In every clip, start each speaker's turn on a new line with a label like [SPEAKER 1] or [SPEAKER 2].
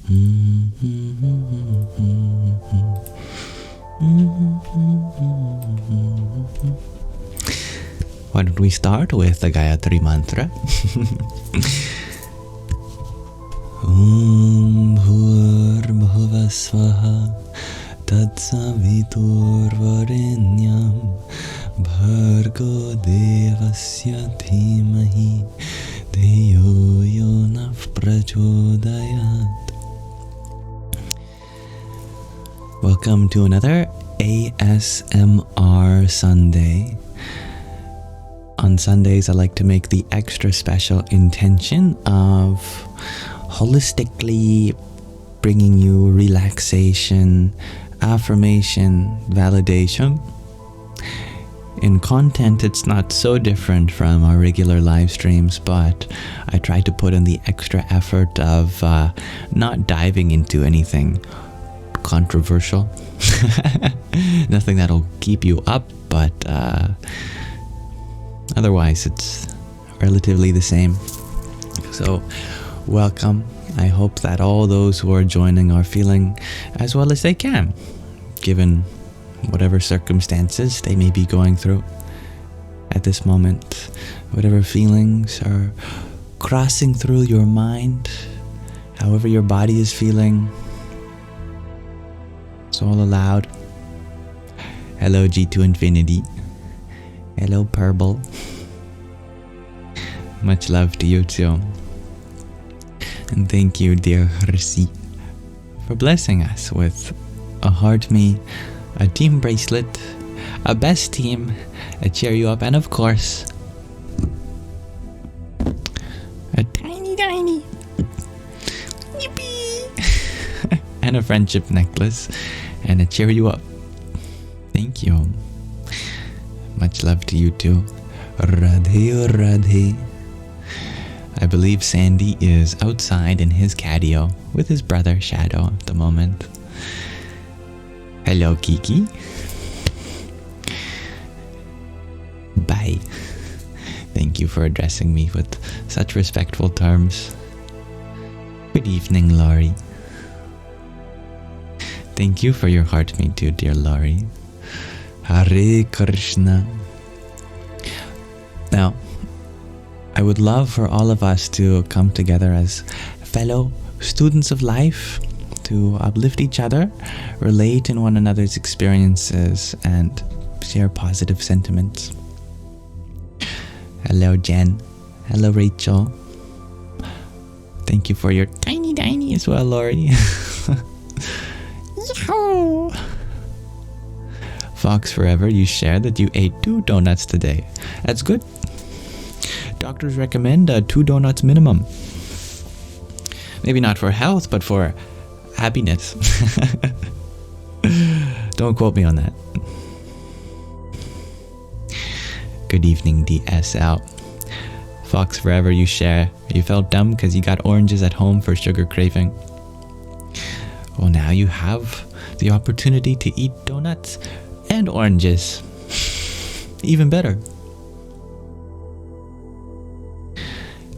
[SPEAKER 1] Why don't we start with the Gayatri mantra? Om Bhur Swaha Tatsavitur Varenyam Bhargo Devasya Dhimahi Deyo Yonah Prachodayat. Welcome to another ASMR Sunday. On Sundays, I like to make the extra special intention of holistically bringing you relaxation, affirmation, validation. In content, it's not so different from our regular live streams, but I try to put in the extra effort of not diving into anything controversial. Nothing that'll keep you up, but otherwise it's relatively the same. So welcome. I hope that all those who are joining are feeling as well as they can, given whatever circumstances they may be going through at this moment. Whatever feelings are crossing through your mind, however your body is feeling, it's all allowed. Hello G2 Infinity. Hello Purple. Much love to you too. And thank you, dear Risi, for blessing us with a heart me, a team bracelet, a best team, a cheer you up, and of course, a tiny yippee and a friendship necklace and a cheer you up. Thank you. Much love to you too. Radhe Radhe. I believe Sandy is outside in his catio with his brother Shadow at the moment. Hello Kiki. Bye. Thank you for addressing me with such respectful terms. Good evening, Laurie. Thank you for your heart me too, dear Laurie. Hare Krishna. Now, I would love for all of us to come together as fellow students of life, to uplift each other, relate in one another's experiences, and share positive sentiments. Hello Jen. Hello Rachel. Thank you for your tiny as well, Laurie. Yahoo! Fox Forever, you shared that you ate 2 donuts today. That's good. Doctors recommend 2 donuts minimum. Maybe not for health, but for happiness. Don't quote me on that. Good evening, DSL. Fox Forever, you share. You felt dumb because you got oranges at home for sugar craving. Well, now you have the opportunity to eat donuts and oranges. Even better.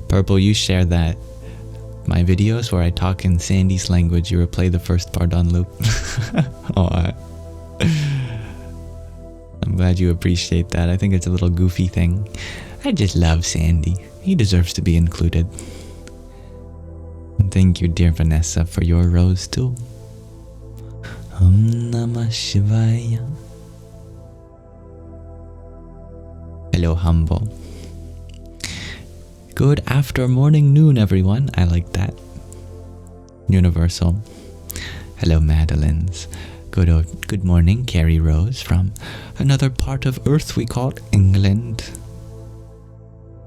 [SPEAKER 1] Purple, you share that my videos where I talk in Sandy's language, you replay the first part on loop. I'm glad you appreciate that. I think it's a little goofy thing. I just love Sandy. He deserves to be included. And thank you, dear Vanessa, for your rose too. Om Namah Shivaya. Hello, Humble. Good after morning noon, everyone. I like that. Universal. Hello, Madeline's. Good morning, Carrie Rose from another part of Earth we call England.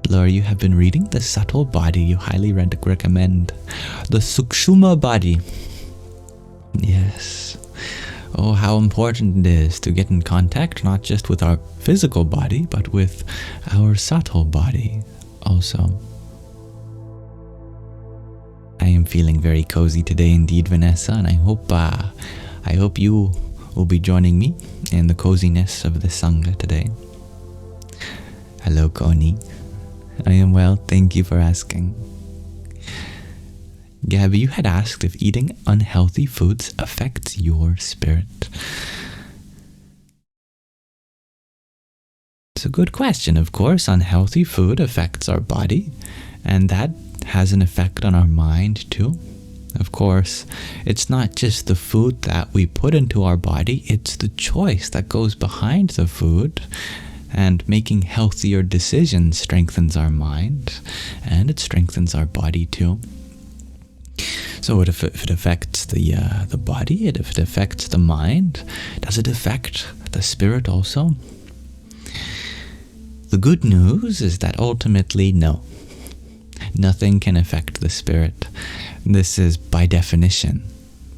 [SPEAKER 1] Laura, you have been reading The Subtle Body. You highly recommend The Sukshuma Body. Yes. Oh, how important it is to get in contact not just with our physical body, but with our subtle body also. I am feeling very cozy today indeed, Vanessa, and I hope you will be joining me in the coziness of the Sangha today. Hello, Connie. I am well, thank you for asking. Gabby, you had asked if eating unhealthy foods affects your spirit. It's a good question. Of course, unhealthy food affects our body, and that has an effect on our mind too. Of course, it's not just the food that we put into our body, it's the choice that goes behind the food. And making healthier decisions strengthens our mind, and it strengthens our body too. So if it affects the body, if it affects the mind, does it affect the spirit also? The good news is that ultimately, no. Nothing can affect the spirit. This is by definition,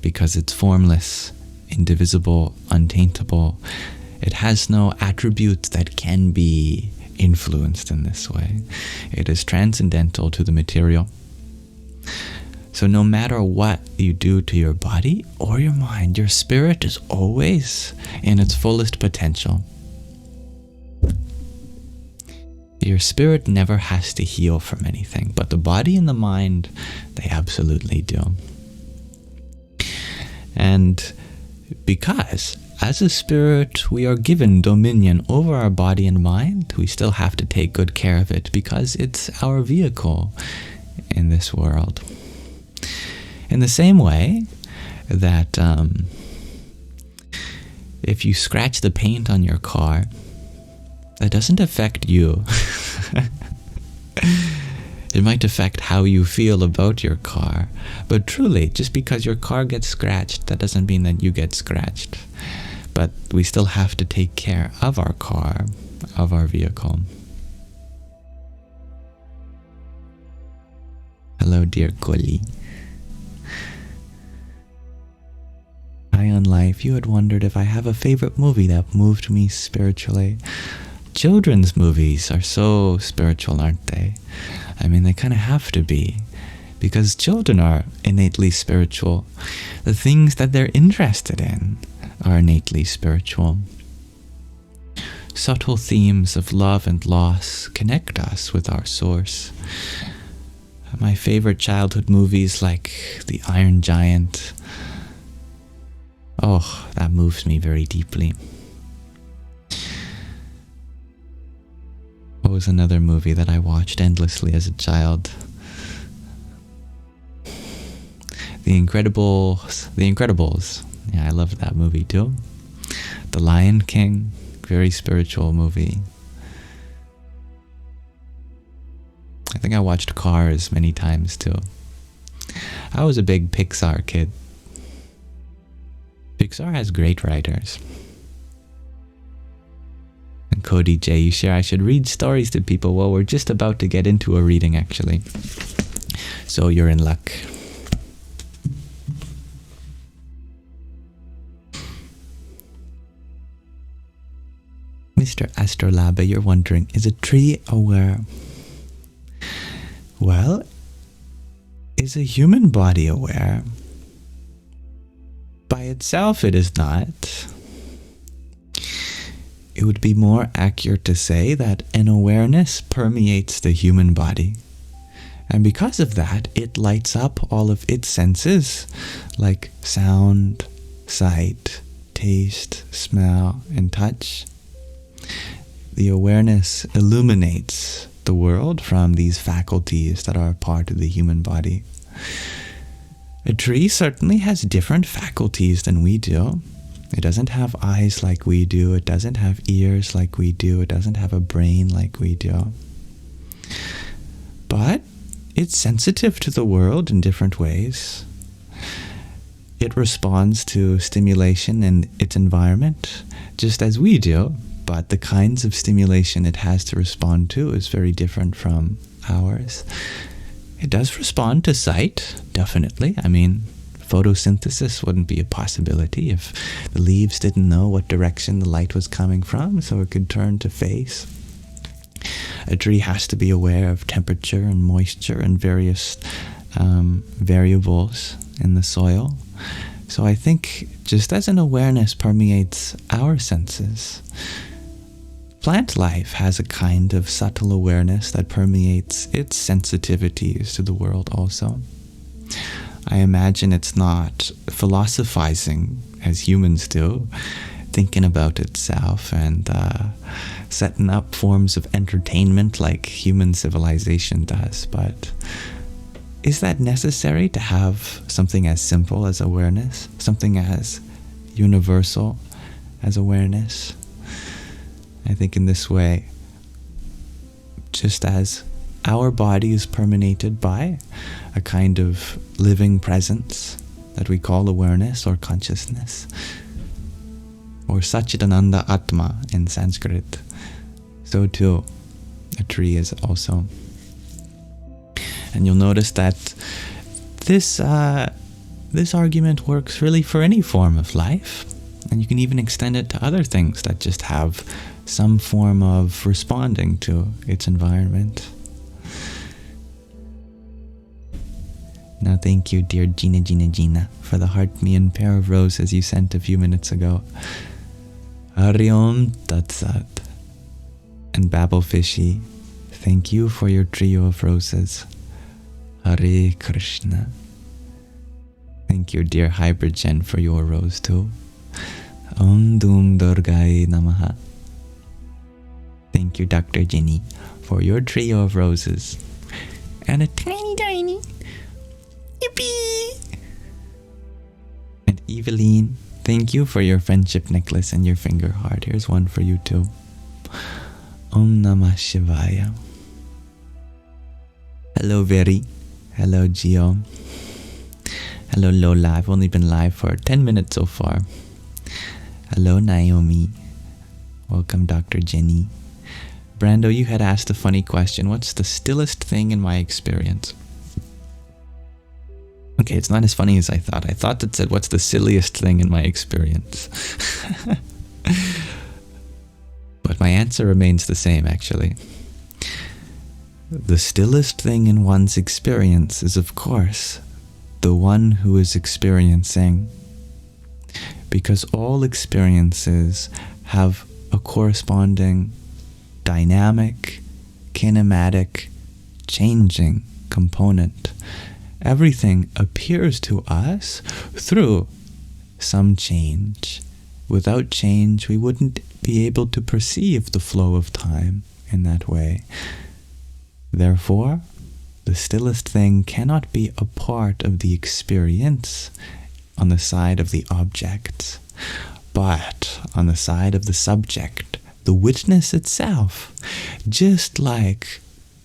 [SPEAKER 1] because it's formless, indivisible, untaintable. It has no attributes that can be influenced in this way. It is transcendental to the material. So no matter what you do to your body or your mind, your spirit is always in its fullest potential. Your spirit never has to heal from anything, but the body and the mind, they absolutely do. And because as a spirit, we are given dominion over our body and mind, we still have to take good care of it because it's our vehicle in this world. In the same way that if you scratch the paint on your car, that doesn't affect you. It might affect how you feel about your car. But truly, just because your car gets scratched, that doesn't mean that you get scratched. But we still have to take care of our car, of our vehicle. Hello, dear Goli. High on Life, you had wondered if I have a favorite movie that moved me spiritually. Children's movies are so spiritual, aren't they? I mean, they kind of have to be, because children are innately spiritual. The things that they're interested in are innately spiritual. Subtle themes of love and loss connect us with our source. My favorite childhood movies like The Iron Giant, oh, that moves me very deeply. What was another movie that I watched endlessly as a child? The Incredibles. Yeah, I loved that movie too. The Lion King, very spiritual movie. I think I watched Cars many times too. I was a big Pixar kid. Pixar has great writers. And Cody J, you share I should read stories to people. Well, we're just about to get into a reading actually. So you're in luck. Mr. Astrolabe, you're wondering, is a tree aware? Well, is a human body aware? By itself it is not. It would be more accurate to say that an awareness permeates the human body. And because of that, it lights up all of its senses, like sound, sight, taste, smell, and touch. The awareness illuminates the world from these faculties that are part of the human body. A tree certainly has different faculties than we do. It doesn't have eyes like we do. It doesn't have ears like we do. It doesn't have a brain like we do. But it's sensitive to the world in different ways. It responds to stimulation in its environment, just as we do. But the kinds of stimulation it has to respond to is very different from ours. It does respond to sight, definitely. I mean, photosynthesis wouldn't be a possibility if the leaves didn't know what direction the light was coming from, so it could turn to face. A tree has to be aware of temperature and moisture and various variables in the soil. So I think just as an awareness permeates our senses, plant life has a kind of subtle awareness that permeates its sensitivities to the world also. I imagine it's not philosophizing as humans do, thinking about itself and setting up forms of entertainment like human civilization does. But is that necessary to have something as simple as awareness? Something as universal as awareness? I think in this way, just as our body is permeated by a kind of living presence that we call awareness or consciousness, or Satchitananda Atma in Sanskrit, so too a tree is also. And you'll notice that this argument works really for any form of life, and you can even extend it to other things that just have some form of responding to its environment. Now thank you, dear Gina, for the heart me and pair of roses you sent a few minutes ago. Hari Om Tat Sat. And Babblefishy, thank you for your trio of roses. Hare Krishna. Thank you, dear Hybrid Gen, for your rose too. Om Dum Durgai Namaha. Thank you, Dr. Ginny, for your trio of roses. And a tiny yippee! And Eveline, thank you for your friendship necklace and your finger heart. Here's one for you too. Om Namah Shivaya. Hello Veri. Hello Gio. Hello Lola. I've only been live for 10 minutes so far. Hello Naomi. Welcome Dr. Jenny. Brando, you had asked a funny question. What's the stillest thing in my experience? Okay, it's not as funny as I thought. I thought it said, what's the silliest thing in my experience? But my answer remains the same, actually. The stillest thing in one's experience is, of course, the one who is experiencing. Because all experiences have a corresponding dynamic, kinematic, changing component. Everything appears to us through some change. Without change, we wouldn't be able to perceive the flow of time in that way. Therefore, the stillest thing cannot be a part of the experience on the side of the object, but on the side of the subject, the witness itself, just like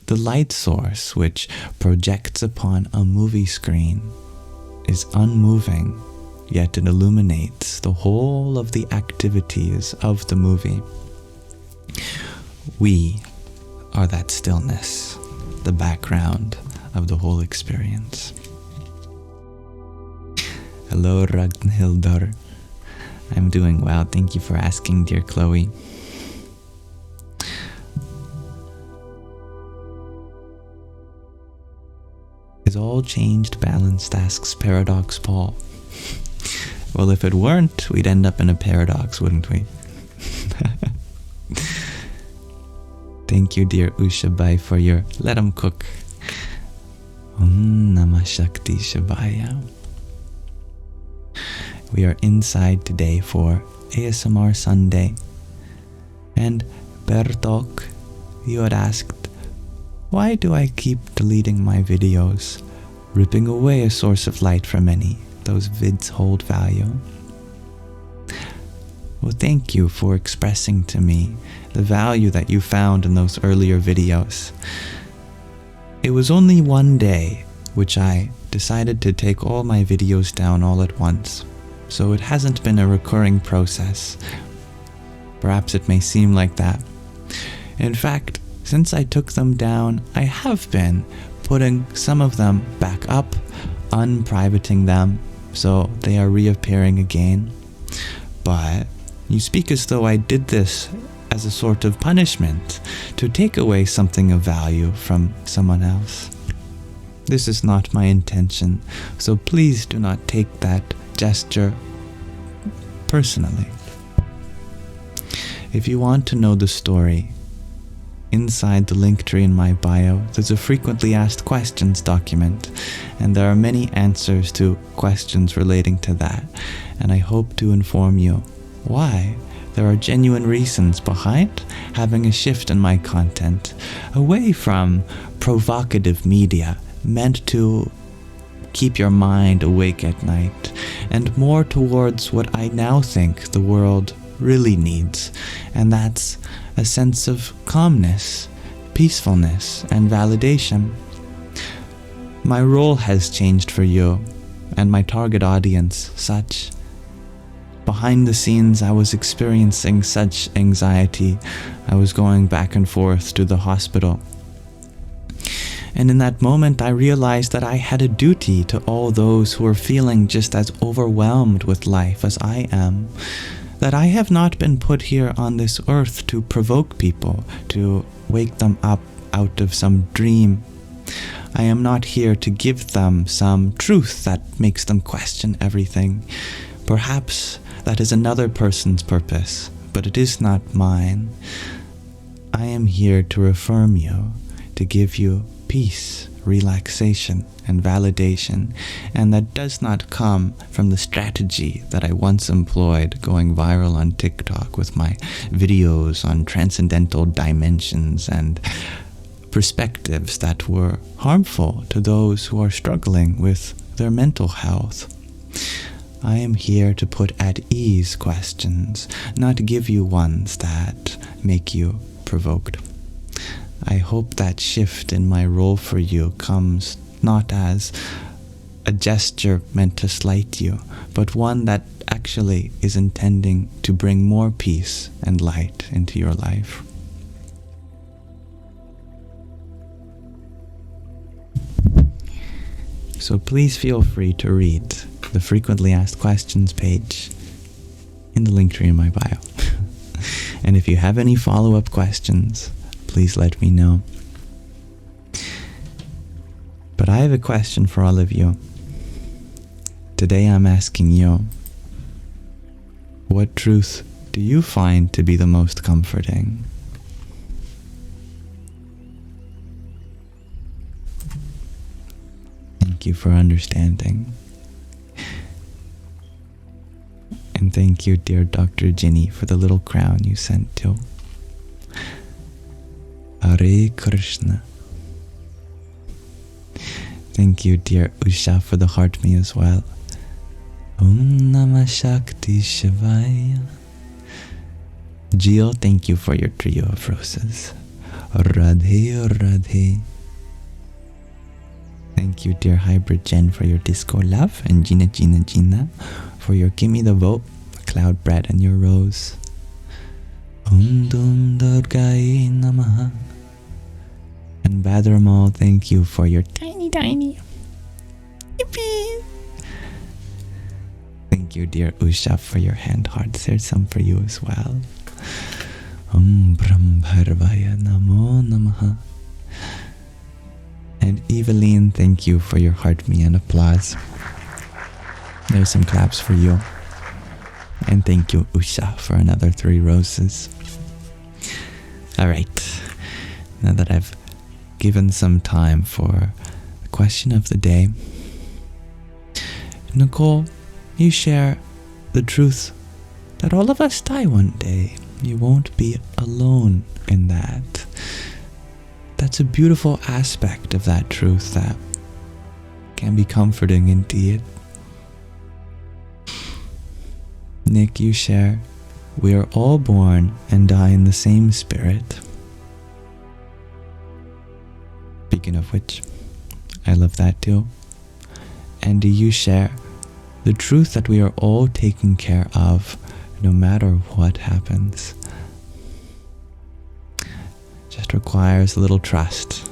[SPEAKER 1] the light source which projects upon a movie screen is unmoving, yet it illuminates the whole of the activities of the movie. We are that stillness, the background of the whole experience. Hello Ragnhildar. I'm doing well, thank you for asking, dear Chloe. Is all changed balanced, asks Paradox Paul. Well, if it weren't, we'd end up in a paradox, wouldn't we? Thank you, dear Usha Bai, for your let 'em cook. Om Namah Shakti Shavaya. We are inside today for ASMR Sunday. And Bertok, you had asked, why do I keep deleting my videos, ripping away a source of light for many? Those vids hold value. Well, thank you for expressing to me the value that you found in those earlier videos. It was only one day which I decided to take all my videos down all at once, so it hasn't been a recurring process. Perhaps it may seem like that. In fact, since I took them down, I have been putting some of them back up, unprivating them, so they are reappearing again. But you speak as though I did this as a sort of punishment, to take away something of value from someone else. This is not my intention, so please do not take that gesture personally. If you want to know the story, inside the link tree in my bio, there's a frequently asked questions document, and there are many answers to questions relating to that, and I hope to inform you why there are genuine reasons behind having a shift in my content away from provocative media meant to keep your mind awake at night, and more towards what I now think the world really needs, and that's a sense of calmness, peacefulness, and validation. My role has changed for you, and my target audience such. Behind the scenes, I was experiencing such anxiety. I was going back and forth to the hospital. And in that moment, I realized that I had a duty to all those who are feeling just as overwhelmed with life as I am. That I have not been put here on this earth to provoke people, to wake them up out of some dream. I am not here to give them some truth that makes them question everything. Perhaps that is another person's purpose, but it is not mine. I am here to affirm you, to give you peace, relaxation, and validation, and that does not come from the strategy that I once employed going viral on TikTok with my videos on transcendental dimensions and perspectives that were harmful to those who are struggling with their mental health. I am here to put at ease questions, not give you ones that make you provoked. I hope that shift in my role for you comes not as a gesture meant to slight you, but one that actually is intending to bring more peace and light into your life. So please feel free to read the frequently asked questions page in the link tree in my bio. And if you have any follow-up questions, please let me know. But I have a question for all of you. Today I'm asking you, what truth do you find to be the most comforting? Thank you for understanding. And thank you, dear Dr. Ginny, for the little crown you sent too. Hare Krishna. Thank you, dear Usha, for the heart me as well. Om Namah Shakti Shivaya. Jill, thank you for your trio of roses. Radhe Radhe. Thank you, dear Hybrid Jen, for your disco love, and Gina for your gimme the vote, cloud bread, and your rose. Om Dum Durgai Namaha. And Badramal, thank you for your tiny yippee. Thank you, dear Usha, for your hand hearts. There's some for you as well. Om Brahmbharvaya Namo Namaha. And Eveline, thank you for your heart me and applause. There's some claps for you. And thank you, Usha, for another 3 roses. Alright, now that I've given some time for the question of the day, Nicole, you share the truth that all of us die one day. You won't be alone in that. That's a beautiful aspect of that truth that can be comforting indeed. Nick, you share, we are all born and die in the same spirit. Speaking of which, I love that too. Andy, you share the truth that we are all taken care of no matter what happens. Just requires a little trust,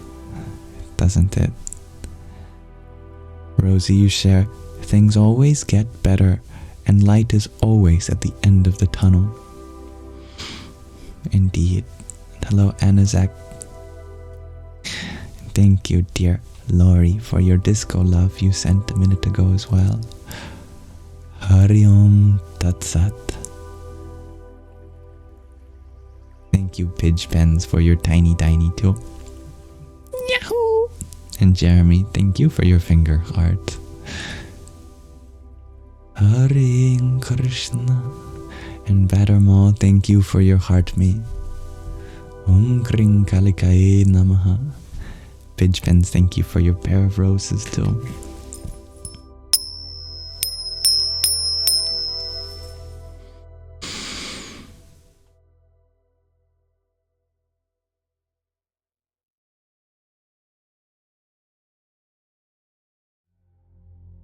[SPEAKER 1] doesn't it? Rosie, you share, things always get better and light is always at the end of the tunnel. Indeed. Hello, Anazak. Thank you, dear Lori, for your disco love you sent a minute ago as well. Hari Om Tat Sat. Thank Thank you, Pidge Pens, for your tiny too. Yahoo! And Jeremy, thank you for your finger heart. Hare Krishna. And Badarmal, thank you for your heart me. Om Kring Kalikaye Namaha. Pidge Pens, thank you for your pair of roses too.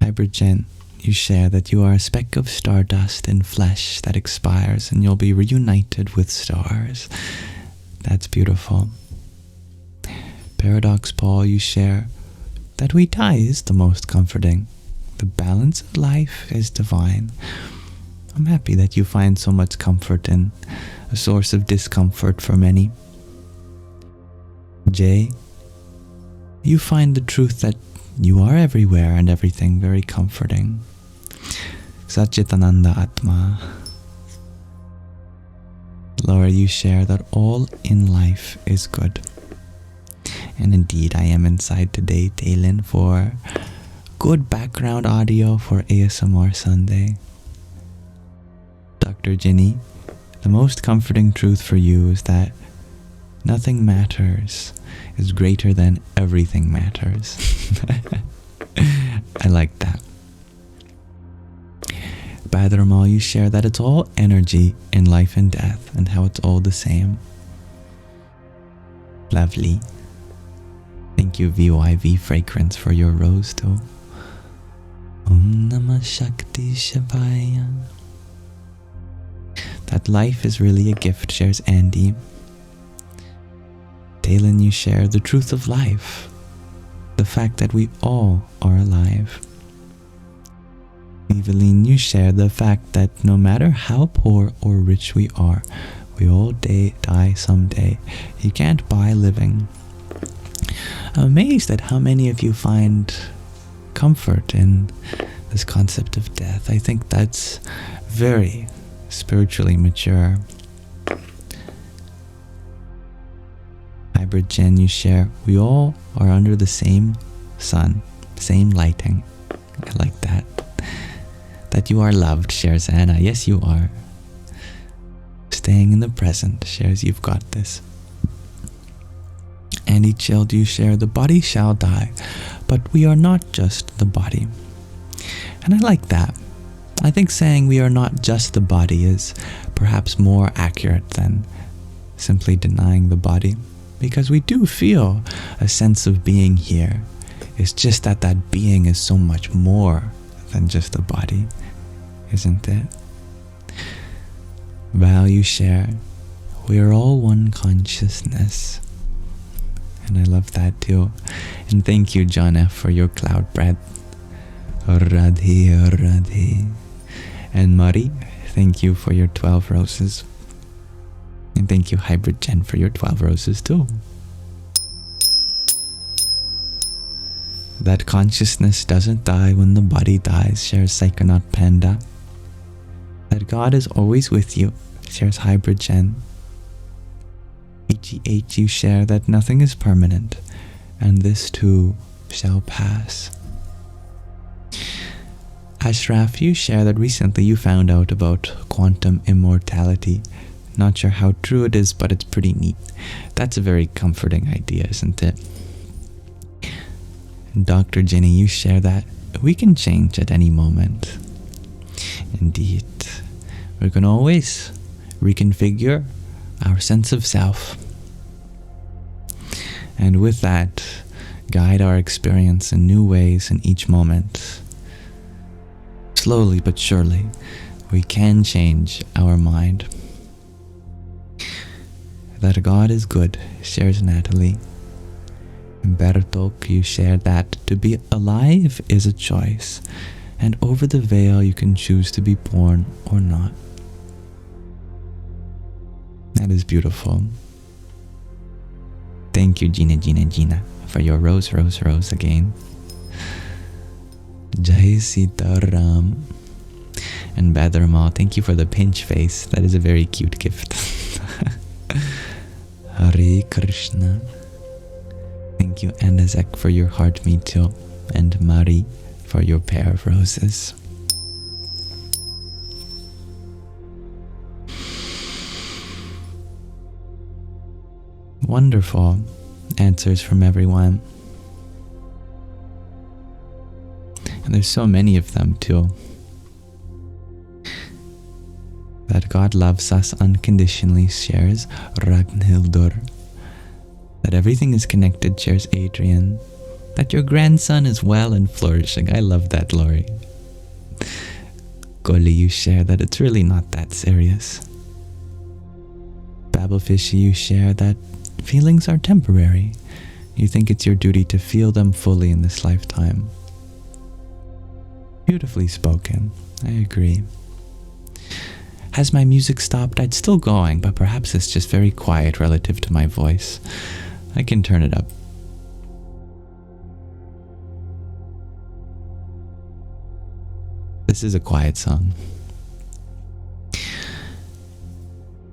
[SPEAKER 1] Hybrid Jen, you share that you are a speck of stardust in flesh that expires and you'll be reunited with stars. That's beautiful. Paradox Paul, you share that we die is the most comforting. The balance of life is divine. I'm happy that you find so much comfort in a source of discomfort for many. Jay, you find the truth that you are everywhere and everything very comforting. Satchitananda Atma. Laura, you share that all in life is good. And indeed, I am inside today, Talin, for good background audio for ASMR Sunday. Dr. Ginny, the most comforting truth for you is that nothing matters is greater than everything matters. I like that. Badramal, you share that it's all energy in life and death and how it's all the same. Lovely. Thank you, VYV Fragrance, for your rose too. Om Namah Shakti Shavaya. That life is really a gift, shares Andy. Talin, you share the truth of life, the fact that we all are alive. Eveline, you share the fact that no matter how poor or rich we are, we all die someday. You can't buy living. I'm amazed at how many of you find comfort in this concept of death. I think that's very spiritually mature. Hybrid Jen, you share, we all are under the same sun, same lighting. I like that. That you are loved, shares Anna. Yes, you are. Staying in the present, shares you've got this. Andy Chilled, you share, the body shall die, but we are not just the body. And I like that. I think saying we are not just the body is perhaps more accurate than simply denying the body. Because we do feel a sense of being here. It's just that that being is so much more than just a body, isn't it? Val, you share, we are all one consciousness. And I love that too. And thank you, John F., for your cloud breath. Radhe, Radhe. And Marie, thank you for your 12 roses. And thank you, Hybrid Jen, for your 12 roses too. That consciousness doesn't die when the body dies, shares Psychonaut Panda. That God is always with you, shares Hybrid Jen. HEH, you share that nothing is permanent, and this too shall pass. Ashraf, you share that recently you found out about quantum immortality. Not sure how true it is, but it's pretty neat. That's a very comforting idea, isn't it? Dr. Jenny, you share that we can change at any moment. Indeed. We can always reconfigure our sense of self. And with that, guide our experience in new ways in each moment. Slowly but surely, we can change our mind. That God is good, shares Natalie. Bertok, you share that to be alive is a choice, and over the veil you can choose to be born or not. That is beautiful. Thank you, Gina, for your rose again. Jai Sitaram. And Badramal, thank you for the pinch face. That is a very cute gift. Hare Krishna. Thank you, Anazek, for your heart me too, and Mari for your pair of roses. Wonderful answers from everyone. And there's so many of them too. That God loves us unconditionally, shares Ragnhildur. That everything is connected, shares Adrian. That your grandson is well and flourishing. I love that, Lori. Goli, you share that it's really not that serious. Babblefishy, you share that feelings are temporary. You think it's your duty to feel them fully in this lifetime. Beautifully spoken. I agree. Has my music stopped? It's still going, but perhaps it's just very quiet relative to my voice. I can turn it up. This is a quiet song.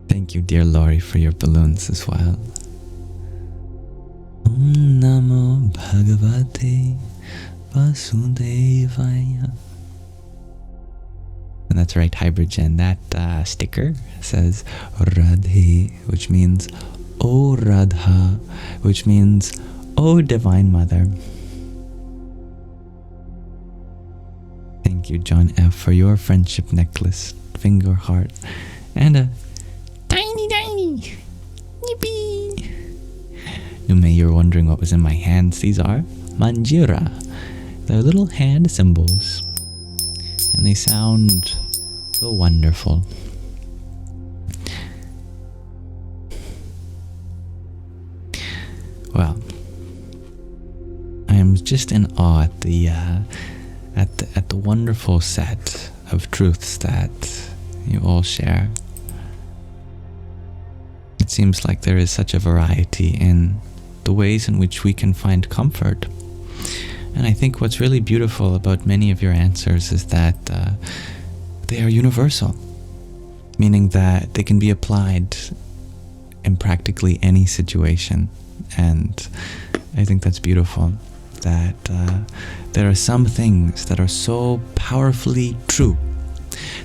[SPEAKER 1] Thank you, dear Lori, for your balloons as well. Om Namo Bhagavate Vasudevaya. And that's right, Hybridgen. That sticker says Radhe, which means O Radha, which means O Divine Mother. Thank you, John F., for your friendship necklace, finger heart, and a tiny yippee. Nume, you're wondering what was in my hands. These are manjira. They're little hand cymbals, and they sound so wonderful. Well, I am just in awe at the wonderful set of truths that you all share. It seems like there is such a variety in the ways in which we can find comfort. And I think what's really beautiful about many of your answers is that they are universal, meaning that they can be applied in practically any situation. And I think that's beautiful, that there are some things that are so powerfully true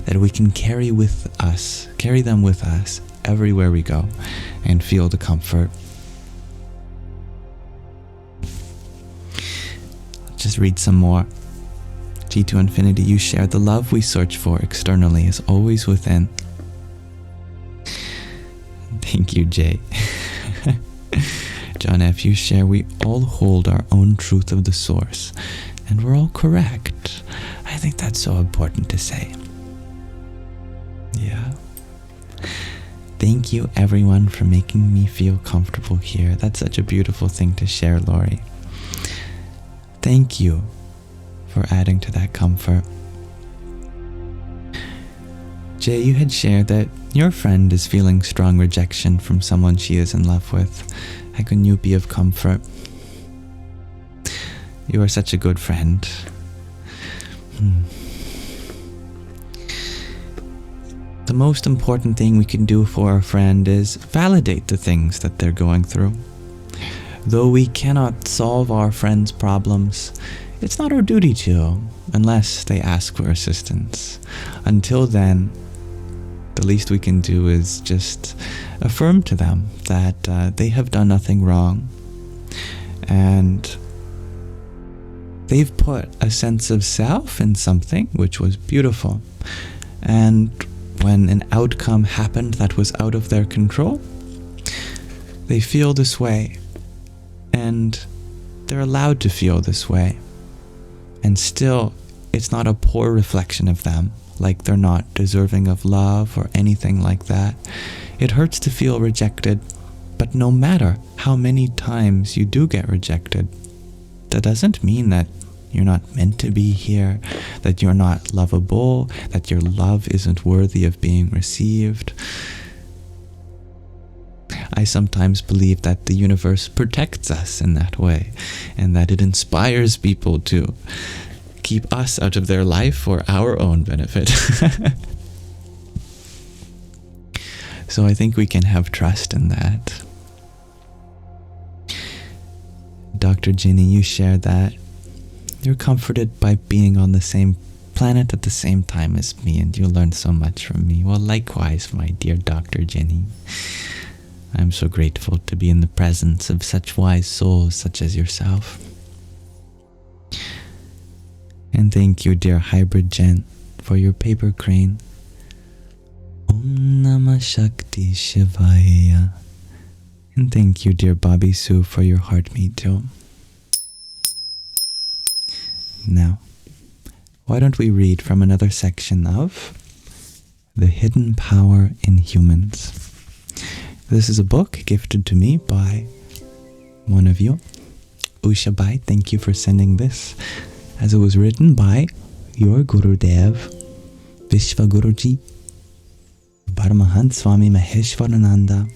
[SPEAKER 1] that we can carry them with us everywhere we go and feel the comfort. Just read some more. G2 Infinity, you share the love we search for externally is always within. Thank you, Jay. John F., you share we all hold our own truth of the source, and we're all correct. I think that's so important to say. Yeah. Thank you, everyone, for making me feel comfortable here. That's such a beautiful thing to share, Lori. Thank you for adding to that comfort. Jay, you had shared that your friend is feeling strong rejection from someone she is in love with. How can you be of comfort? You are such a good friend. The most important thing we can do for our friend is validate the things that they're going through. Though we cannot solve our friends' problems, it's not our duty to, unless they ask for assistance. Until then, the least we can do is just affirm to them that they have done nothing wrong, and they've put a sense of self in something which was beautiful. And when an outcome happened that was out of their control, they feel this way, and they're allowed to feel this way. And still, it's not a poor reflection of them, like they're not deserving of love or anything like that. It hurts to feel rejected, but no matter how many times you do get rejected, that doesn't mean that you're not meant to be here, that you're not lovable, that your love isn't worthy of being received. I sometimes believe that the universe protects us in that way, and that it inspires people to keep us out of their life for our own benefit. So I think we can have trust in that. Dr. Ginny, you shared that you're comforted by being on the same planet at the same time as me, and you learned so much from me. Well, likewise, my dear Dr. Ginny. I'm so grateful to be in the presence of such wise souls such as yourself. And thank you, dear Hybrid Gent, for your paper crane. Om Namah Shakti Shivaya. And thank you, dear Bobby Sue, for your heart meat too. Now, why don't we read from another section of The Hidden Power in Humans. This is a book gifted to me by one of you. Ushabai, thank you for sending this, as it was written by your Gurudev, Vishva Guruji, Paramahansa Swami Maheshwarananda.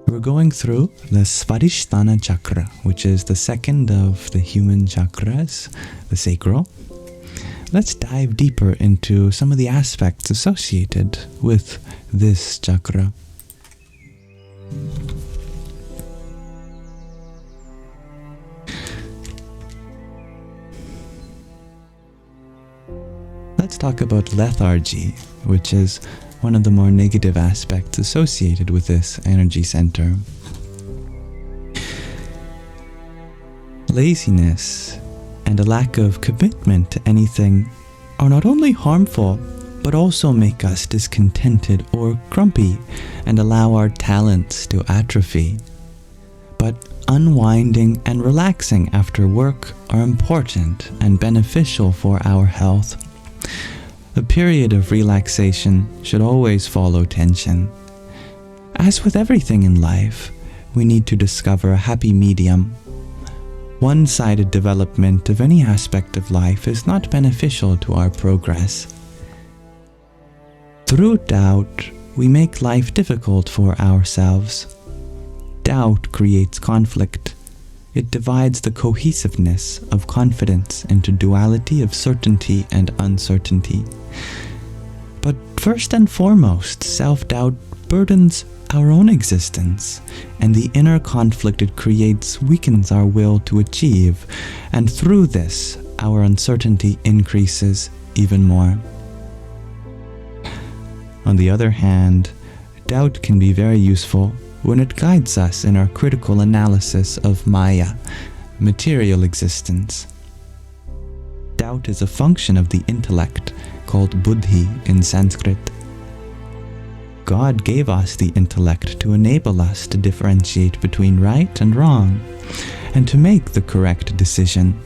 [SPEAKER 1] We're going through the Svadhisthana Chakra, which is the second of the human chakras, the sacral. Let's dive deeper into some of the aspects associated with this chakra. Let's talk about lethargy, which is one of the more negative aspects associated with this energy center. Laziness and a lack of commitment to anything are not only harmful, but also make us discontented or grumpy and allow our talents to atrophy. But unwinding and relaxing after work are important and beneficial for our health. A period of relaxation should always follow tension. As with everything in life, we need to discover a happy medium. One-sided development of any aspect of life is not beneficial to our progress. Through doubt, we make life difficult for ourselves. Doubt creates conflict. It divides the cohesiveness of confidence into duality of certainty and uncertainty. But first and foremost, self-doubt burdens our own existence, and the inner conflict it creates weakens our will to achieve, and through this, our uncertainty increases even more. On the other hand, doubt can be very useful when it guides us in our critical analysis of Maya, material existence. Doubt is a function of the intellect, called buddhi in Sanskrit. God gave us the intellect to enable us to differentiate between right and wrong, and to make the correct decision.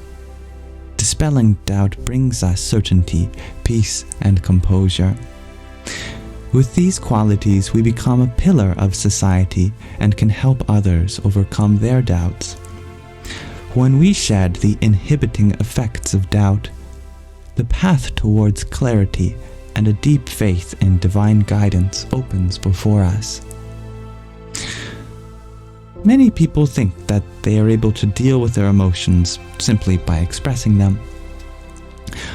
[SPEAKER 1] Dispelling doubt brings us certainty, peace, and composure. With these qualities, we become a pillar of society and can help others overcome their doubts. When we shed the inhibiting effects of doubt, the path towards clarity and a deep faith in divine guidance opens before us. Many people think that they are able to deal with their emotions simply by expressing them.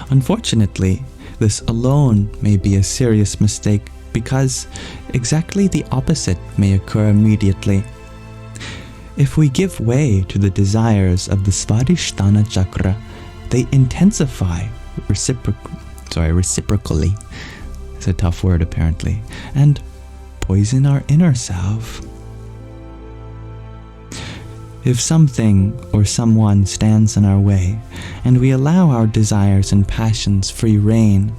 [SPEAKER 1] Unfortunately, this alone may be a serious mistake, because exactly the opposite may occur immediately. If we give way to the desires of the Svadhisthana Chakra, they intensify reciprocally. It's a tough word apparently, and poison our inner self. If something or someone stands in our way, and we allow our desires and passions free rein,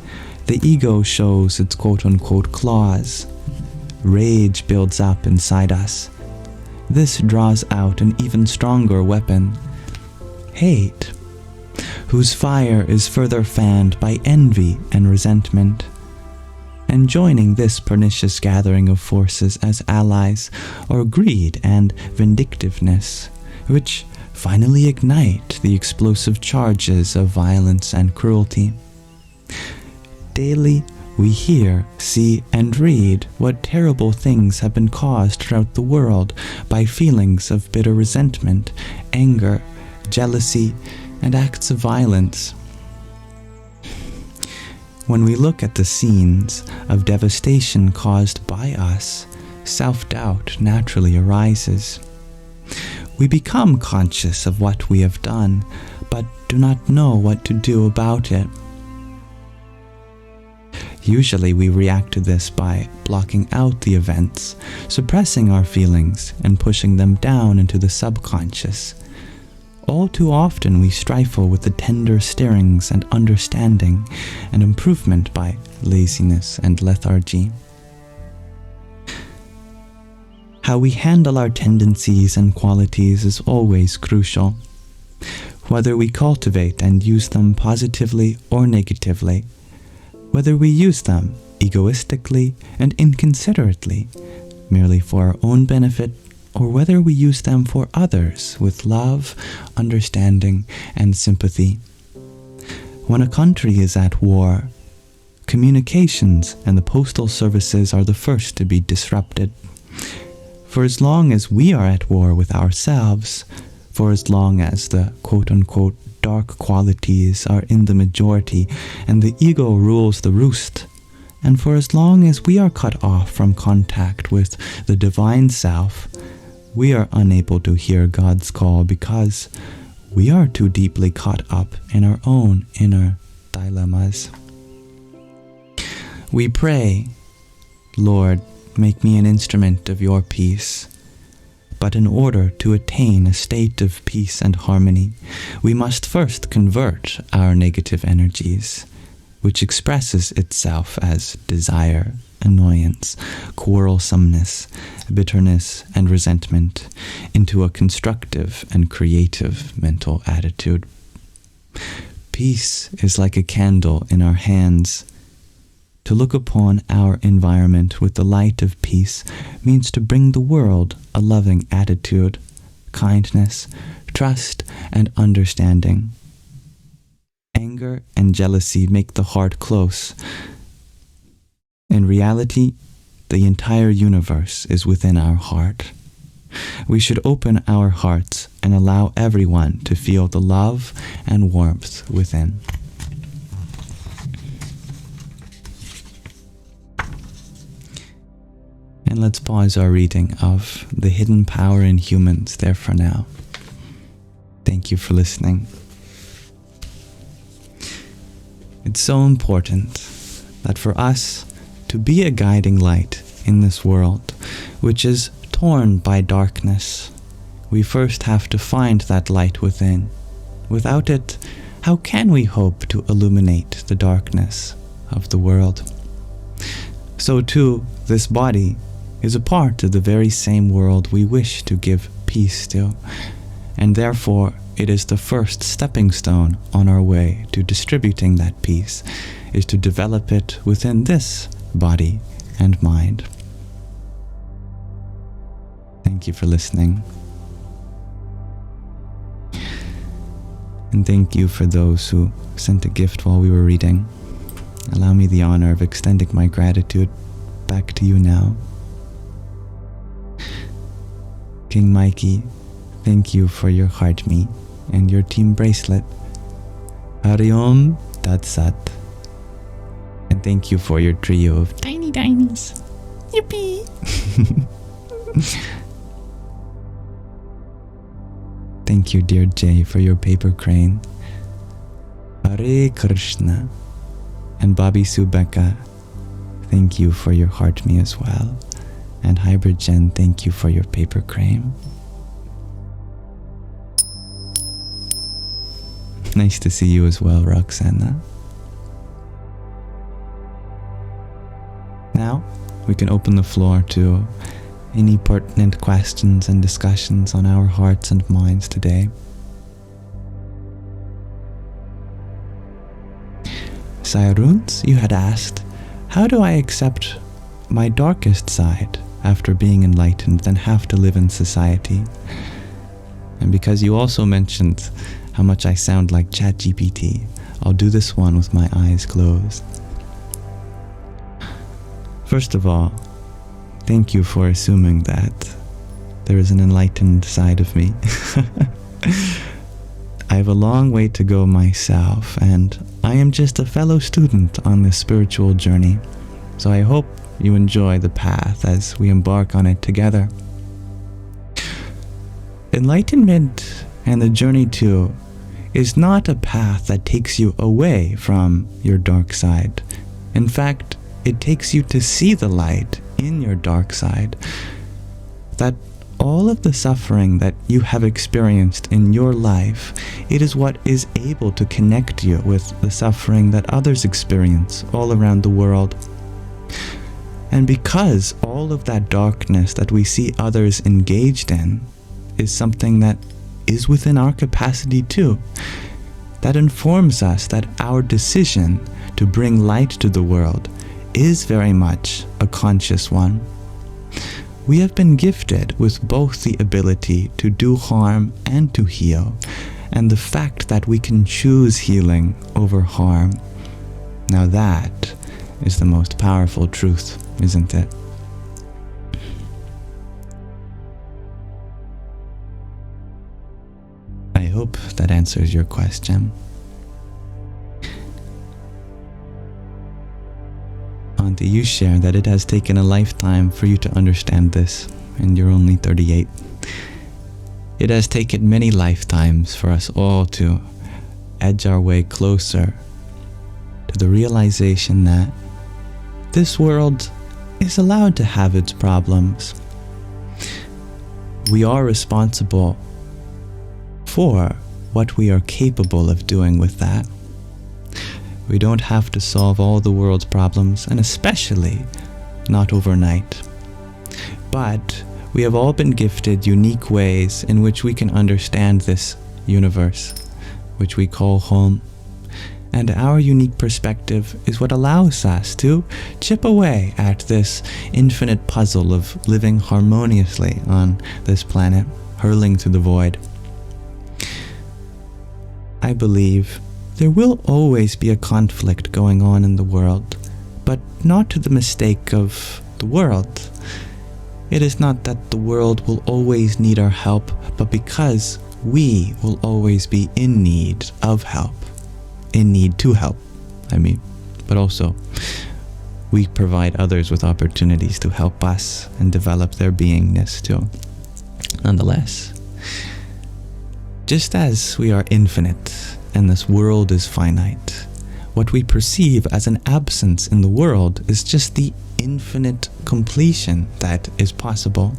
[SPEAKER 1] the ego shows its quote-unquote claws. Rage builds up inside us. This draws out an even stronger weapon, hate, whose fire is further fanned by envy and resentment. And joining this pernicious gathering of forces as allies are greed and vindictiveness, which finally ignite the explosive charges of violence and cruelty. Daily, we hear, see, and read what terrible things have been caused throughout the world by feelings of bitter resentment, anger, jealousy, and acts of violence. When we look at the scenes of devastation caused by us, self-doubt naturally arises. We become conscious of what we have done, but do not know what to do about it. Usually we react to this by blocking out the events, suppressing our feelings, and pushing them down into the subconscious. All too often we stifle with the tender stirrings and understanding and improvement by laziness and lethargy. How we handle our tendencies and qualities is always crucial. Whether we cultivate and use them positively or negatively, whether we use them egoistically and inconsiderately, merely for our own benefit, or whether we use them for others with love, understanding, and sympathy. When a country is at war, communications and the postal services are the first to be disrupted. For as long as we are at war with ourselves, for as long as the quote-unquote dark qualities are in the majority and the ego rules the roost, and for as long as we are cut off from contact with the divine self, we are unable to hear God's call because we are too deeply caught up in our own inner dilemmas. We pray, Lord, make me an instrument of your peace. But in order to attain a state of peace and harmony, we must first convert our negative energies, which expresses itself as desire, annoyance, quarrelsomeness, bitterness, and resentment, into a constructive and creative mental attitude. Peace is like a candle in our hands. To look upon our environment with the light of peace means to bring the world a loving attitude, kindness, trust, and understanding. Anger and jealousy make the heart close. In reality, the entire universe is within our heart. We should open our hearts and allow everyone to feel the love and warmth within. And let's pause our reading of The Hidden Power in Humans there for now. Thank you for listening. It's so important that for us to be a guiding light in this world, which is torn by darkness, we first have to find that light within. Without it, how can we hope to illuminate the darkness of the world? So too, this body is a part of the very same world we wish to give peace to, and therefore it is the first stepping stone on our way to distributing that peace, is to develop it within this body and mind. Thank you for listening. And thank you for those who sent a gift while we were reading. Allow me the honor of extending my gratitude back to you now. King Mikey, thank you for your heart me and your team bracelet. Hari Om Tat Sat. And thank you for your trio of tiny tinies. Yippee! Thank you, dear Jay, for your paper crane. Hare Krishna. And Bobby Subeka, thank you for your heart me as well. And Hybrid Jen, thank you for your paper crane. Nice to see you as well, Roxana. Now, we can open the floor to any pertinent questions and discussions on our hearts and minds today. Sairuns, you had asked, how do I accept my darkest side after being enlightened and have to live in society? And because you also mentioned how much I sound like ChatGPT, I'll do this one with my eyes closed. First of all, thank you for assuming that there is an enlightened side of me. I have a long way to go myself, and I am just a fellow student on this spiritual journey. So I hope you enjoy the path as we embark on it together. Enlightenment and the journey to is not a path that takes you away from your dark side. In fact, it takes you to see the light in your dark side. That all of the suffering that you have experienced in your life, it is what is able to connect you with the suffering that others experience all around the world. And because all of that darkness that we see others engaged in is something that is within our capacity too, that informs us that our decision to bring light to the world is very much a conscious one. We have been gifted with both the ability to do harm and to heal, and the fact that we can choose healing over harm. Now that is the most powerful truth, isn't it? I hope that answers your question. Auntie, you share that it has taken a lifetime for you to understand this, and you're only 38. It has taken many lifetimes for us all to edge our way closer to the realization that this world is allowed to have its problems. We are responsible for what we are capable of doing with that. We don't have to solve all the world's problems, and especially not overnight. But we have all been gifted unique ways in which we can understand this universe, which we call home. And our unique perspective is what allows us to chip away at this infinite puzzle of living harmoniously on this planet, hurling through the void. I believe there will always be a conflict going on in the world, but not to the mistake of the world. It is not that the world will always need our help, but because we will always be in need of help. In need to help, but also we provide others with opportunities to help us and develop their beingness too. Nonetheless, just as we are infinite and this world is finite, what we perceive as an absence in the world is just the infinite completion that is possible.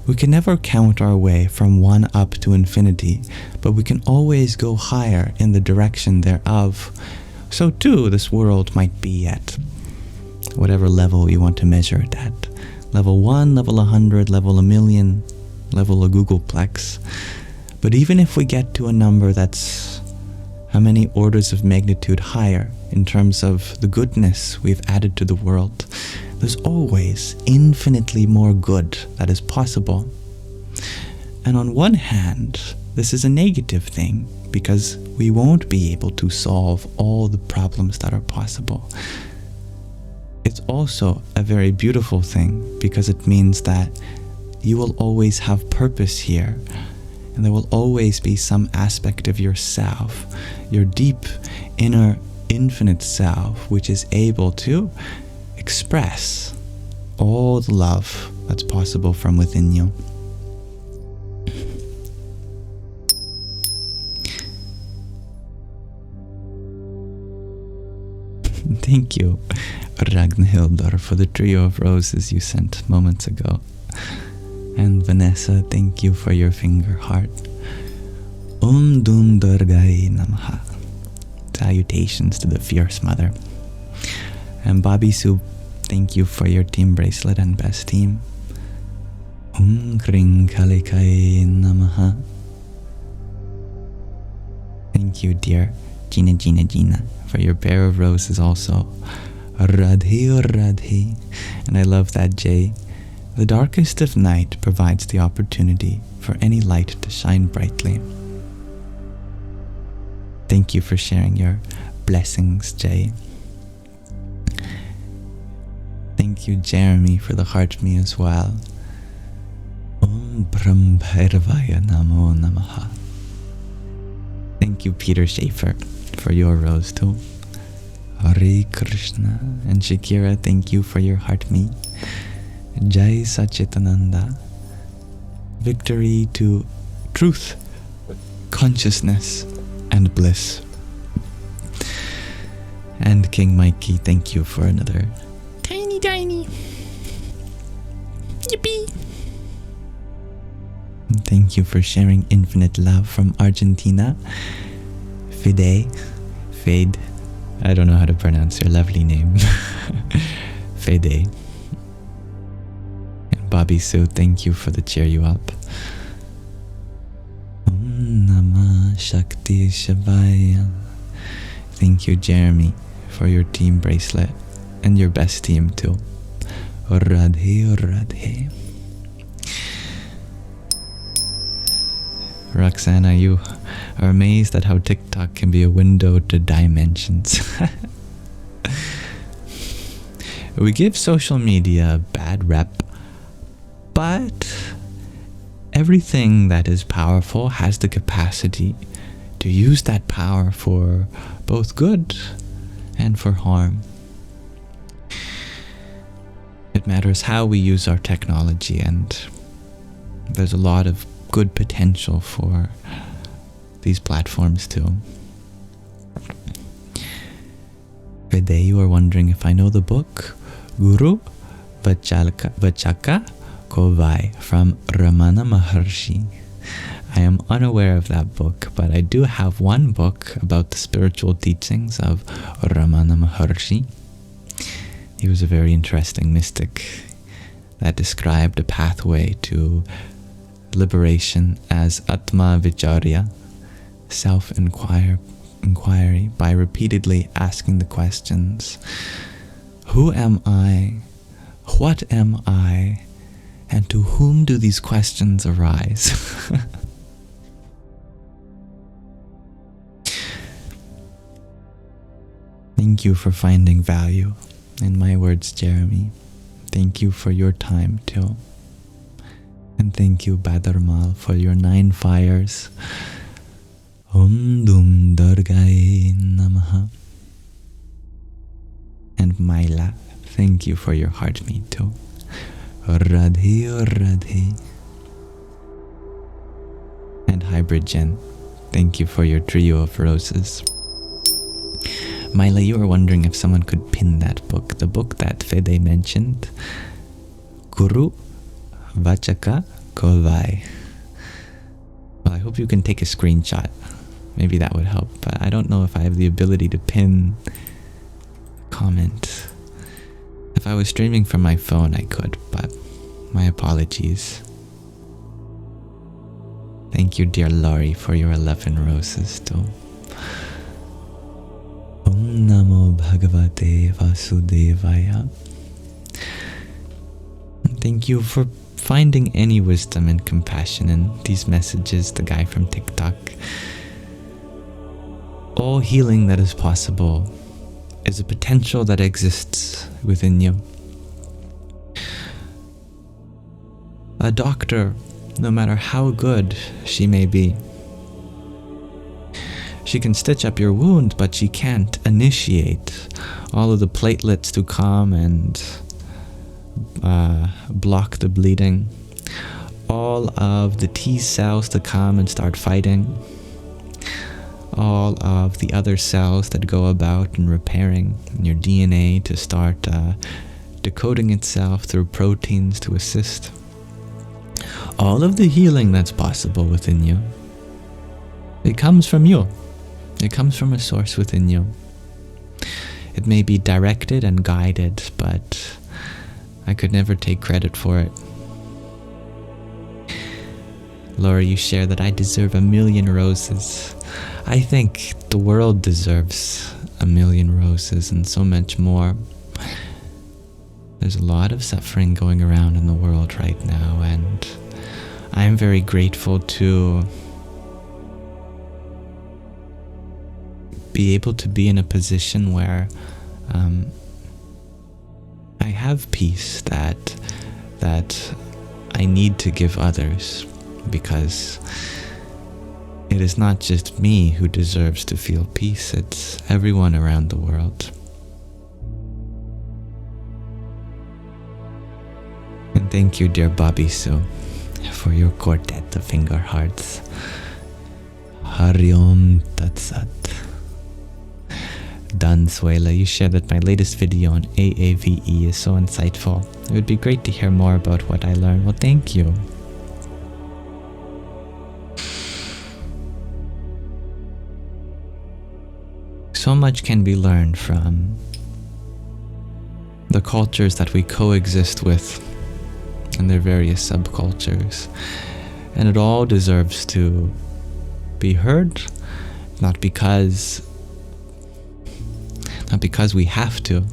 [SPEAKER 1] We can never count our way from one up to infinity, but we can always go higher in the direction thereof. So too, this world might be at whatever level you want to measure it at. Level 1, level 100, level 1,000,000, level a Googleplex. But even if we get to a number that's how many orders of magnitude higher in terms of the goodness we've added to the world, there's always infinitely more good that is possible. And on one hand, this is a negative thing because we won't be able to solve all the problems that are possible. It's also a very beautiful thing because it means that you will always have purpose here, and there will always be some aspect of yourself, your deep inner infinite self, which is able to express all the love that's possible from within you. Thank you, Ragnhildar, for the trio of roses you sent moments ago. And Vanessa, thank you for your finger heart. Dum Durgai Namaha. Salutations to the fierce mother. And Bobby Soup, thank you for your team bracelet and best team. Kring Kalikai Namaha. Thank you, dear Gina, for your pair of roses also. Radhe. And I love that Jay. The darkest of night provides the opportunity for any light to shine brightly. Thank you for sharing your blessings, Jay. Thank you, Jeremy, for the heart me as well. Om Brahm Bhairvaya Namo Namaha. Thank you, Peter Schaefer, for your rose too. Hare Krishna. And Shakira, thank you for your heart me. Jai Sachitananda. Victory to truth, consciousness, and bliss. And King Mikey, thank you for another tiny yippee. And thank you for sharing infinite love from Argentina. Fade, I don't know how to pronounce your lovely name. Fede. And Bobby Sue, thank you for the cheer you up. Om Namah Shakti Shavaya. Thank you, Jeremy, for your team bracelet and your best team too. Radhe, Radhe. Roxana, you are amazed at how TikTok can be a window to dimensions. We give social media a bad rep, but everything that is powerful has the capacity to use that power for both good and for harm. It matters how we use our technology, and there's a lot of good potential for these platforms too. Today you are wondering if I know the book Guru Vachaka Kovai from Ramana Maharshi. I am unaware of that book, but I do have one book about the spiritual teachings of Ramana Maharshi. He was a very interesting mystic that described a pathway to liberation as Atma Vicharya, self-inquiry, by repeatedly asking the questions, who am I? What am I? And to whom do these questions arise? Thank you for finding value in my words, Jeremy. Thank you for your time too. And thank you, Badarmal, for your 9 fires. Om Dum Durgai Namaha. And Maila, thank you for your heart me too. Radhe Radhe. And Hybrid Jen, thank you for your trio of roses. Maila, you were wondering if someone could pin that book, the book that Fede mentioned, Guru Vachaka Kovai. Well, I hope you can take a screenshot. Maybe that would help, but I don't know if I have the ability to pin a comment. If I was streaming from my phone, I could, but my apologies. Thank you, dear Laurie, for your 11 roses too. Om Namo Bhagavate Vasudevaya. Thank you for finding any wisdom and compassion in these messages, the guy from TikTok. All healing that is possible is a potential that exists within you. A doctor, no matter how good she may be, she can stitch up your wound, but she can't initiate all of the platelets to come and block the bleeding, all of the T cells to come and start fighting, all of the other cells that go about and repairing, and your DNA to start decoding itself through proteins to assist. All of the healing that's possible within you, it comes from you. It comes from a source within you. It may be directed and guided, but I could never take credit for it. Laura, you share that I deserve 1,000,000 roses. I think the world deserves 1,000,000 roses and so much more. There's a lot of suffering going around in the world right now, and I'm very grateful to be able to be in a position where I have peace that I need to give others, because it is not just me who deserves to feel peace, it's everyone around the world. Thank you, dear Bobby Sue, for your quartet of finger hearts. Hari Om Tat Sat. Dan Suela, you shared that my latest video on AAVE is so insightful. It would be great to hear more about what I learned. Well, thank you. So much can be learned from the cultures that we coexist with and their various subcultures. And it all deserves to be heard, not because we have to,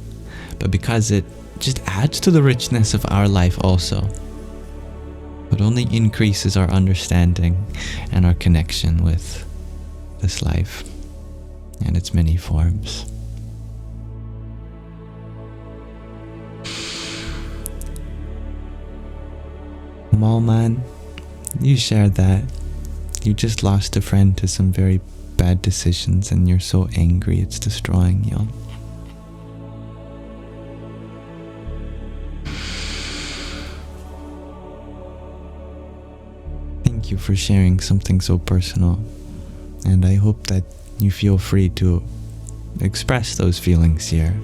[SPEAKER 1] but because it just adds to the richness of our life also. It only increases our understanding and our connection with this life and its many forms. Malman, you shared that you just lost a friend to some very bad decisions and you're so angry it's destroying you. Thank you for sharing something so personal, and I hope that you feel free to express those feelings here.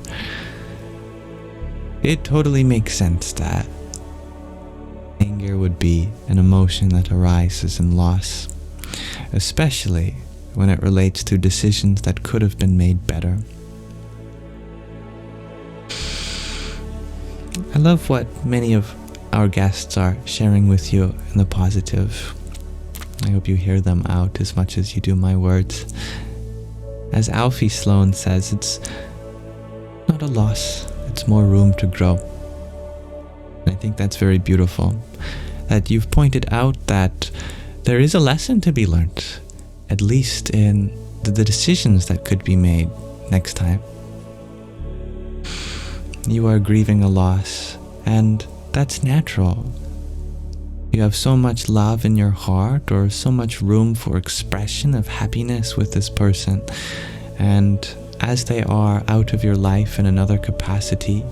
[SPEAKER 1] It totally makes sense that anger would be an emotion that arises in loss, especially when it relates to decisions that could have been made better. I love what many of our guests are sharing with you in the positive. I hope you hear them out as much as you do my words. As Alfie Sloan says, it's not a loss, it's more room to grow. And I think that's very beautiful, that you've pointed out that there is a lesson to be learned, at least in the decisions that could be made next time. You are grieving a loss, and that's natural. You have so much love in your heart, or so much room for expression of happiness with this person, and as they are out of your life in another capacity,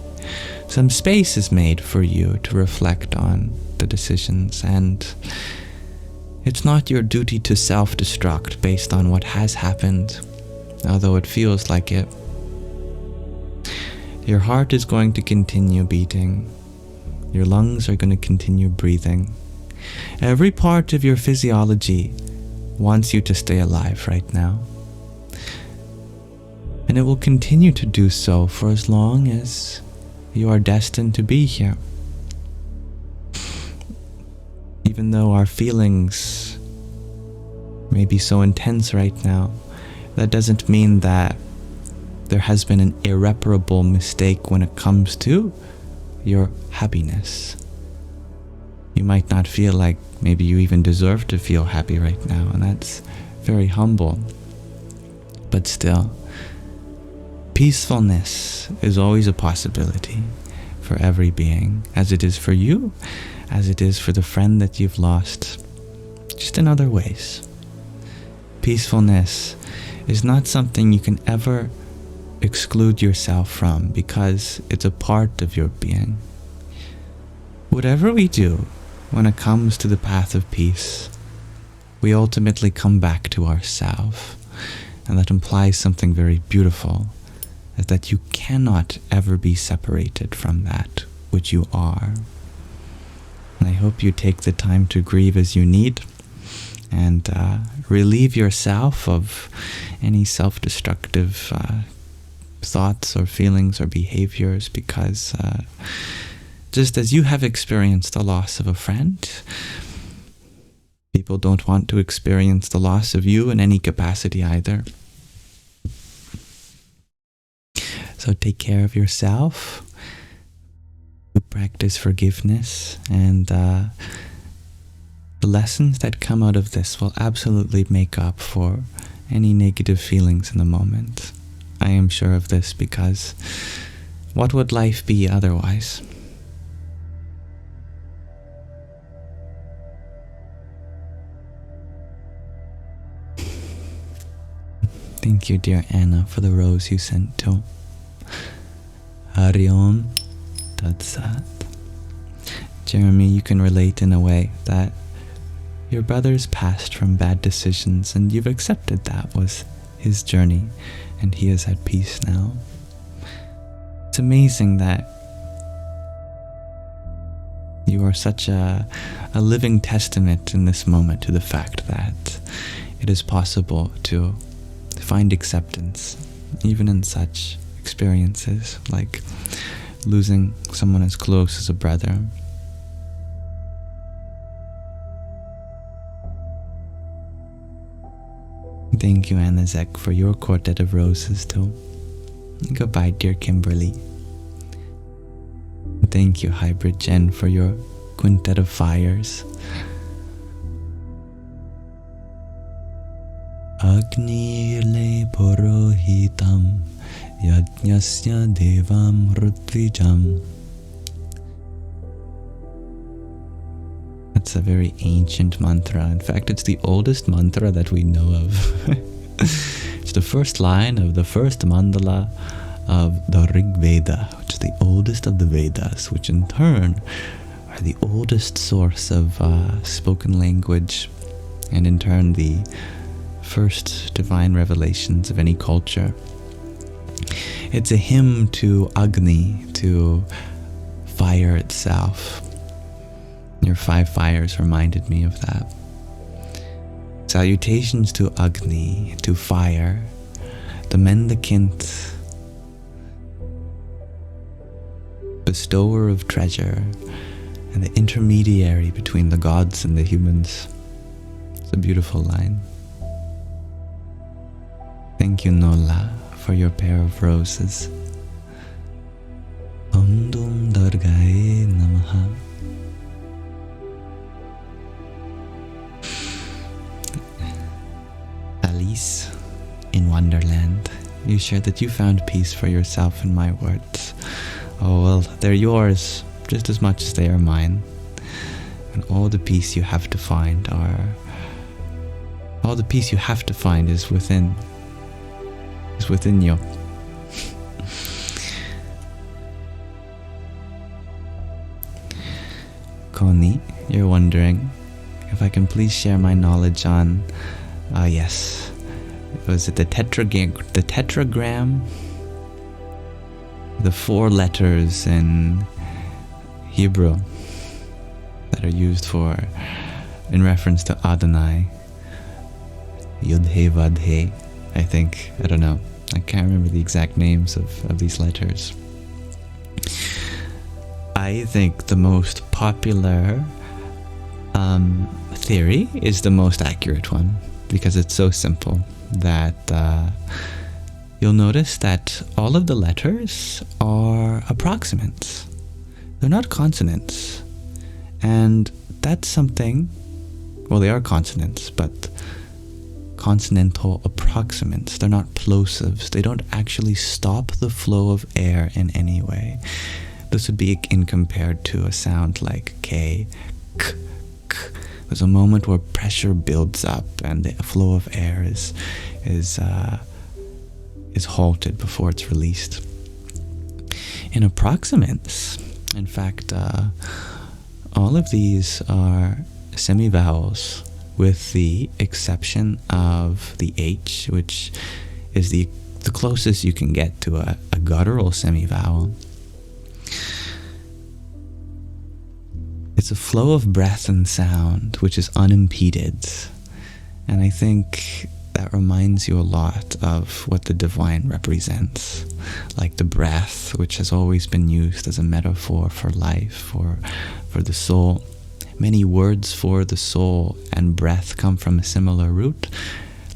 [SPEAKER 1] some space is made for you to reflect on the decisions, and it's not your duty to self-destruct based on what has happened, although it feels like it. Your heart is going to continue beating. Your lungs are going to continue breathing. Every part of your physiology wants you to stay alive right now. And it will continue to do so for as long as you are destined to be here. Even though our feelings may be so intense right now, that doesn't mean that there has been an irreparable mistake when it comes to your happiness. You might not feel like maybe you even deserve to feel happy right now, and that's very humble. But still, peacefulness is always a possibility for every being, as it is for you, as it is for the friend that you've lost, just in other ways. Peacefulness is not something you can ever exclude yourself from, because it's a part of your being. Whatever we do when it comes to the path of peace, we ultimately come back to ourselves, and that implies something very beautiful, is that you cannot ever be separated from that which you are. And I hope you take the time to grieve as you need, and relieve yourself of any self-destructive thoughts or feelings or behaviors, because just as you have experienced the loss of a friend, people don't want to experience the loss of you in any capacity either. So take care of yourself, practice forgiveness, and the lessons that come out of this will absolutely make up for any negative feelings in the moment. I am sure of this, because what would life be otherwise? Thank you, dear Anna, for the rose you sent too. Hari Om Tat Sat. Jeremy, you can relate in a way that your brother's passed from bad decisions and you've accepted that was his journey and he is at peace now. It's amazing that you are such a living testament in this moment to the fact that it is possible to find acceptance even in such experiences like losing someone as close as a brother. Thank you, Anazek, for your quartet of roses too. Goodbye, dear Kimberly. Thank you, Hybrid Jen, for your quintet of fires. Agni le porohitam yajnasya devam rutvijam. That's a very ancient mantra. In fact, it's the oldest mantra that we know of. It's the first line of the first mandala of the Rig Veda, which is the oldest of the Vedas, which in turn are the oldest source of spoken language, and in turn the first divine revelations of any culture. It's a hymn to Agni, to fire itself. Your 5 fires reminded me of that. Salutations to Agni, to fire, the mendicant, bestower of treasure, and the intermediary between the gods and the humans. It's a beautiful line. Thank you, Nola, for your pair of roses. Om Dum Dargaye Namaha. Alice, in Wonderland, you shared that you found peace for yourself in my words. Oh well, they're yours just as much as they are mine. And all the peace you have to find is within you. Connie, you're wondering if I can please share my knowledge on yes. Was it the tetragram? The 4 letters in Hebrew that are used in reference to Adonai. Yud He Vad He, I think. I don't know. I can't remember the exact names of these letters. I think the most popular theory is the most accurate one, because it's so simple that you'll notice that all of the letters are approximants. They're not consonants. And that's something, well, they are consonants, but consonantal approximants. They're not plosives. They don't actually stop the flow of air in any way. This would be in compared to a sound like K, K, K. There's a moment where pressure builds up and the flow of air is halted before it's released. In approximants, in fact, all of these are semivowels, with the exception of the H, which is the closest you can get to a guttural semivowel. It's a flow of breath and sound which is unimpeded, and I think that reminds you a lot of what the divine represents, like the breath, which has always been used as a metaphor for life, or for the soul. Many words for the soul and breath come from a similar root.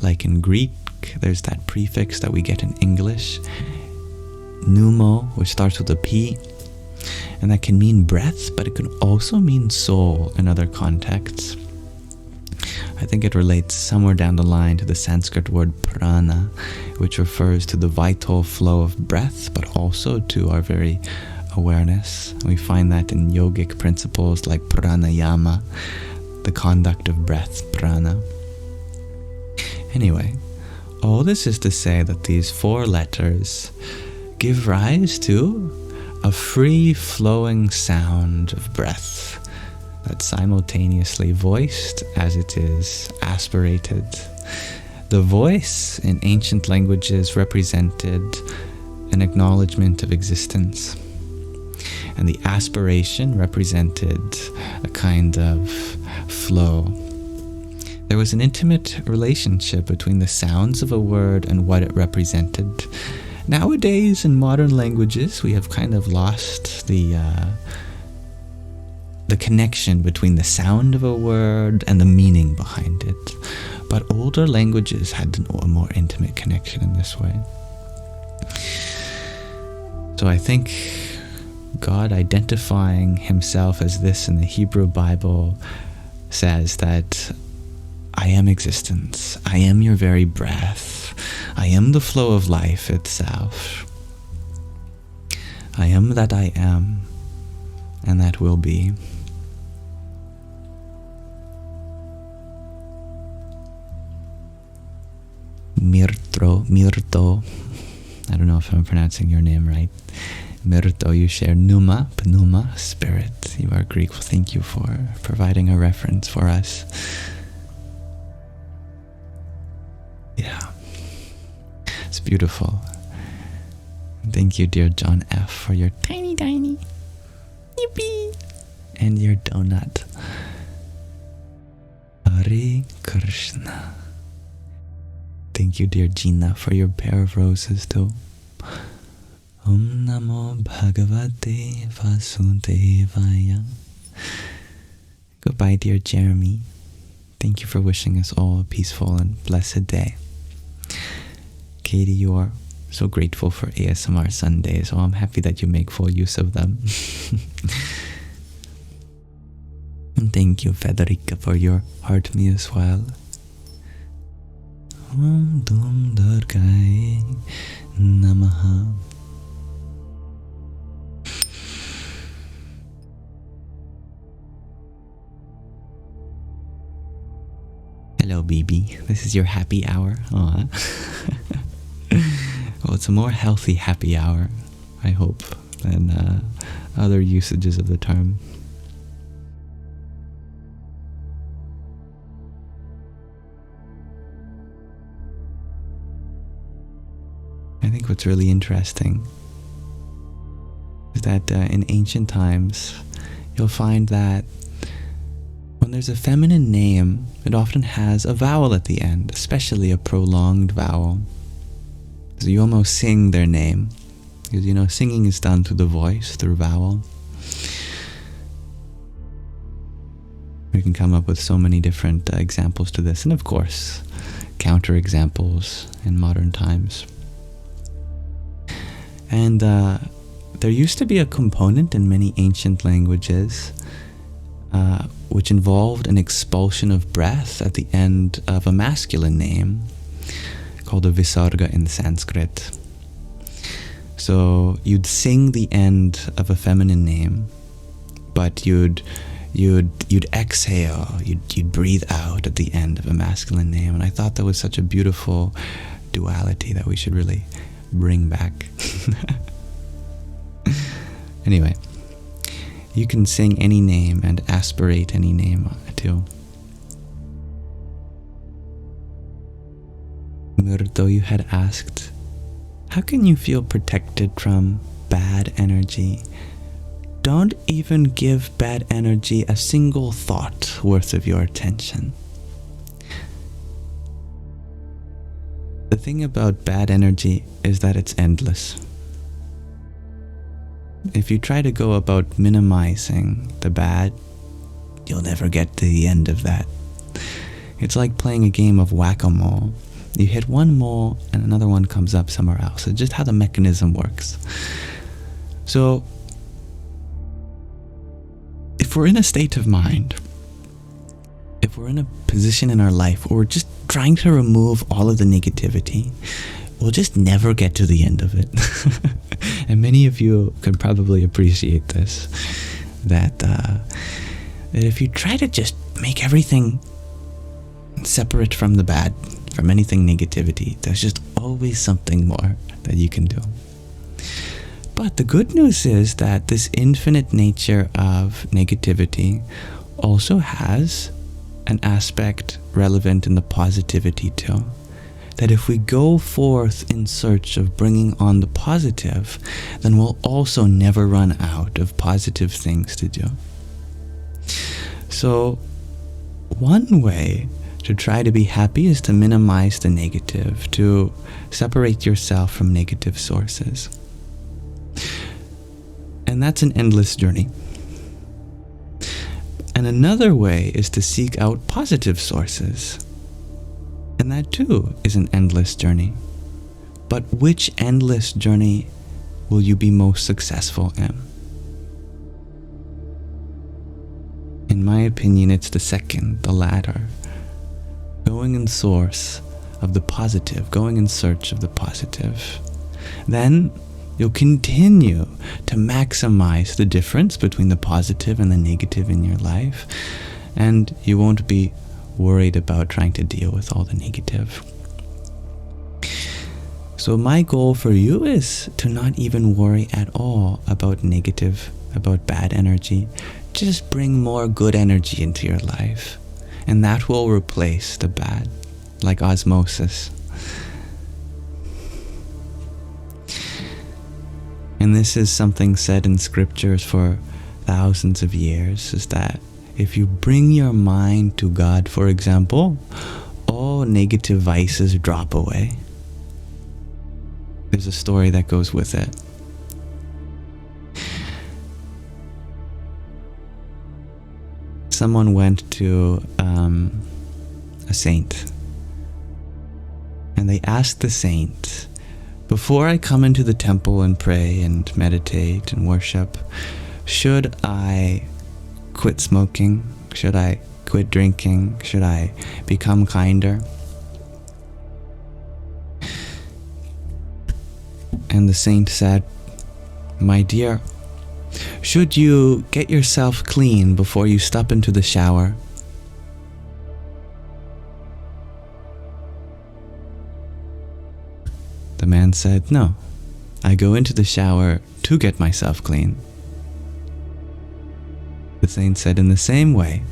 [SPEAKER 1] Like in Greek, there's that prefix that we get in English, pneumo, which starts with a P, and that can mean breath, but it can also mean soul in other contexts. I think it relates somewhere down the line to the Sanskrit word prana, which refers to the vital flow of breath, but also to our very awareness. We find that in yogic principles like pranayama, the conduct of breath, prana. Anyway, all this is to say that these 4 letters give rise to a free-flowing sound of breath, that's simultaneously voiced as it is aspirated. The voice in ancient languages represented an acknowledgement of existence, and the aspiration represented a kind of flow. There was an intimate relationship between the sounds of a word and what it represented. Nowadays, in modern languages, we have kind of lost the connection between the sound of a word and the meaning behind it. But older languages had a more intimate connection in this way. So I think God identifying himself as this in the Hebrew Bible says that I am existence. I am your very breath. I am the flow of life itself. I am that I am, and that will be. Mirto. I don't know if I'm pronouncing your name right. Mirto, you share Pneuma, spirit. You are Greek. Well, thank you for providing a reference for us. Yeah. It's beautiful. Thank you, dear John F., for your tiny, yippee, and your donut. Hare Krishna. Thank you, dear Gina, for your pair of roses too. Om Namo Bhagavate Vasudevaya. Goodbye, dear Jeremy. Thank you for wishing us all a peaceful and blessed day. Katie, you are so grateful for ASMR Sundays, so I'm happy that you make full use of them. And thank you, Federica, for your heart me as well. Om Dum Durgaye Namaha. Hello, BB. This is your happy hour. Aww. Well, it's a more healthy happy hour, I hope, than other usages of the term. I think what's really interesting is that in ancient times, you'll find that when there's a feminine name, it often has a vowel at the end, especially a prolonged vowel. So you almost sing their name, because singing is done through the voice, through vowel. We can come up with so many different examples to this, and of course, counter examples in modern times. And there used to be a component in many ancient languages which involved an expulsion of breath at the end of a masculine name, called a visarga in Sanskrit. So you'd sing the end of a feminine name, but you'd exhale, you'd breathe out at the end of a masculine name. And I thought that was such a beautiful duality that we should really bring back. Anyway, you can sing any name and aspirate any name too. Murdo, you had asked, how can you feel protected from bad energy? Don't even give bad energy a single thought worth of your attention. The thing about bad energy is that it's endless. If you try to go about minimizing the bad, you'll never get to the end of that. It's like playing a game of whack-a-mole. You hit one mole and another one comes up somewhere else. It's just how the mechanism works. So, if we're in a state of mind, if we're in a position in our life where we're just trying to remove all of the negativity, we'll just never get to the end of it. And many of you can probably appreciate this, that if you try to just make everything separate from the bad, from anything negativity, there's just always something more that you can do. But the good news is that this infinite nature of negativity also has an aspect relevant in the positivity too. That if we go forth in search of bringing on the positive, then we'll also never run out of positive things to do. So, one way to try to be happy is to minimize the negative, to separate yourself from negative sources. And that's an endless journey. And another way is to seek out positive sources. And that too is an endless journey. But which endless journey will you be most successful in? In my opinion, it's the second, the latter. Going in source of the positive, going in search of the positive. Then you'll continue to maximize the difference between the positive and the negative in your life, and you won't be worried about trying to deal with all the negative. So my goal for you is to not even worry at all about negative, about bad energy. Just bring more good energy into your life, and that will replace the bad, like osmosis. And this is something said in scriptures for thousands of years, is that if you bring your mind to God, for example, all negative vices drop away. There's a story that goes with it. Someone went to a saint, and they asked the saint, before I come into the temple and pray and meditate and worship, should I quit smoking? Should I quit drinking? Should I become kinder? And the saint said, my dear, should you get yourself clean before you step into the shower? The man said, no, I go into the shower to get myself clean. The saint said, in the same way,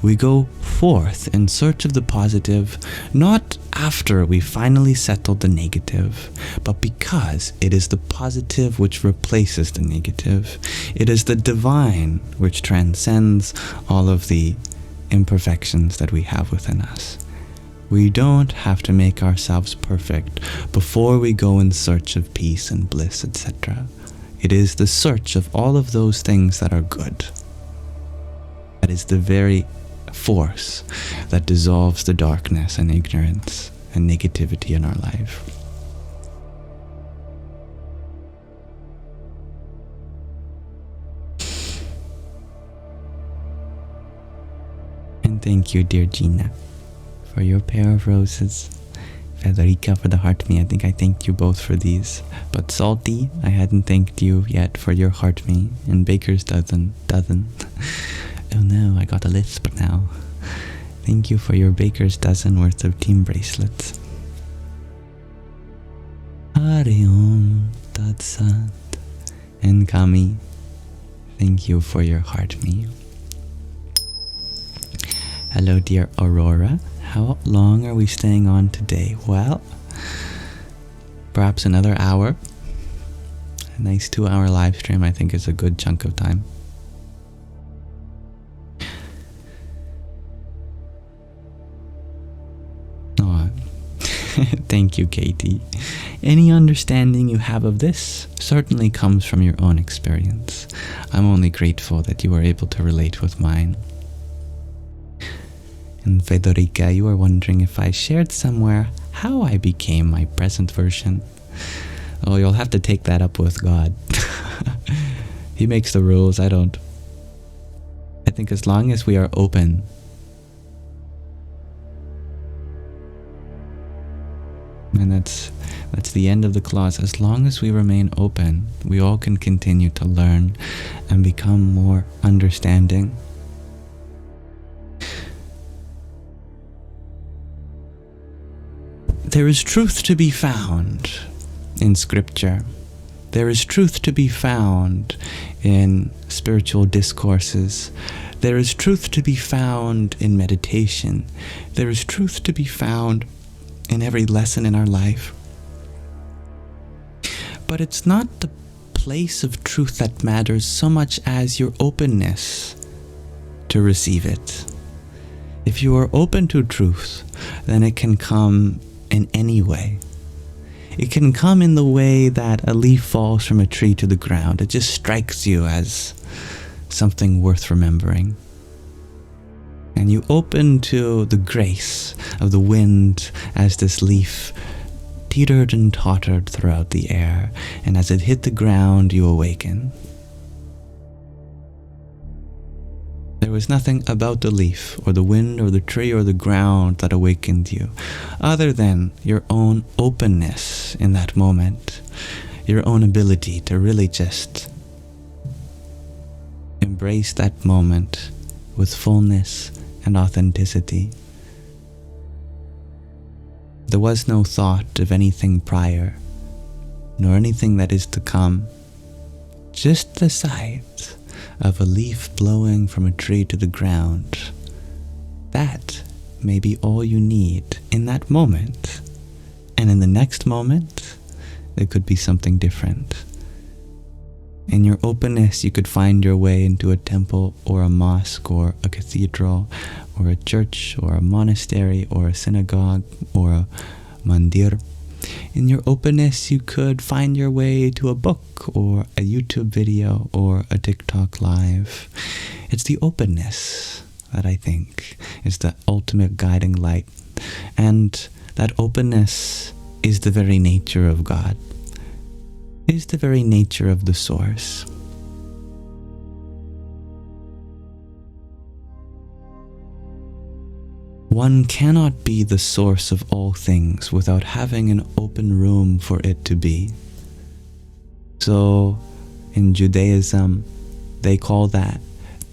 [SPEAKER 1] we go forth in search of the positive, not after we finally settled the negative, but because it is the positive which replaces the negative. It is the divine which transcends all of the imperfections that we have within us. We don't have to make ourselves perfect before we go in search of peace and bliss, etc. It is the search of all of those things that are good. That is the very force that dissolves the darkness and ignorance and negativity in our life. And thank you, dear Gina, for your pair of roses. Federica for the heart me. I think I thanked you both for these. But Salty, I hadn't thanked you yet for your heart me. And Baker's dozen. Oh no, I got a lisp now. Thank you for your Baker's dozen worth of team bracelets. Hari Om Tat Sat. And Kami, thank you for your heart me. Hello, dear Aurora. How long are we staying on today? Well, perhaps another hour. A nice 2-hour live stream, I think, is a good chunk of time. Oh, thank you, Katie. Any understanding you have of this certainly comes from your own experience. I'm only grateful that you were able to relate with mine. And Federica, you are wondering if I shared somewhere how I became my present version. Oh, you'll have to take that up with God. He makes the rules, I don't. I think as long as we are open, and that's the end of the clause, as long as we remain open, we all can continue to learn and become more understanding. There is truth to be found in scripture. There is truth to be found in spiritual discourses. There is truth to be found in meditation. There is truth to be found in every lesson in our life. But it's not the place of truth that matters so much as your openness to receive it. If you are open to truth, then it can come in any way. It can come in the way that a leaf falls from a tree to the ground. It just strikes you as something worth remembering. And you open to the grace of the wind as this leaf teetered and tottered throughout the air, and as it hit the ground, you awaken. There was nothing about the leaf, or the wind, or the tree, or the ground that awakened you, other than your own openness in that moment, your own ability to really just embrace that moment with fullness and authenticity. There was no thought of anything prior, nor anything that is to come, just the sight of a leaf blowing from a tree to the ground. That may be all you need in that moment. And in the next moment, there could be something different. In your openness, you could find your way into a temple or a mosque or a cathedral or a church or a monastery or a synagogue or a mandir. In your openness, you could find your way to a book or a YouTube video or a TikTok live. It's the openness that I think is the ultimate guiding light. And that openness is the very nature of God. It is the very nature of the source. One cannot be the source of all things without having an open room for it to be. So, in Judaism, they call that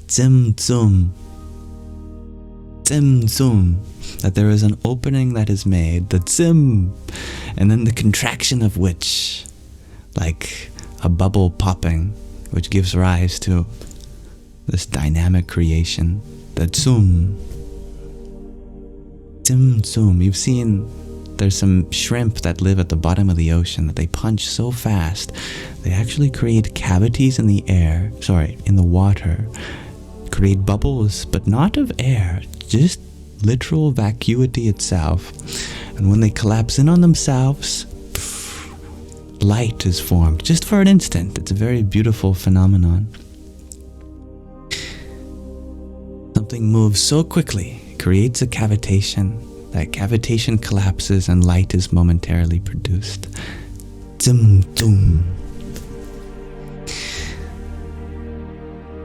[SPEAKER 1] tzimtzum. Tzimtzum. That there is an opening that is made, the tzim, and then the contraction of which, like a bubble popping, which gives rise to this dynamic creation, the tzum. Tzum. You've seen there's some shrimp that live at the bottom of the ocean that they punch so fast they actually create cavities in the in the water, create bubbles, but not of air, just literal vacuity itself. And when they collapse in on themselves, light is formed just for an instant. It's a very beautiful phenomenon. Something moves so quickly, creates a cavitation. That cavitation collapses and light is momentarily produced. Tzum.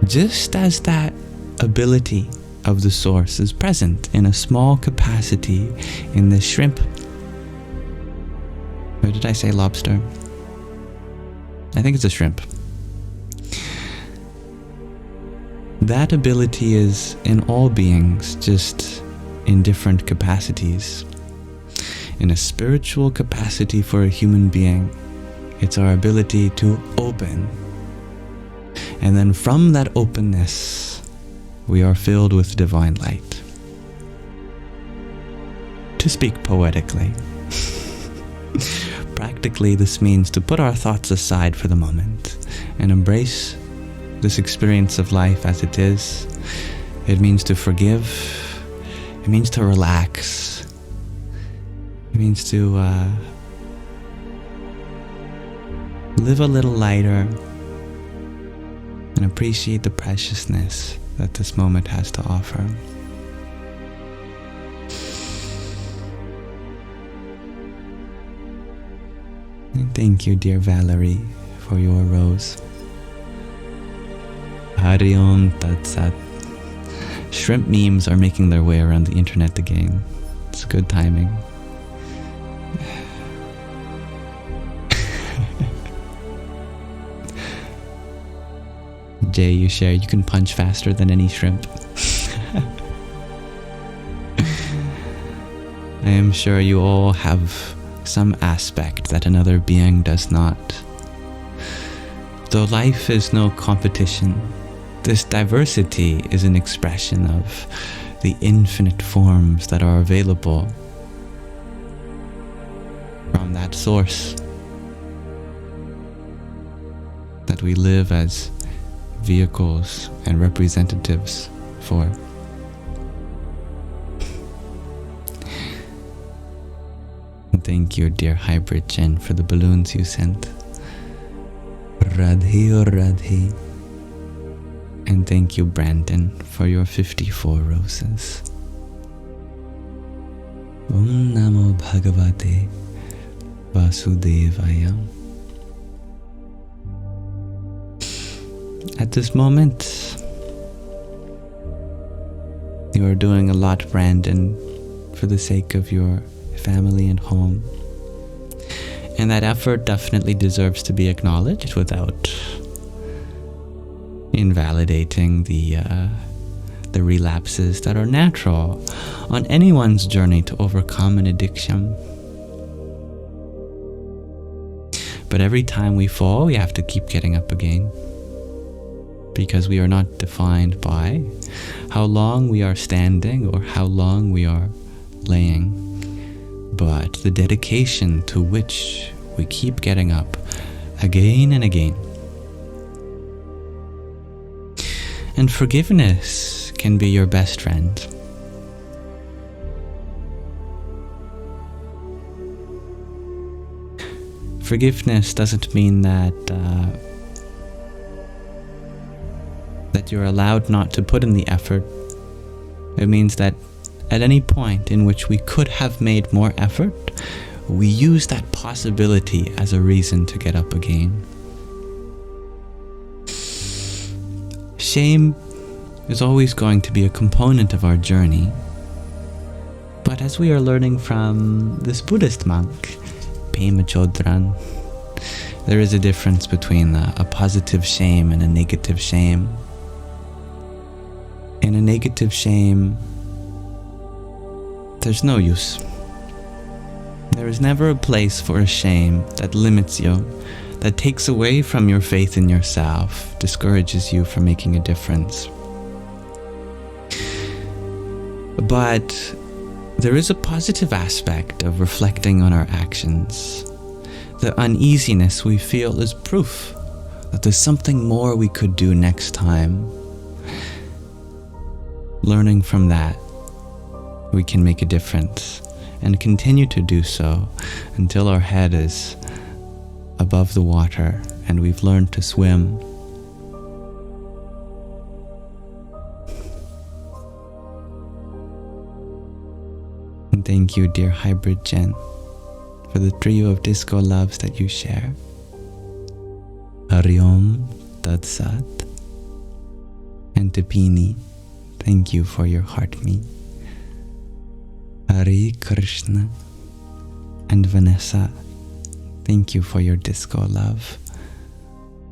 [SPEAKER 1] Just as that ability of the source is present in a small capacity in the shrimp. Or did I say lobster? I think it's a shrimp. That ability is in all beings, just in different capacities. In a spiritual capacity for a human being, it's our ability to open. And then from that openness, we are filled with divine light. To speak poetically. Practically, this means to put our thoughts aside for the moment and embrace this experience of life as it is. It means to forgive. It means to relax. It means to live a little lighter and appreciate the preciousness that this moment has to offer. And thank you, dear Valerie, for your rose. Hari Om Tat Sat. Shrimp memes are making their way around the internet again. It's good timing. Jay, you share, you can punch faster than any shrimp. I am sure you all have some aspect that another being does not. Though life is no competition, This diversity is an expression of the infinite forms that are available from that source that we live as vehicles and representatives for. Thank you, dear Hybrid Jen, for the balloons you sent. Radhe or Radhe. And thank you, Brandon, for your 54 roses. Om Namo Bhagavate Vasudevaya. At this moment, you are doing a lot, Brandon, for the sake of your family and home. And that effort definitely deserves to be acknowledged without invalidating the relapses that are natural on anyone's journey to overcome an addiction. But every time we fall, we have to keep getting up again, because we are not defined by how long we are standing or how long we are laying, but the dedication to which we keep getting up again and again. And forgiveness can be your best friend. Forgiveness doesn't mean that you're allowed not to put in the effort. It means that at any point in which we could have made more effort, we use that possibility as a reason to get up again. Shame is always going to be a component of our journey. But as we are learning from this Buddhist monk, Pema Chodron, there is a difference between a positive shame and a negative shame. In a negative shame, there's no use. There is never a place for a shame that limits you, that takes away from your faith in yourself, discourages you from making a difference. But there is a positive aspect of reflecting on our actions. The uneasiness we feel is proof that there's something more we could do next time. Learning from that, we can make a difference and continue to do so until our head is above the water and we've learned to swim. And thank you, dear Hybrid Jen, for the trio of disco loves that you share. Hari Om Tat Sat. And Tapini, thank you for your heart me. Hare Krishna. And Vanessa, thank you for your disco love.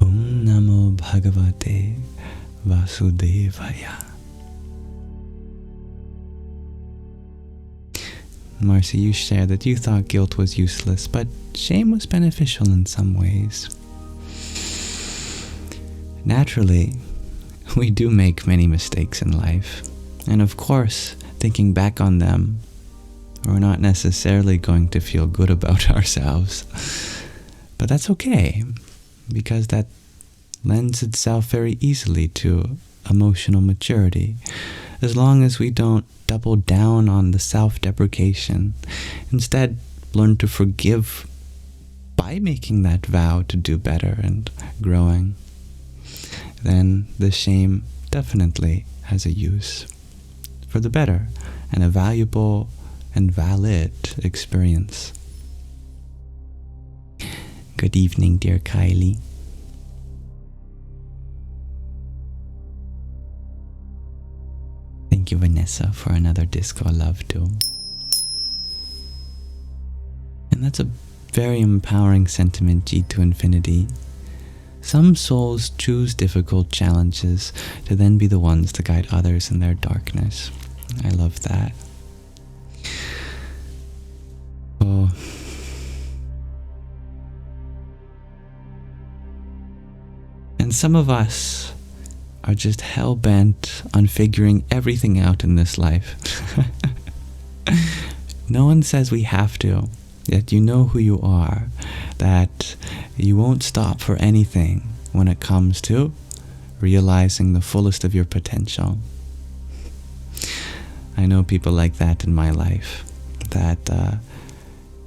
[SPEAKER 1] Om Namo Bhagavate Vasudevaya. Marcy, you shared that you thought guilt was useless, but shame was beneficial in some ways. Naturally, we do make many mistakes in life, and of course, thinking back on them, we're not necessarily going to feel good about ourselves. But that's okay, because that lends itself very easily to emotional maturity, as long as we don't double down on the self-deprecation. Instead, learn to forgive by making that vow to do better and growing. Then the shame definitely has a use for the better and a valuable and valid experience. Good evening, dear Kylie. Thank you, Vanessa, for another disco love too. And that's a very empowering sentiment, G to infinity. Some souls choose difficult challenges to then be the ones to guide others in their darkness. I love that. Oh. And some of us are just hell-bent on figuring everything out in this life. No one says we have to, yet you know who you are, that you won't stop for anything when it comes to realizing the fullest of your potential. I know people like that in my life, that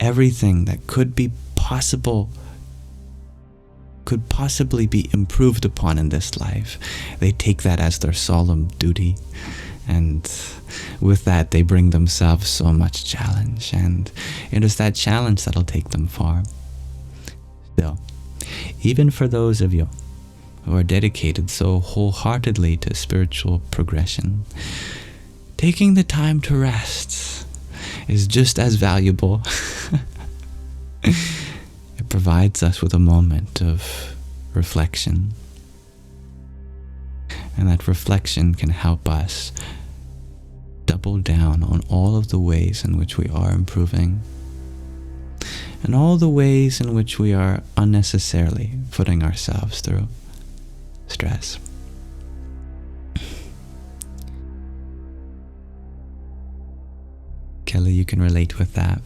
[SPEAKER 1] everything that could be possible could possibly be improved upon in this life. They take that as their solemn duty, and with that they bring themselves so much challenge, and it is that challenge that'll take them far. Still, even for those of you who are dedicated so wholeheartedly to spiritual progression, taking the time to rest is just as valuable. It provides us with a moment of reflection, and that reflection can help us double down on all of the ways in which we are improving, and all the ways in which we are unnecessarily putting ourselves through stress. Kelly, you can relate with that.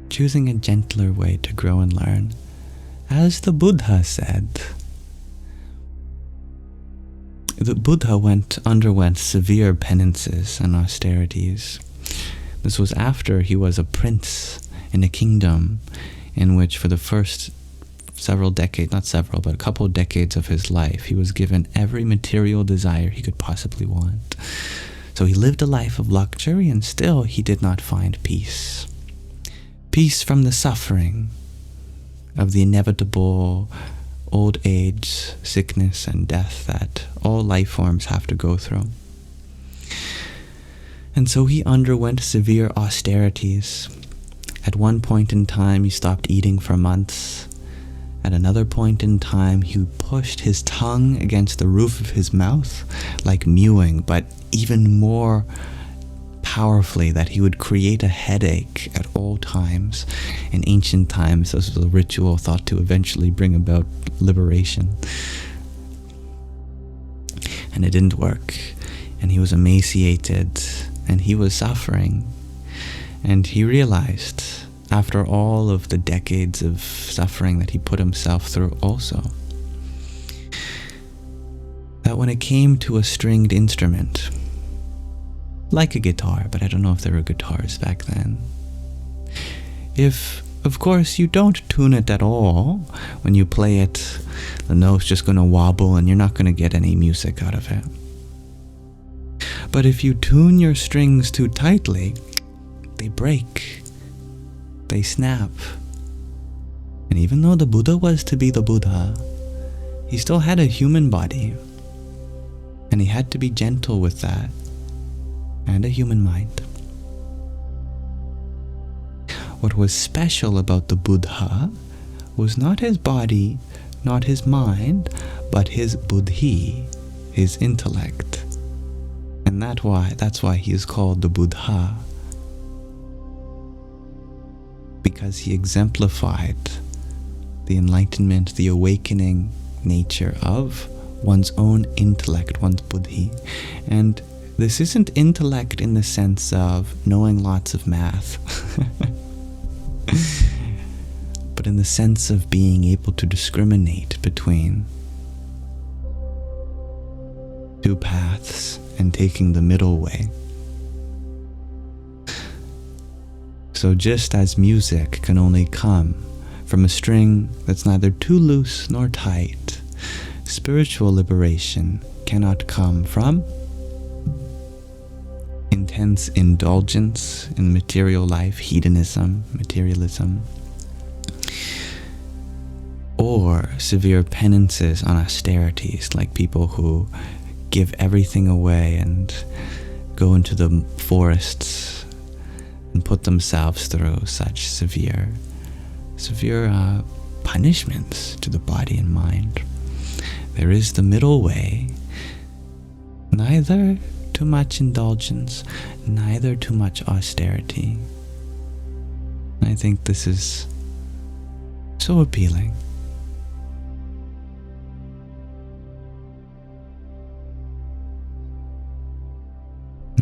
[SPEAKER 1] Choosing a gentler way to grow and learn. As the Buddha said, the Buddha underwent severe penances and austerities. This was after he was a prince in a kingdom in which for the first several decades, not several, but a couple of decades of his life, he was given every material desire he could possibly want. So he lived a life of luxury, and still he did not find peace. Peace from the suffering of the inevitable old age, sickness, and death that all life forms have to go through. And so he underwent severe austerities. At one point in time, he stopped eating for months. At another point in time, he pushed his tongue against the roof of his mouth, like mewing, but even more powerfully, that he would create a headache at all times. In ancient times, this was a ritual thought to eventually bring about liberation. And it didn't work. And he was emaciated, and he was suffering. And he realized, after all of the decades of suffering that he put himself through also, that when it came to a stringed instrument, like a guitar, but I don't know if there were guitars back then, if, of course, you don't tune it at all, when you play it, the note's just going to wobble and you're not going to get any music out of it. But if you tune your strings too tightly, they break. They snap. And even though the Buddha was to be the Buddha, he still had a human body. And he had to be gentle with that. And a human mind. What was special about the Buddha was not his body, not his mind, but his buddhi, his intellect. And that's why he is called the Buddha. Because he exemplified the enlightenment, the awakening nature of one's own intellect, one's buddhi. And this isn't intellect in the sense of knowing lots of math, but in the sense of being able to discriminate between two paths and taking the middle way. So just as music can only come from a string that's neither too loose nor tight, spiritual liberation cannot come from intense indulgence in material life, hedonism, materialism, or severe penances on austerities, like people who give everything away and go into the forests and put themselves through such severe punishments to the body and mind. There is the middle way, neither too much indulgence, neither too much austerity. I think this is so appealing.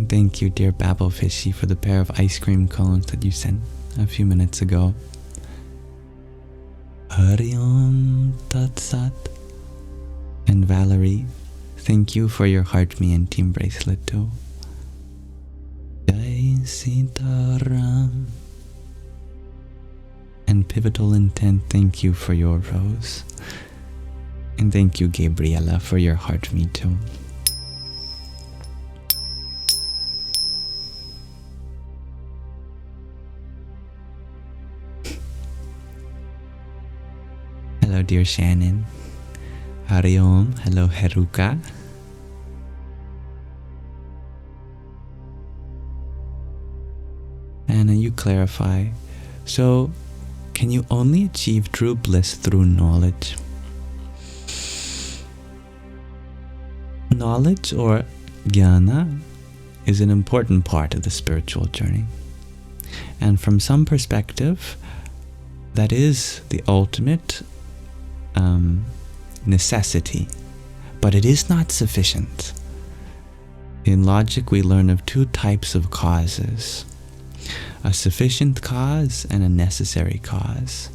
[SPEAKER 1] Thank you, dear Babel Fishy, for the pair of ice cream cones that you sent a few minutes ago. Hari Om Tat Sat. And Valerie, thank you for your Heart Me and Team bracelet too. Jai Sitaram. And Pivotal Intent, thank you for your rose. And thank you, Gabriella, for your Heart Me too. Hello, dear Shannon. Hari Om. Hello, Heruka. Anna, you clarify. So, can you only achieve true bliss through knowledge? Knowledge, or jnana, is an important part of the spiritual journey. And from some perspective, that is the ultimate necessity, but it is not sufficient. In logic, we learn of two types of causes: a sufficient cause and a necessary cause.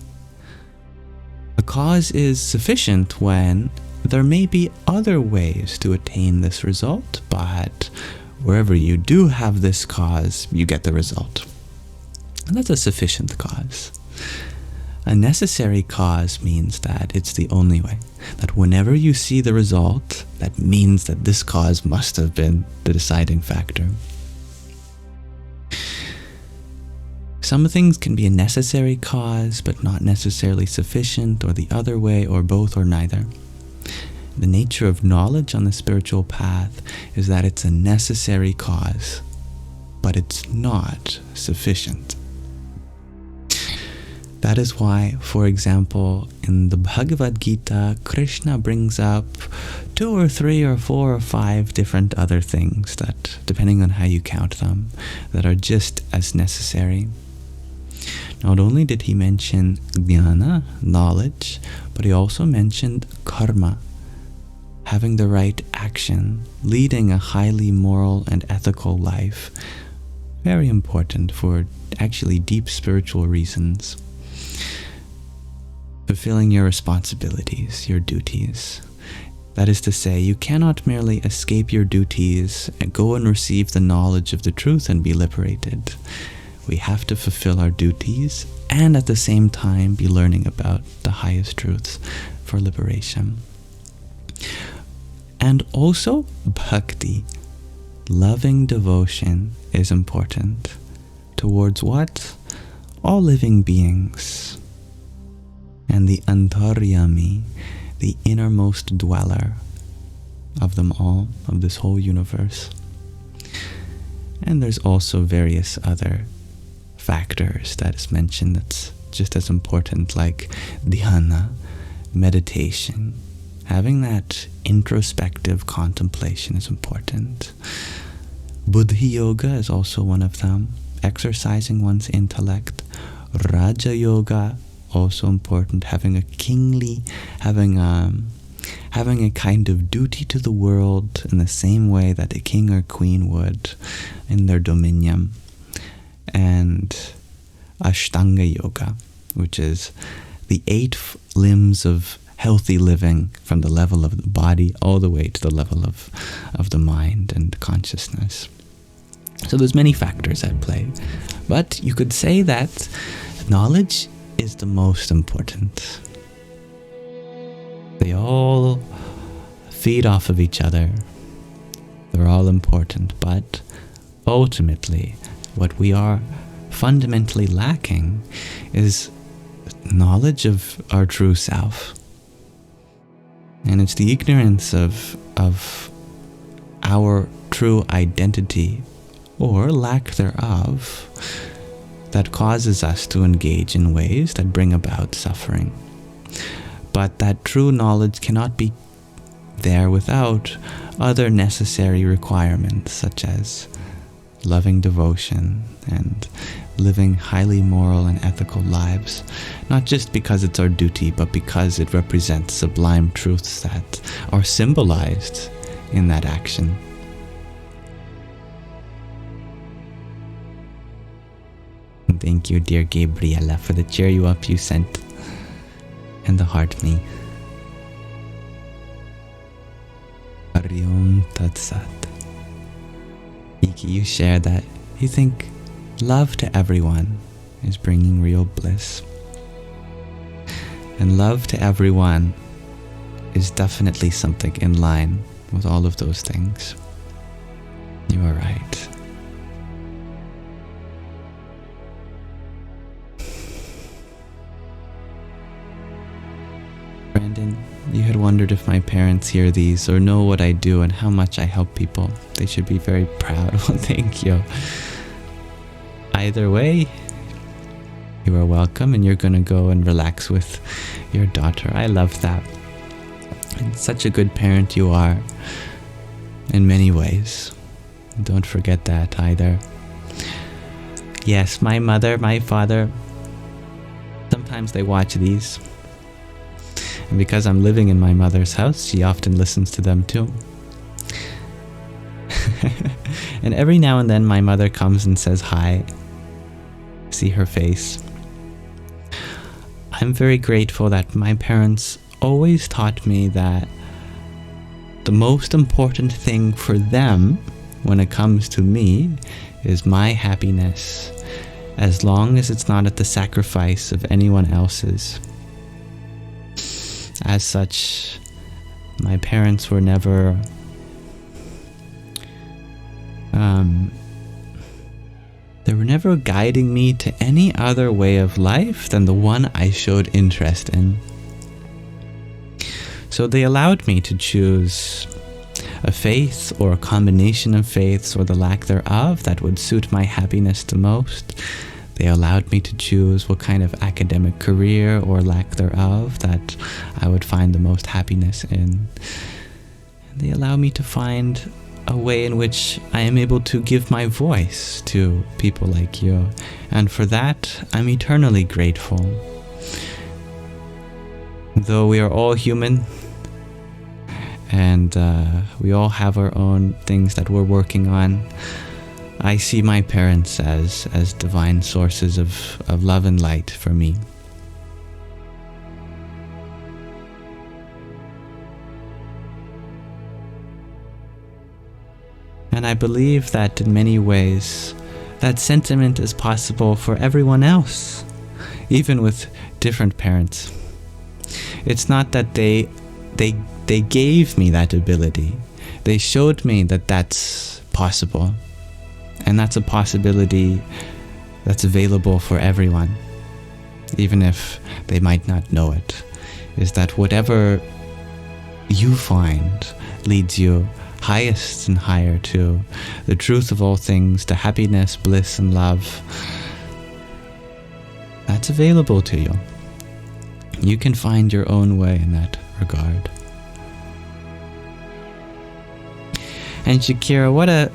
[SPEAKER 1] A cause is sufficient when there may be other ways to attain this result, but wherever you do have this cause, you get the result. And that's a sufficient cause. A necessary cause means that it's the only way. That whenever you see the result, that means that this cause must have been the deciding factor. Some things can be a necessary cause, but not necessarily sufficient, or the other way, or both, or neither. The nature of knowledge on the spiritual path is that it's a necessary cause, but it's not sufficient. That is why, for example, in the Bhagavad Gita, Krishna brings up 2 or 3 or 4 or 5 different other things that, depending on how you count them, that are just as necessary. Not only did he mention jnana, knowledge, but he also mentioned karma, having the right action, leading a highly moral and ethical life. Very important for actually deep spiritual reasons. Fulfilling your responsibilities, your duties. That is to say, you cannot merely escape your duties and go and receive the knowledge of the truth and be liberated. We have to fulfill our duties and at the same time be learning about the highest truths for liberation. And also, bhakti, loving devotion, is important. Towards what? All living beings. And the Antaryami, the innermost dweller of them all, of this whole universe. And there's also various other factors that is mentioned that's just as important, like dhyana, meditation. Having that introspective contemplation is important. Buddhi yoga is also one of them, exercising one's intellect. Raja yoga, also important, having a kingly, having a kind of duty to the world in the same way that a king or queen would in their dominion. And Ashtanga yoga, which is the 8 limbs of healthy living, from the level of the body all the way to the level of the mind and consciousness. So there's many factors at play, but you could say that knowledge is the most important. They all feed off of each other. They're all important, but ultimately what we are fundamentally lacking is knowledge of our true self. And it's the ignorance of our true identity, or lack thereof, that causes us to engage in ways that bring about suffering. But that true knowledge cannot be there without other necessary requirements, such as loving devotion and living highly moral and ethical lives, not just because it's our duty, but because it represents sublime truths that are symbolized in that action. Thank you, dear Gabriella, for the cheer you up you sent. And the heart me. Hari Om Tat Sat. Iki, you share that you think love to everyone is bringing real bliss. And love to everyone is definitely something in line with all of those things. You are right. Brandon, you had wondered if my parents hear these or know what I do and how much I help people. They should be very proud. Well, thank you. Either way, you are welcome, and you're going to go and relax with your daughter. I love that. And such a good parent you are in many ways. Don't forget that either. Yes, my mother, my father, sometimes they watch these. And because I'm living in my mother's house, she often listens to them too. And every now and then my mother comes and says hi. See her face. I'm very grateful that my parents always taught me that the most important thing for them when it comes to me is my happiness, as long as it's not at the sacrifice of anyone else's. As such, my parents were never they were never guiding me to any other way of life than the one I showed interest in. So they allowed me to choose a faith or a combination of faiths or the lack thereof that would suit my happiness the most. They allowed me to choose what kind of academic career or lack thereof that I would find the most happiness in. And they allow me to find a way in which I am able to give my voice to people like you. And for that, I'm eternally grateful. Though we are all human, and we all have our own things that we're working on, I see my parents as divine sources of love and light for me. And I believe that in many ways, that sentiment is possible for everyone else, even with different parents. It's not that they gave me that ability. They showed me that that's possible. And that's a possibility that's available for everyone, even if they might not know it, is that whatever you find leads you highest and higher to the truth of all things, to happiness, bliss, and love. That's available to you. You can find your own way in that regard. And Shakira,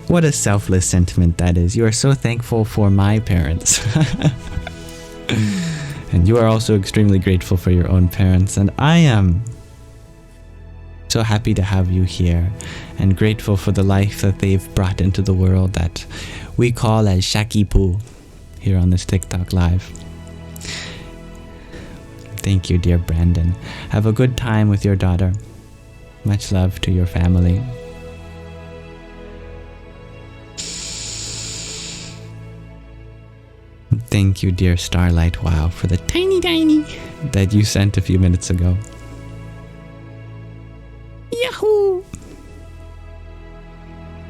[SPEAKER 1] what a selfless sentiment that is. You are so thankful for my parents. And you are also extremely grateful for your own parents. And I am so happy to have you here and grateful for the life that they've brought into the world that we call as Shakipu here on this TikTok Live. Thank you, dear Brandon. Have a good time with your daughter. Much love to your family. Thank you, dear Starlight Wow, for the tiny that you sent a few minutes ago. Yahoo!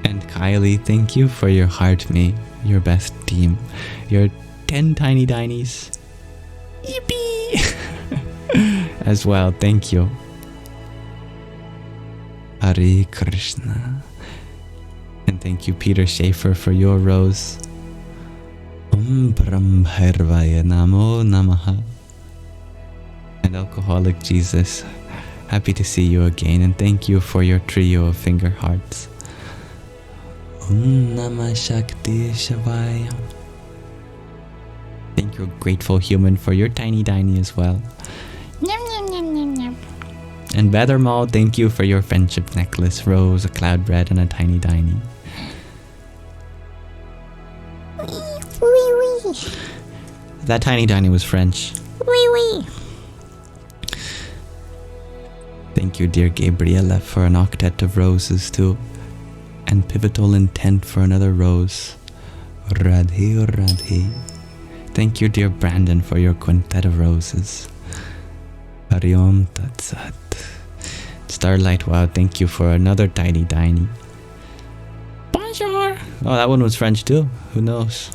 [SPEAKER 1] And Kylie, thank you for your heart me, your best team, your 10 tiny dinies. Yippee! As well, thank you. Hare Krishna. And thank you, Peter Schaefer, for your rose. Om Brahmharvaya Namo Namaha. And Alcoholic Jesus, happy to see you again, and thank you for your trio of finger hearts. Om Namah Shakti Shavaya. Thank you, Grateful Human, for your tiny diny as well. Nyam, nyam, nyam, nyam, nyam. And Bethermal, thank you for your friendship necklace, rose, a cloud bread, and a tiny diny. That tiny tiny was French.
[SPEAKER 2] Oui, oui.
[SPEAKER 1] Thank you, dear Gabriella, for an octet of roses too. And pivotal intent for another rose. Radhe, Radhe. Thank you, dear Brandon, for your quintet of roses. Hari Om Tat Sat. Starlight, wow, thank you for another tiny tiny. Bonjour. Oh, that one was French too. Who knows?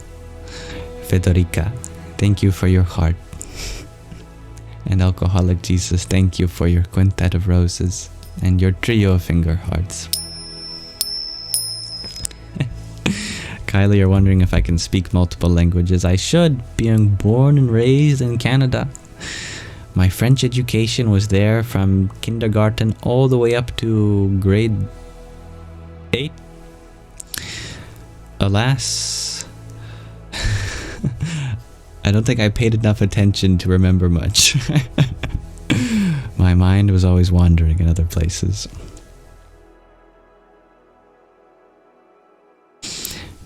[SPEAKER 1] Federica, thank you for your heart. And Alcoholic Jesus, thank you for your quintet of roses and your trio of finger hearts. Kylie, you're wondering if I can speak multiple languages. I should, being born and raised in Canada. My French education was there from kindergarten all the way up to grade 8. Alas, I don't think I paid enough attention to remember much. My mind was always wandering in other places.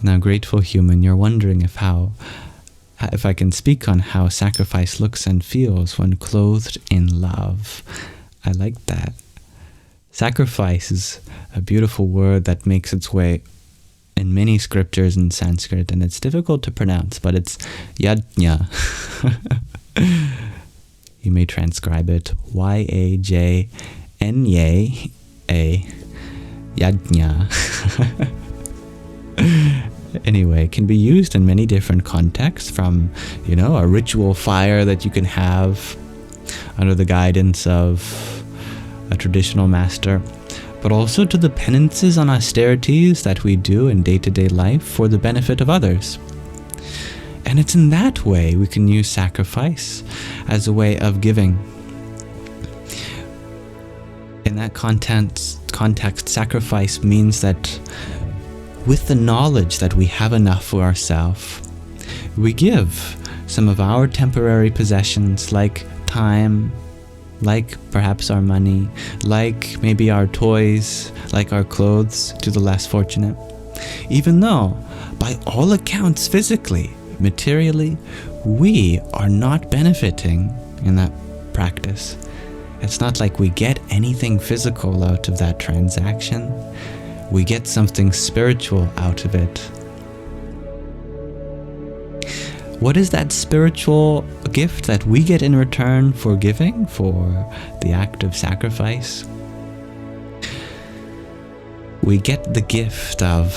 [SPEAKER 1] Now, grateful human, you're wondering if I can speak on how sacrifice looks and feels when clothed in love. I like that. Sacrifice is a beautiful word that makes its way in many scriptures in Sanskrit, and it's difficult to pronounce, but it's yajna. You may transcribe it Yajnya, yajna. Anyway, it can be used in many different contexts, from, a ritual fire that you can have under the guidance of a traditional master, but also to the penances and austerities that we do in day-to-day life for the benefit of others. And it's in that way we can use sacrifice as a way of giving. In that context, sacrifice means that with the knowledge that we have enough for ourselves, we give some of our temporary possessions, like time, like perhaps our money, like maybe our toys, like our clothes, to the less fortunate. Even though, by all accounts, physically, materially, we are not benefiting in that practice. It's not like we get anything physical out of that transaction. We get something spiritual out of it. What is that spiritual gift that we get in return for giving, for the act of sacrifice? We get the gift of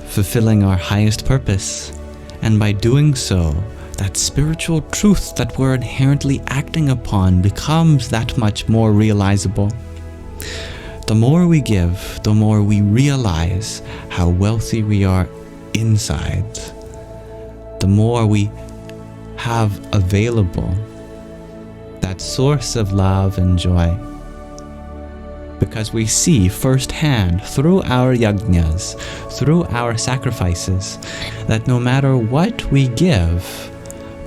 [SPEAKER 1] fulfilling our highest purpose, and by doing so, that spiritual truth that we're inherently acting upon becomes that much more realizable. The more we give, the more we realize how wealthy we are inside. The more we have available that source of love and joy. Because we see firsthand through our yajnas, through our sacrifices, that no matter what we give,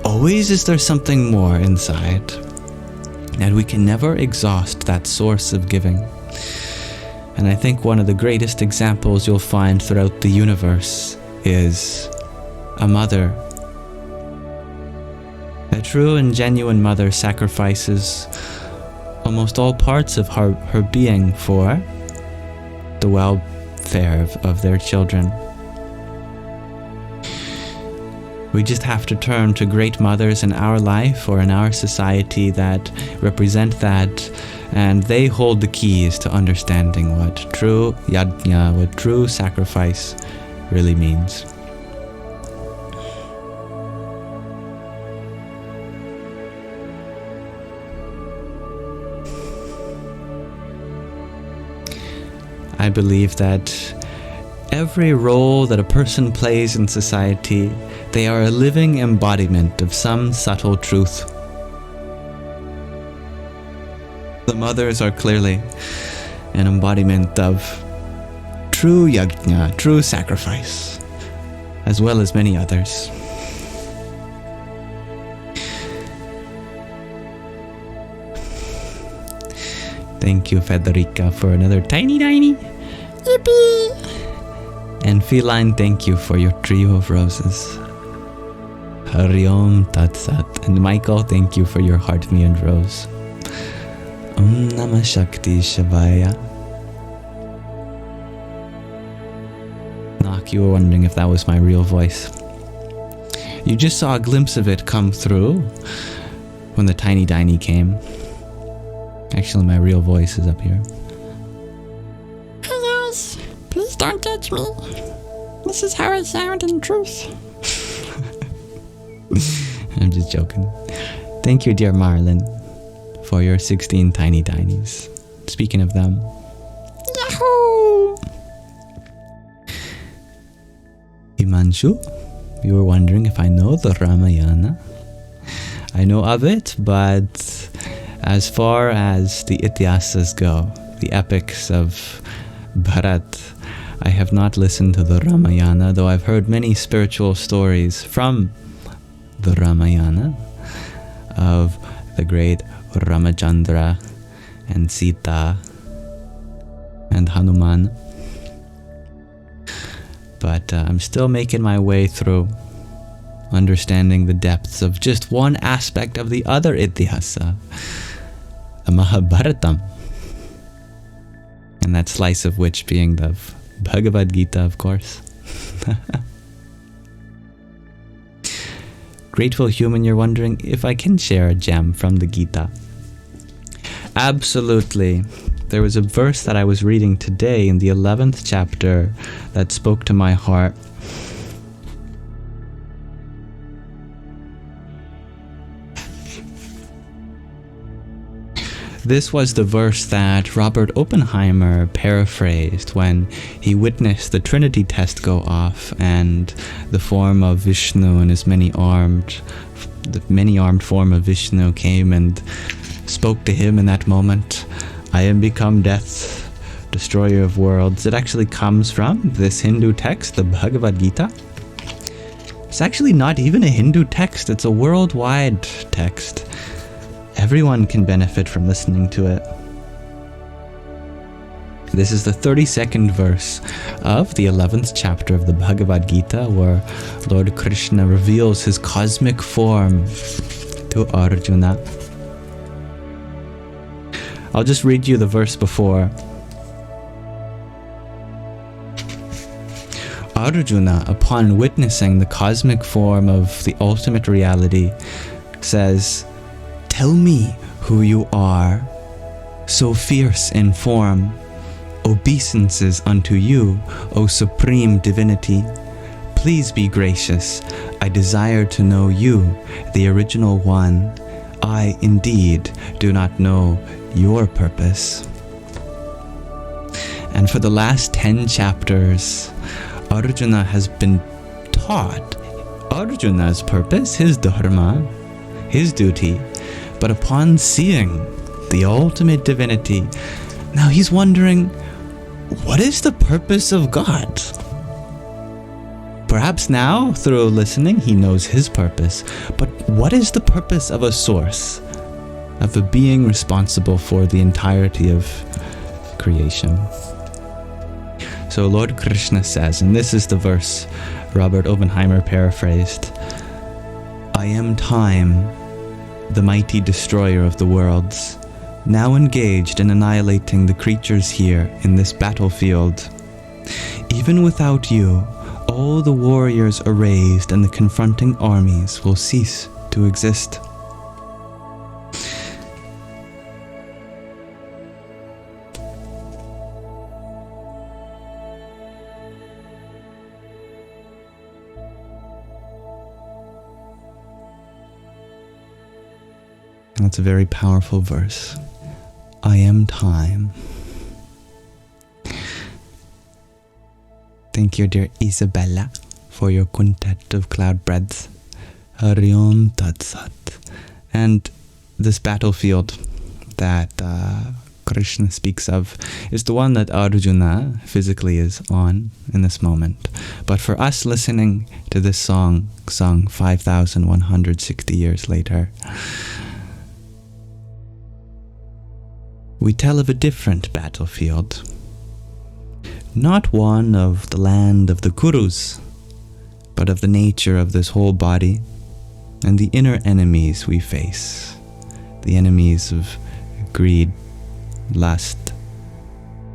[SPEAKER 1] always is there something more inside. And we can never exhaust that source of giving. And I think one of the greatest examples you'll find throughout the universe is a mother. A true and genuine mother sacrifices almost all parts of her being for the welfare of their children. We just have to turn to great mothers in our life or in our society that represent that, and they hold the keys to understanding what true yajna, what true sacrifice really means. I believe that every role that a person plays in society, they are a living embodiment of some subtle truth. The mothers are clearly an embodiment of true yajna, true sacrifice, as well as many others. Thank you, Federica, for another tiny.
[SPEAKER 2] Yippee!
[SPEAKER 1] And Feline, thank you for your trio of roses. Hari Om Tat Sat. And Michael, thank you for your heart me and rose. Om Namah Shakti Shavaya. Knock, you were wondering if that was my real voice. You just saw a glimpse of it come through when the Tiny Diny came. Actually, my real voice is up here.
[SPEAKER 2] Hi guys, please don't judge me. This is how I sound in truth.
[SPEAKER 1] I'm just joking. Thank you, dear Marlin, for your 16 Tiny Dinies. Speaking of them.
[SPEAKER 2] Yahoo!
[SPEAKER 1] Imanshu, you were wondering if I know the Ramayana. I know of it, but as far as the Ityasas go, the epics of Bharat, I have not listened to the Ramayana, though I've heard many spiritual stories from the Ramayana of the great Ramachandra and Sita and Hanuman. But I'm still making my way through understanding the depths of just one aspect of the other Itihasa, the Mahabharatam. And that slice of which being the Bhagavad Gita, of course. Grateful human, you're wondering if I can share a gem from the Gita. Absolutely. There was a verse that I was reading today in the 11th chapter that spoke to my heart. This was the verse that Robert Oppenheimer paraphrased when he witnessed the Trinity test go off and the form of Vishnu and the many-armed form of Vishnu came and spoke to him in that moment. I am become death, destroyer of worlds. It actually comes from this Hindu text, the Bhagavad Gita. It's actually not even a Hindu text, it's a worldwide text. Everyone can benefit from listening to it. This is the 32nd verse of the 11th chapter of the Bhagavad Gita, where Lord Krishna reveals his cosmic form to Arjuna. I'll just read you the verse before. Arjuna, upon witnessing the cosmic form of the ultimate reality, says, "Tell me who you are, so fierce in form. Obeisances unto you, O supreme divinity. Please be gracious. I desire to know you, the original one. I indeed do not know your purpose." And for the last 10 chapters, Arjuna has been taught Arjuna's purpose, his dharma, his duty. But upon seeing the ultimate divinity, now he's wondering, what is the purpose of God? Perhaps now, through listening, he knows his purpose. But what is the purpose of a source, of a being responsible for the entirety of creation? So Lord Krishna says, and this is the verse Robert Oppenheimer paraphrased, "I am time, the mighty destroyer of the worlds, now engaged in annihilating the creatures here in this battlefield. Even without you, all the warriors erased and the confronting armies will cease to exist." That's a very powerful verse. I am time. Thank you, dear Isabella, for your quintet of cloud breads. Hari Om Tat Sat. And this battlefield that Krishna speaks of is the one that Arjuna physically is on in this moment. But for us listening to this song, sung 5,160 years later, we tell of a different battlefield. Not one of the land of the Kurus, but of the nature of this whole body, and the inner enemies we face, the enemies of greed, lust,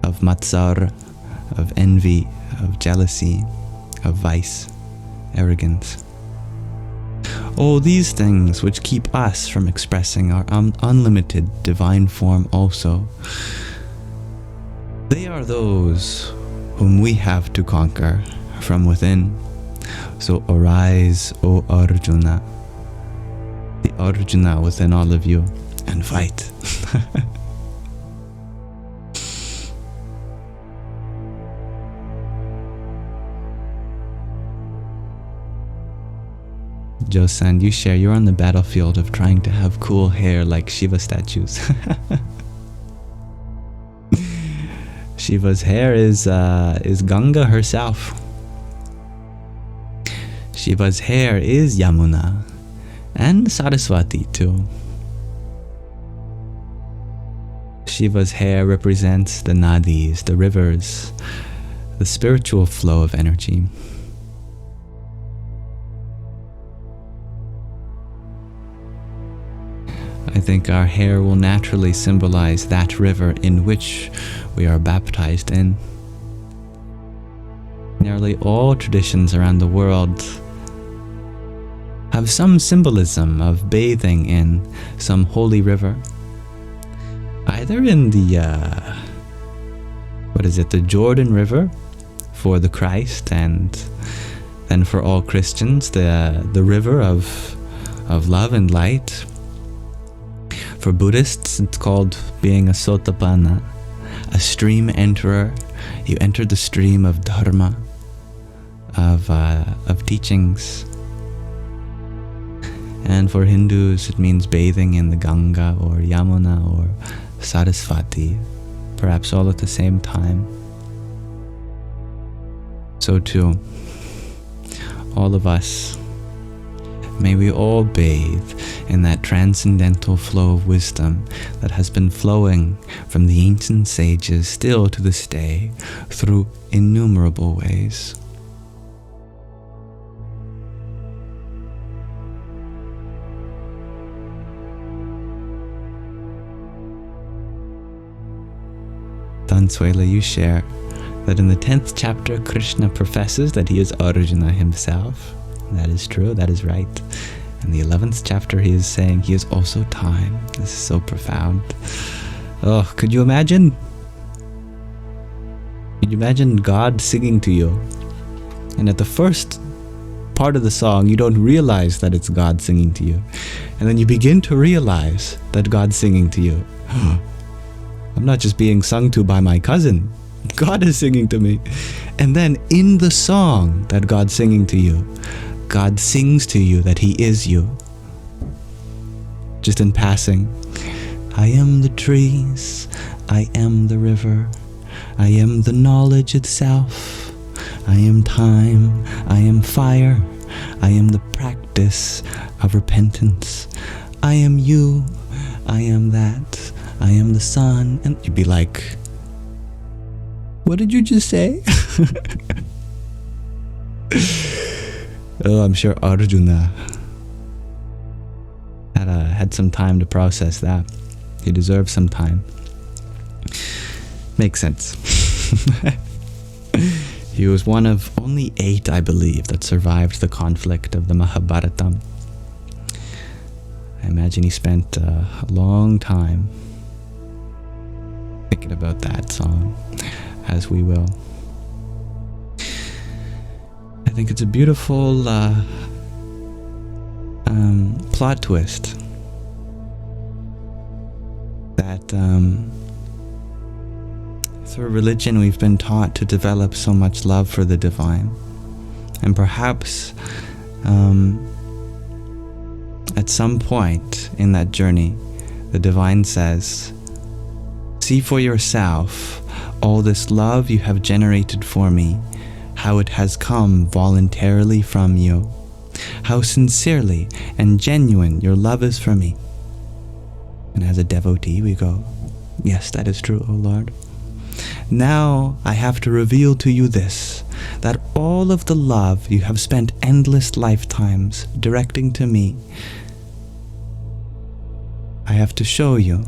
[SPEAKER 1] of matsar, of envy, of jealousy, of vice, arrogance. All these things which keep us from expressing our unlimited divine form also, they are those whom we have to conquer from within. So arise, O Arjuna, the Arjuna within all of you, and fight. Josan, you share, you're on the battlefield of trying to have cool hair like Shiva statues. Shiva's hair is Ganga herself. Shiva's hair is Yamuna, and Saraswati too. Shiva's hair represents the nadis, the rivers, the spiritual flow of energy. I think our hair will naturally symbolize that river in which we are baptized in. Nearly all traditions around the world have some symbolism of bathing in some holy river. Either in the, the Jordan River for the Christ, and then for all Christians, the river of love and light. For Buddhists, it's called being a Sotapanna, a stream enterer. You enter the stream of Dharma, of teachings. And for Hindus, it means bathing in the Ganga or Yamuna or Saraswati, perhaps all at the same time. So too, all of us, may we all bathe in that transcendental flow of wisdom that has been flowing from the ancient sages still to this day through innumerable ways. Dansuela, you share that in the 10th chapter, Krishna professes that he is Arjuna himself. That is true, that is right. In the 11th chapter, he is saying he is also time. This is so profound. Oh, could you imagine? Could you imagine God singing to you? And at the first part of the song, you don't realize that it's God singing to you. And then you begin to realize that God's singing to you. I'm not just being sung to by my cousin. God is singing to me. And then in the song that God's singing to you, God sings to you that he is you. Just in passing. I am the trees, I am the river, I am the knowledge itself, I am time, I am fire, I am the practice of repentance, I am you, I am that, I am the sun. And you'd be like, what did you just say? Oh, I'm sure Arjuna had some time to process that. He deserves some time. Makes sense. He was one of only 8, I believe, that survived the conflict of the Mahabharata. I imagine he spent a long time thinking about that song, as we will. I think it's a beautiful plot twist that through religion we've been taught to develop so much love for the divine, and perhaps at some point in that journey the divine says, see for yourself all this love you have generated for me, how it has come voluntarily from you, how sincerely and genuine your love is for me. And as a devotee we go, yes, that is true, O Lord. Now I have to reveal to you this, that all of the love you have spent endless lifetimes directing to me, I have to show you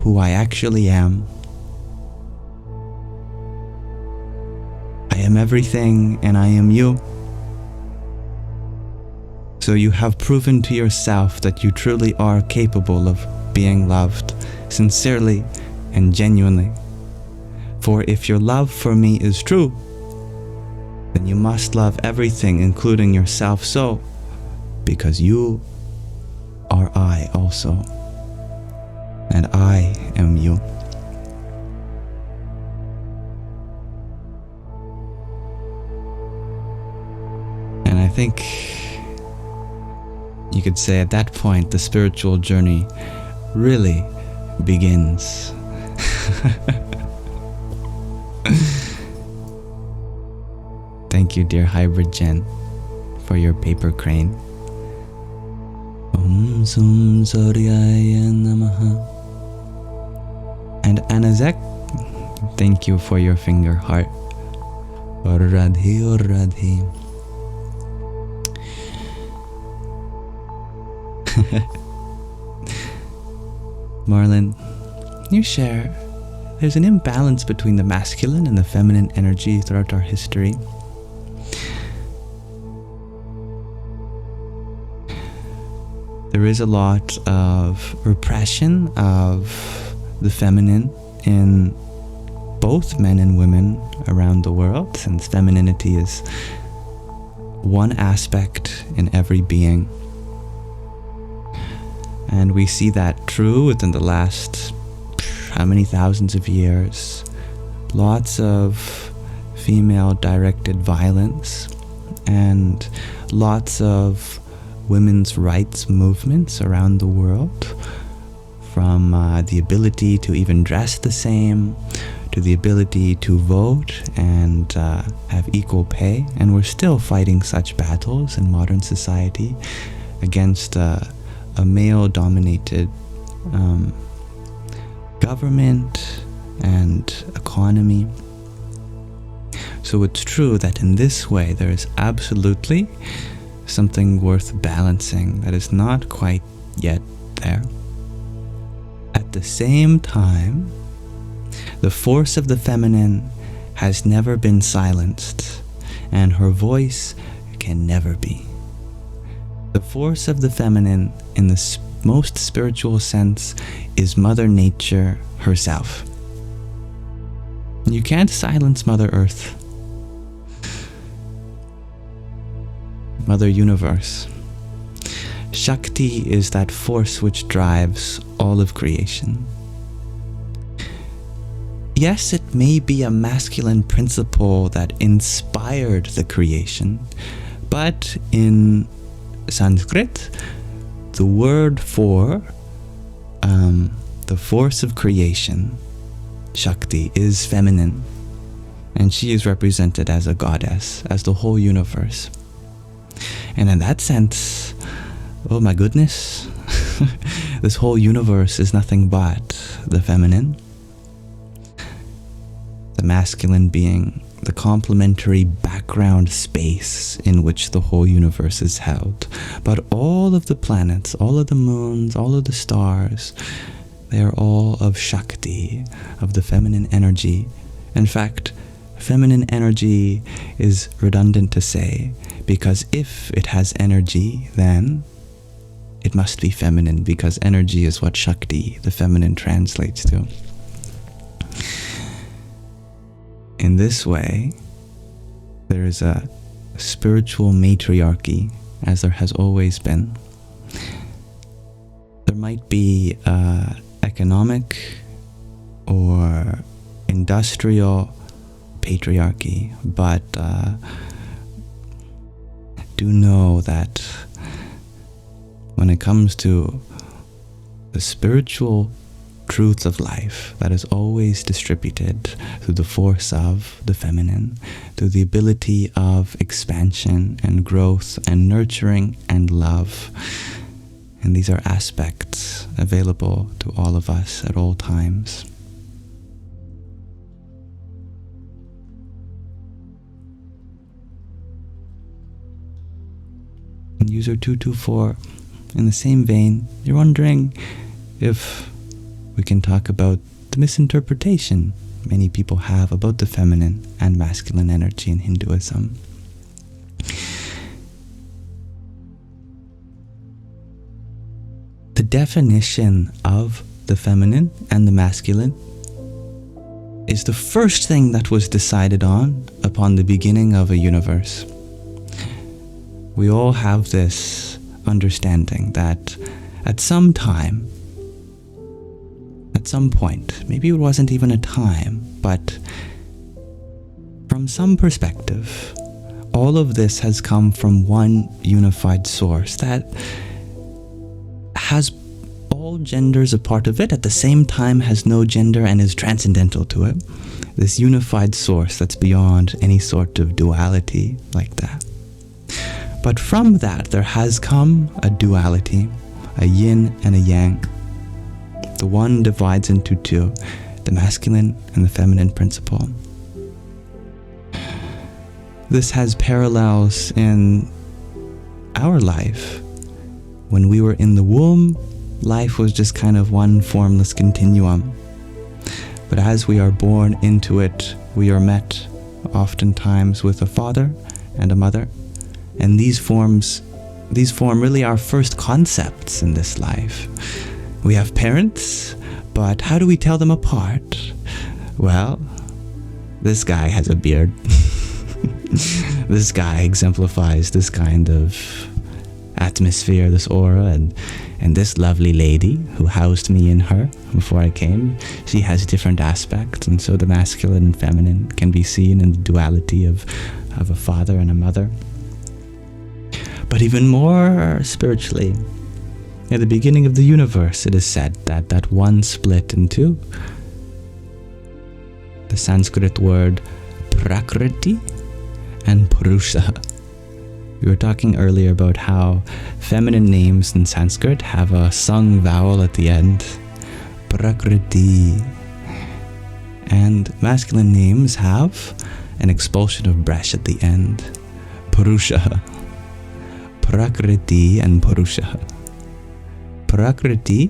[SPEAKER 1] who I actually am. I am everything and I am you. So you have proven to yourself that you truly are capable of being loved sincerely and genuinely. For if your love for me is true, then you must love everything, including yourself so, because you are I also, and I am you. And I think you could say at that point the spiritual journey really begins. Thank you, dear Hybrid Jen, for your paper crane. Om Sum Zoryaya Namaha. And Anazek, thank you for your finger heart. Or Radhi. Marlon, you share, there's an imbalance between the masculine and the feminine energy throughout our history. There is a lot of repression of the feminine in both men and women around the world, since femininity is one aspect in every being. And we see that true within the last how many thousands of years. Lots of female-directed violence and lots of women's rights movements around the world, from the ability to even dress the same, to the ability to vote and have equal pay. And we're still fighting such battles in modern society against a male-dominated government and economy. So it's true that in this way there is absolutely something worth balancing that is not quite yet there. At the same time, the force of the feminine has never been silenced, and her voice can never be. The force of the feminine, in the most spiritual sense, is Mother Nature herself. You can't silence Mother Earth, Mother Universe. Shakti is that force which drives all of creation. Yes, it may be a masculine principle that inspired the creation, but in Sanskrit, the word for the force of creation, Shakti, is feminine, and she is represented as a goddess, as the whole universe. And in that sense, oh my goodness, this whole universe is nothing but the feminine, the masculine being the complementary background space in which the whole universe is held. But all of the planets, all of the moons, all of the stars, they are all of Shakti, of the feminine energy. In fact, feminine energy is redundant to say, because if it has energy, then it must be feminine, because energy is what Shakti, the feminine, translates to. In this way, there is a spiritual matriarchy, as there has always been. There might be economic or industrial patriarchy, but do know that when it comes to the spiritual truth of life that is always distributed through the force of the feminine, through the ability of expansion and growth and nurturing and love. And these are aspects available to all of us at all times. user 224, in the same vein, you're wondering if we can talk about the misinterpretation many people have about the feminine and masculine energy in Hinduism. The definition of the feminine and the masculine is the first thing that was decided on upon the beginning of a universe. We all have this understanding that at some time, at some point, maybe it wasn't even a time, but from some perspective, all of this has come from one unified source that has all genders a part of it, at the same time has no gender and is transcendental to it. This unified source that's beyond any sort of duality like that. But from that, there has come a duality, a yin and a yang. The one divides into two, the masculine and the feminine principle. This has parallels in our life. When we were in the womb, life was just kind of one formless continuum. But as we are born into it, we are met oftentimes with a father and a mother. And these form really our first concepts in this life. We have parents, but how do we tell them apart? Well, this guy has a beard. This guy exemplifies this kind of atmosphere, this aura, and this lovely lady who housed me in her before I came, she has different aspects, and so the masculine and feminine can be seen in the duality of a father and a mother. But even more spiritually, at the beginning of the universe, it is said that one split in two. The Sanskrit word Prakriti and Purusha. We were talking earlier about how feminine names in Sanskrit have a sung vowel at the end, Prakriti, and masculine names have an expulsion of breath at the end, Purusha. Prakriti and Purusha. Prakriti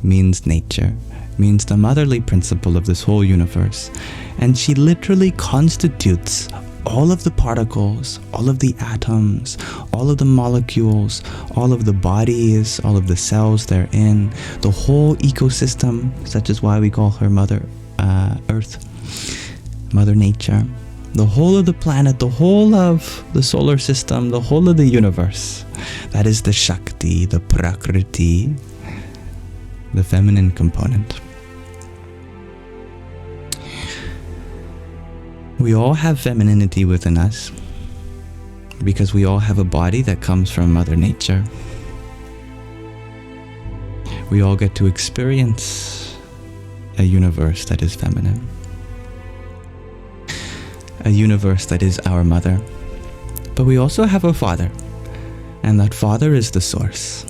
[SPEAKER 1] means nature, means the motherly principle of this whole universe, and she literally constitutes all of the particles, all of the atoms, all of the molecules, all of the bodies, all of the cells therein, the whole ecosystem, such as why we call her Mother Earth, Mother Nature, the whole of the planet, the whole of the solar system, the whole of the universe. That is the Shakti, the Prakriti, the feminine component. We all have femininity within us because we all have a body that comes from Mother Nature. We all get to experience a universe that is feminine. A universe that is our mother. But we also have a father, and that father is the source.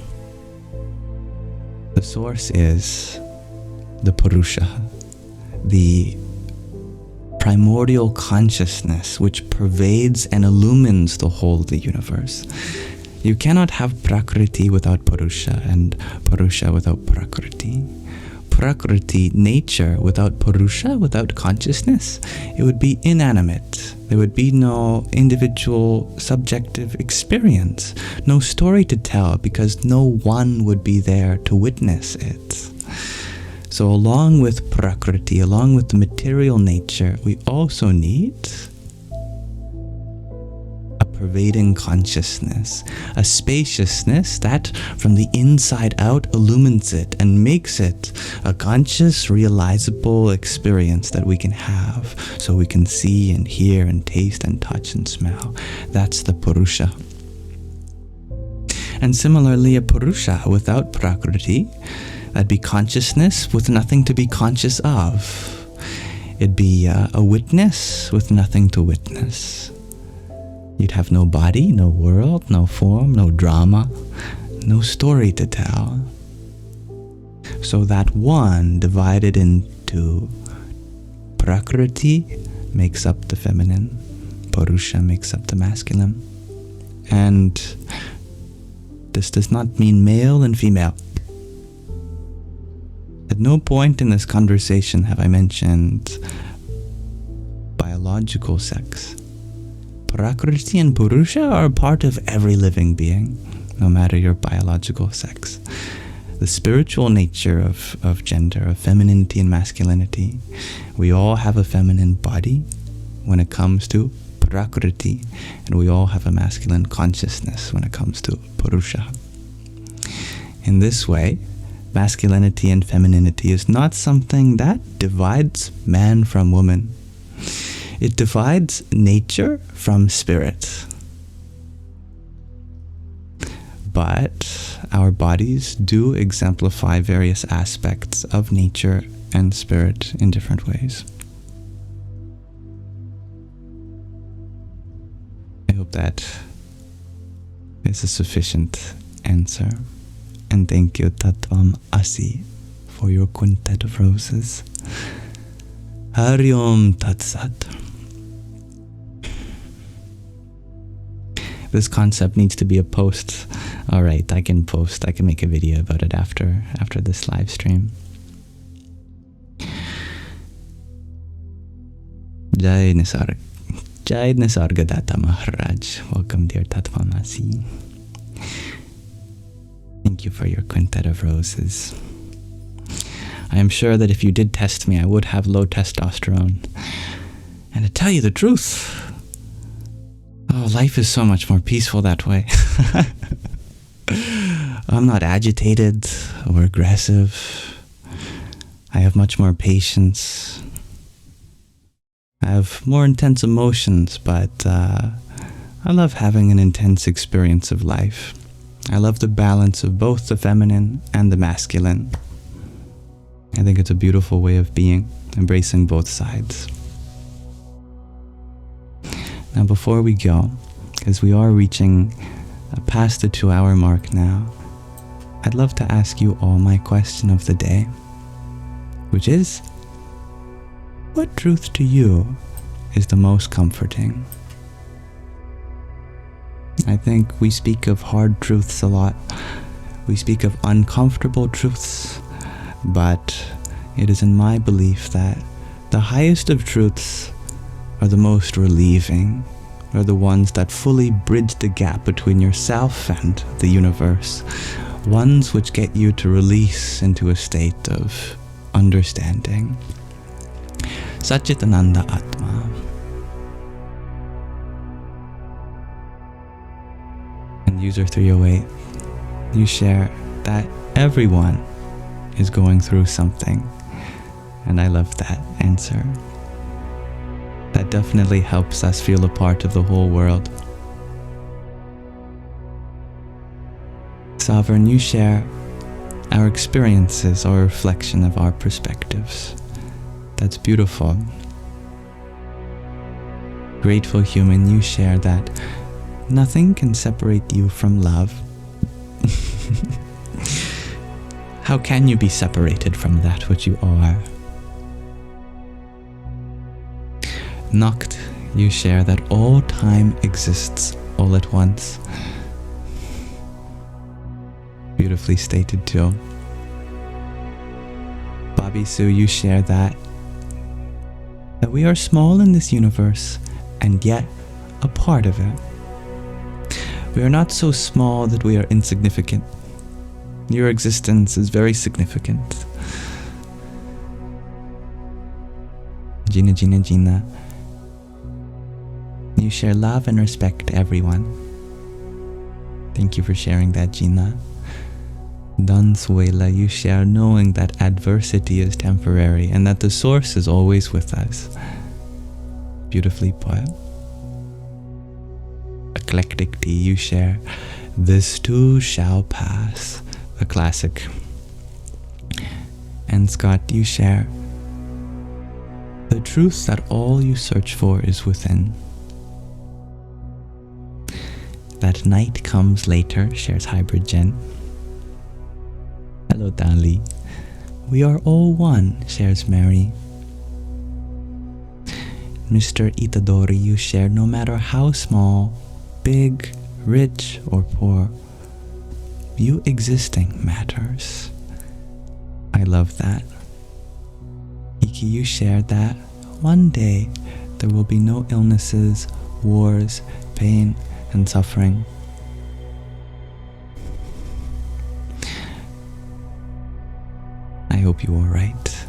[SPEAKER 1] The source is the Purusha, the primordial consciousness which pervades and illumines the whole of the universe. You cannot have Prakriti without Purusha, and Purusha without Prakriti. Prakriti, nature, without Purusha, without consciousness, it would be inanimate. There would be no individual subjective experience, no story to tell, because no one would be there to witness it. So along with Prakriti, along with the material nature, we also need a pervading consciousness, a spaciousness that from the inside out illumines it and makes it a conscious, realizable experience that we can have, so we can see and hear and taste and touch and smell. That's the Purusha. And similarly, a Purusha without Prakriti, that'd be consciousness with nothing to be conscious of. It'd be a witness with nothing to witness. You'd have no body, no world, no form, no drama, no story to tell. So that one divided into Prakriti makes up the feminine, Purusha makes up the masculine. And This does not mean male and female. At no point in this conversation have I mentioned biological sex. Prakriti and Purusha are a part of every living being, no matter your biological sex. The spiritual nature of gender, of femininity and masculinity. We all have a feminine body when it comes to Prakriti, and we all have a masculine consciousness when it comes to Purusha. In this way, masculinity and femininity is not something that divides man from woman. It divides nature from spirit. But our bodies do exemplify various aspects of nature and spirit in different ways. I hope that is a sufficient answer. And thank you, Tattvam Asi, for your quintet of roses. Hari Om Tat Sat. This concept needs to be a post. Alright, I can make a video about it after this live stream. Jai Nisargadatta Maharaj. Welcome, dear Tattvam Asi. Thank you for your quintet of roses. I am sure that if you did test me, I would have low testosterone. And to tell you the truth, life is so much more peaceful that way. I'm not agitated or aggressive. I have much more patience. I have more intense emotions, but I love having an intense experience of life. I love the balance of both the feminine and the masculine. I think it's a beautiful way of being, embracing both sides. Now before we go, because we are reaching past the 2-hour mark now, I'd love to ask you all my question of the day, which is, what truth to you is the most comforting? I think we speak of hard truths a lot. We speak of uncomfortable truths, but it is in my belief that the highest of truths are the most relieving, are the ones that fully bridge the gap between yourself and the universe, ones which get you to release into a state of understanding. Satchitananda Atma. And user 308, you share that everyone is going through something, and I love that answer. That definitely helps us feel a part of the whole world. Sovereign, you share our experiences are a reflection of our perspectives. That's beautiful. Grateful Human, you share that nothing can separate you from love. How can you be separated from that which you are? Noct, you share that all time exists all at once. Beautifully stated too. Bobby Sue, you share that we are small in this universe and yet a part of it. We are not so small that we are insignificant. Your existence is very significant. Gina, you share love and respect to everyone. Thank you for sharing that, Gina. Dansuela, you share knowing that adversity is temporary and that the source is always with us. Beautifully put. Eclectic Tea, you share this too shall pass. A classic. And Scott, you share the truth that all you search for is within. That night comes later, shares Hybrid Jen. Hello, Dali. We are all one, shares Mary. Mr. Itadori, you share no matter how small, big, rich, or poor, you existing matters. I love that. Iki, you shared that one day there will be no illnesses, wars, pain, and suffering. I hope you are right.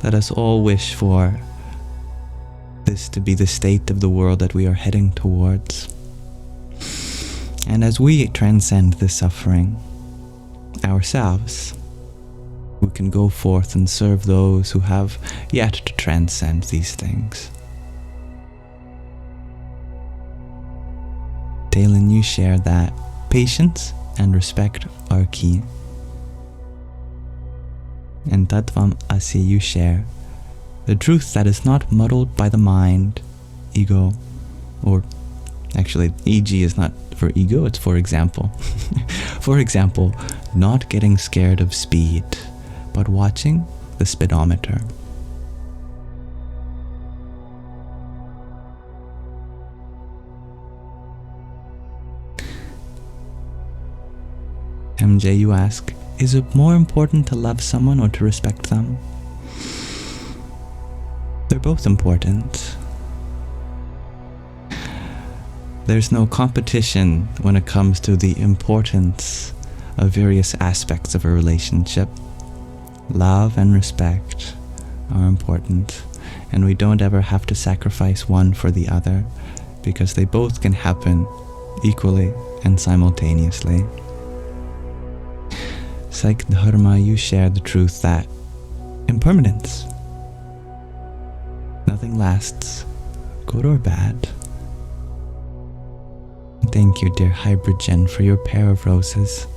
[SPEAKER 1] Let us all wish for this to be the state of the world that we are heading towards. And as we transcend this suffering ourselves, we can go forth and serve those who have yet to transcend these things. Dalen, you share that patience and respect are key. And Tattvam Asi, you share the truth that is not muddled by the mind, ego, or actually EG is not for ego, it's for example. For example, not getting scared of speed, but watching the speedometer. MJ, you ask, is it more important to love someone or to respect them? They're both important. There's no competition when it comes to the importance of various aspects of a relationship. Love and respect are important, and we don't ever have to sacrifice one for the other, because they both can happen equally and simultaneously. Sacral Dharma, you share the truth that impermanence. Nothing lasts, good or bad. Thank you, dear Hybrid for your pair of roses,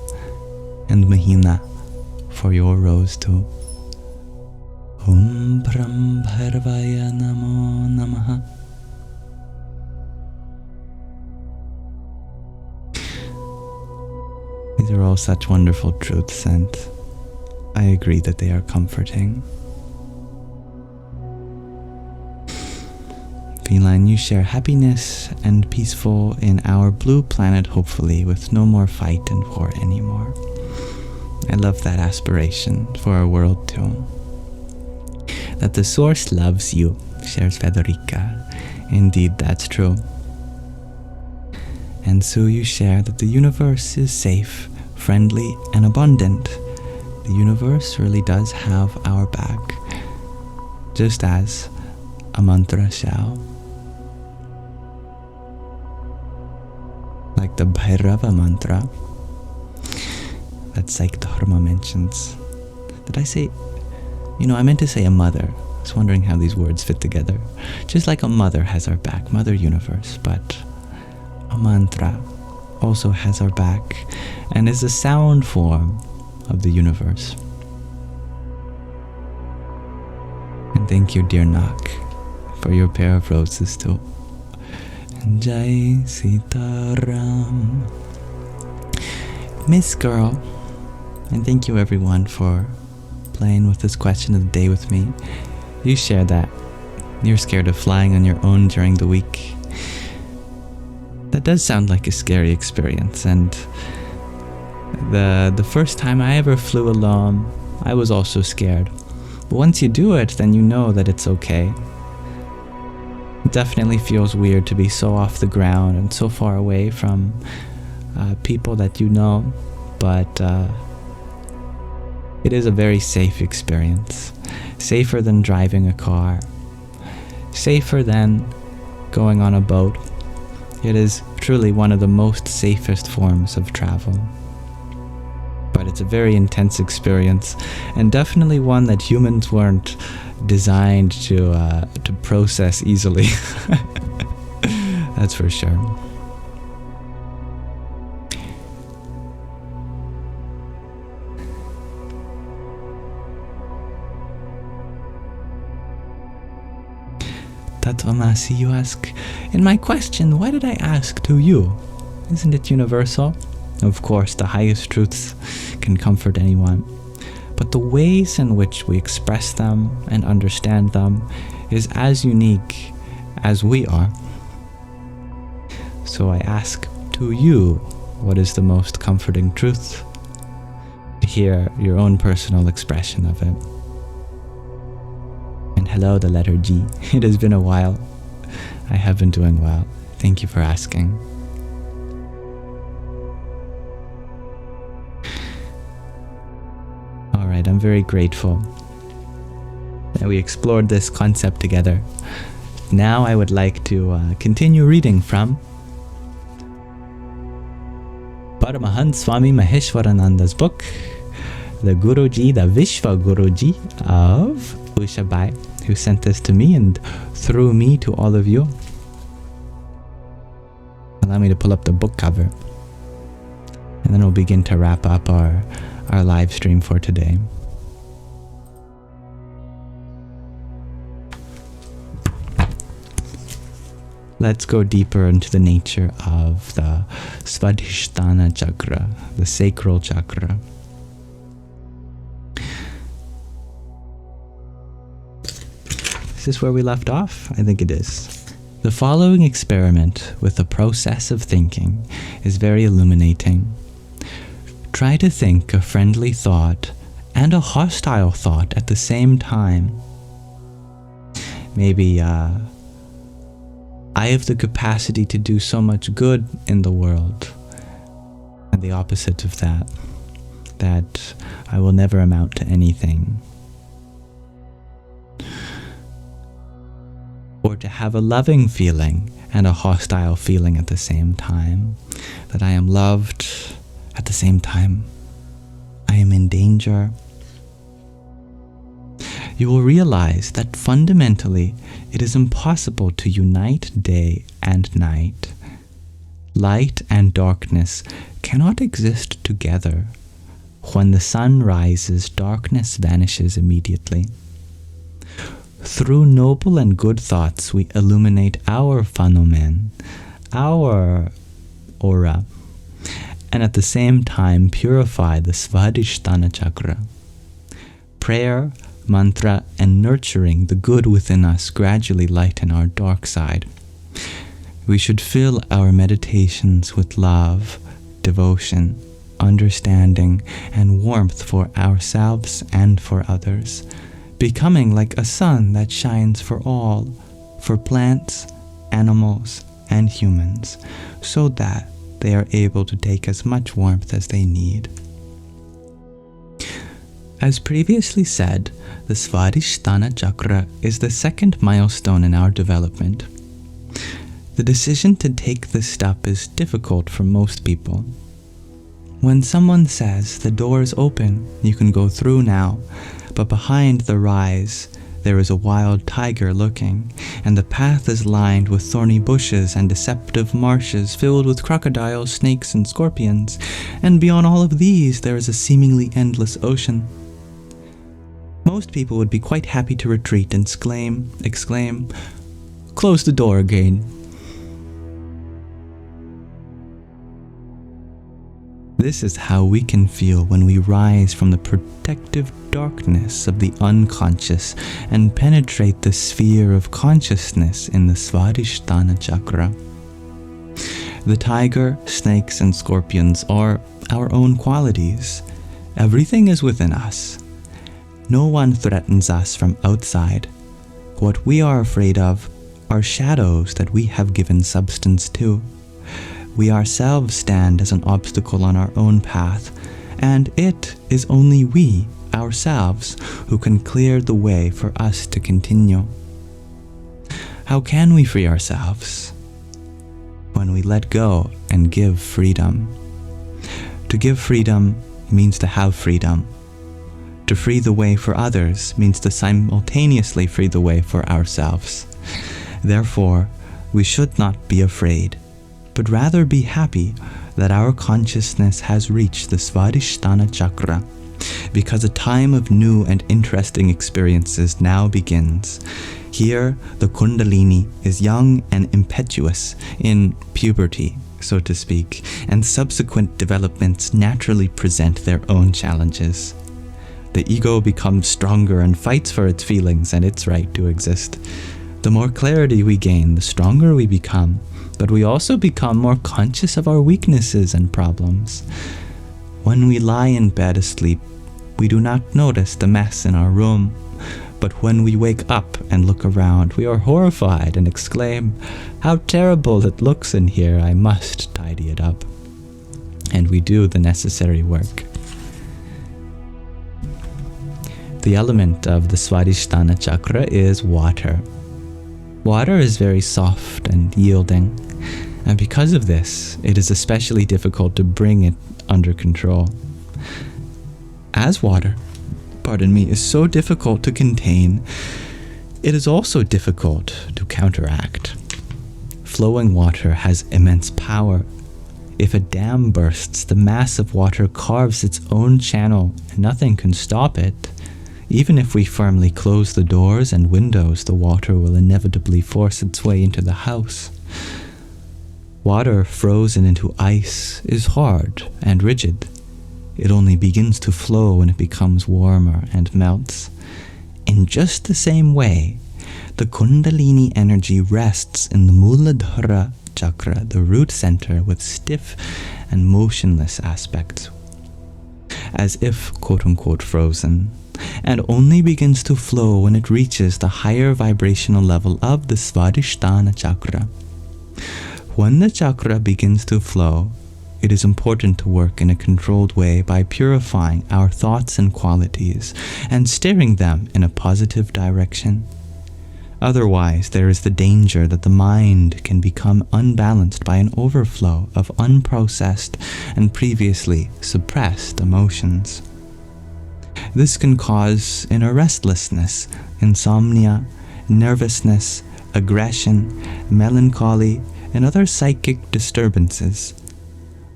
[SPEAKER 1] and Mahina for your rose too. Om Pram Bharvaya Namo Namaha. These are all such wonderful truths, and I agree that they are comforting. Feline, you share happiness and peaceful in our blue planet, hopefully, with no more fight and war anymore. I love that aspiration for our world too. That the source loves you, shares Federica. Indeed, that's true. And so you share that the universe is safe, friendly, and abundant. The universe really does have our back, just as a mantra shall. Like the Bhairava mantra that Sacral Dharma mentions. Did I say, I meant to say a mother. I was wondering how these words fit together. Just like a mother has our back, Mother Universe, but a mantra also has our back and is a sound form of the universe. And thank you, dear Nak, for your pair of roses too. Jai Sitaram. Miss Girl, and thank you everyone for playing with this question of the day with me. You share that you're scared of flying on your own during the week. That does sound like a scary experience, and the first time I ever flew alone, I was also scared. But once you do it, then you know that it's okay. It definitely feels weird to be so off the ground and so far away from people that you know, but it is a very safe experience. Safer than driving a car. Safer than going on a boat. It is truly one of the most safest forms of travel. But it's a very intense experience, and definitely one that humans weren't designed to process easily. That's for sure. Tatvamasi, you ask, in my question, why did I ask to you? Isn't it universal? Of course, the highest truths can comfort anyone, but the ways in which we express them and understand them is as unique as we are. So I ask to you, what is the most comforting truth hear your own personal expression of it. And hello, the letter G. It has been a while. I have been doing well. Thank you for asking. Alright, I'm very grateful that we explored this concept together. Now I would like to continue reading from Paramahansa Swami Maheshwarananda's book, the Guruji, the Vishwa Guruji of Ushabai, who sent this to me and through me to all of you. Allow me to pull up the book cover, and then we'll begin to wrap up our live stream for today. Let's go deeper into the nature of the Svadhisthana Chakra, the Sacral Chakra. Is this where we left off? I think it is. The following experiment with the process of thinking is very illuminating. Try to think a friendly thought and a hostile thought at the same time. Maybe, I have the capacity to do so much good in the world, and the opposite of that I will never amount to anything. Or to have a loving feeling and a hostile feeling at the same time, that I am loved, at the same time I am in danger. You will realize that fundamentally it is impossible to unite day and night. Light and darkness cannot exist together. When the sun rises, darkness vanishes immediately. Through noble and good thoughts, we illuminate our phenomenon, our aura, and at the same time purify the Svadhisthana Chakra. Prayer, mantra, and nurturing the good within us gradually lighten our dark side. We should fill our meditations with love, devotion, understanding, and warmth for ourselves and for others, becoming like a sun that shines for all, for plants, animals, and humans, so that they are able to take as much warmth as they need. As previously said, the Svadhisthana Chakra is the second milestone in our development. The decision to take this step is difficult for most people. When someone says, the door is open, you can go through now, but behind the rise there is a wild tiger lurking, and the path is lined with thorny bushes and deceptive marshes filled with crocodiles, snakes, and scorpions, and beyond all of these there is a seemingly endless ocean. Most people would be quite happy to retreat and exclaim, "Close the door again." This is how we can feel when we rise from the protective darkness of the unconscious and penetrate the sphere of consciousness in the Svadhisthana Chakra. The tiger, snakes, and scorpions are our own qualities. Everything is within us. No one threatens us from outside. What we are afraid of are shadows that we have given substance to. We ourselves stand as an obstacle on our own path, and it is only we, ourselves, who can clear the way for us to continue. How can we free ourselves? When we let go and give freedom. To give freedom means to have freedom. To free the way for others means to simultaneously free the way for ourselves. Therefore, we should not be afraid, but rather be happy that our consciousness has reached the Svadhisthana Chakra, because a time of new and interesting experiences now begins. Here, the Kundalini is young and impetuous in puberty, so to speak, and subsequent developments naturally present their own challenges. The ego becomes stronger and fights for its feelings and its right to exist. The more clarity we gain, the stronger we become, but we also become more conscious of our weaknesses and problems. When we lie in bed asleep, we do not notice the mess in our room. But when we wake up and look around, we are horrified and exclaim, "How terrible it looks in here, I must tidy it up." And we do the necessary work. The element of the Svadhisthana chakra is water. Water is very soft and yielding, and because of this, it is especially difficult to bring it under control. As water, is so difficult to contain, it is also difficult to counteract. Flowing water has immense power. If a dam bursts, the mass of water carves its own channel and nothing can stop it. Even if we firmly close the doors and windows, the water will inevitably force its way into the house. Water frozen into ice is hard and rigid. It only begins to flow when it becomes warmer and melts. In just the same way, the Kundalini energy rests in the Muladhara chakra, the root center, with stiff and motionless aspects, as if quote-unquote frozen, and only begins to flow when it reaches the higher vibrational level of the Svadhisthana chakra. When the chakra begins to flow, it is important to work in a controlled way by purifying our thoughts and qualities and steering them in a positive direction. Otherwise, there is the danger that the mind can become unbalanced by an overflow of unprocessed and previously suppressed emotions. This can cause inner restlessness, insomnia, nervousness, aggression, melancholy, and other psychic disturbances.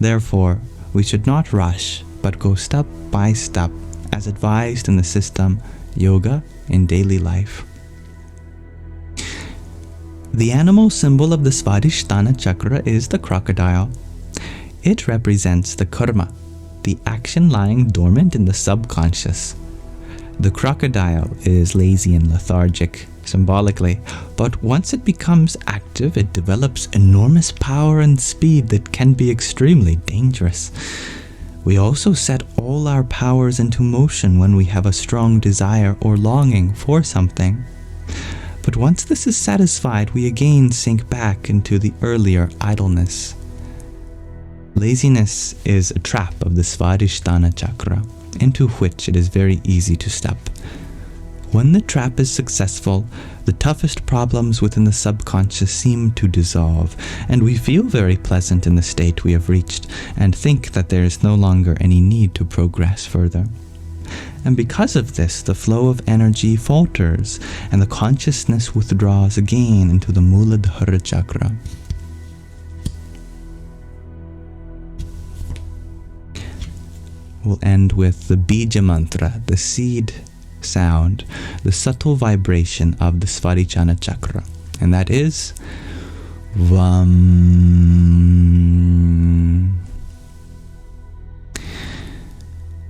[SPEAKER 1] Therefore, we should not rush, but go step by step, as advised in the system Yoga in Daily Life. The animal symbol of the Svadhisthana chakra is the crocodile. It represents the karma, the action lying dormant in the subconscious. The crocodile is lazy and lethargic, symbolically, but once it becomes active, it develops enormous power and speed that can be extremely dangerous. We also set all our powers into motion when we have a strong desire or longing for something. But once this is satisfied, we again sink back into the earlier idleness. Laziness is a trap of the Svadhisthana chakra, into which it is very easy to step. When the trap is successful, the toughest problems within the subconscious seem to dissolve, and we feel very pleasant in the state we have reached and think that there is no longer any need to progress further. And because of this, the flow of energy falters and the consciousness withdraws again into the Muladhara chakra. We'll end with the Bija mantra, the seed sound, the subtle vibration of the Svadhisthana chakra, and that is Vam.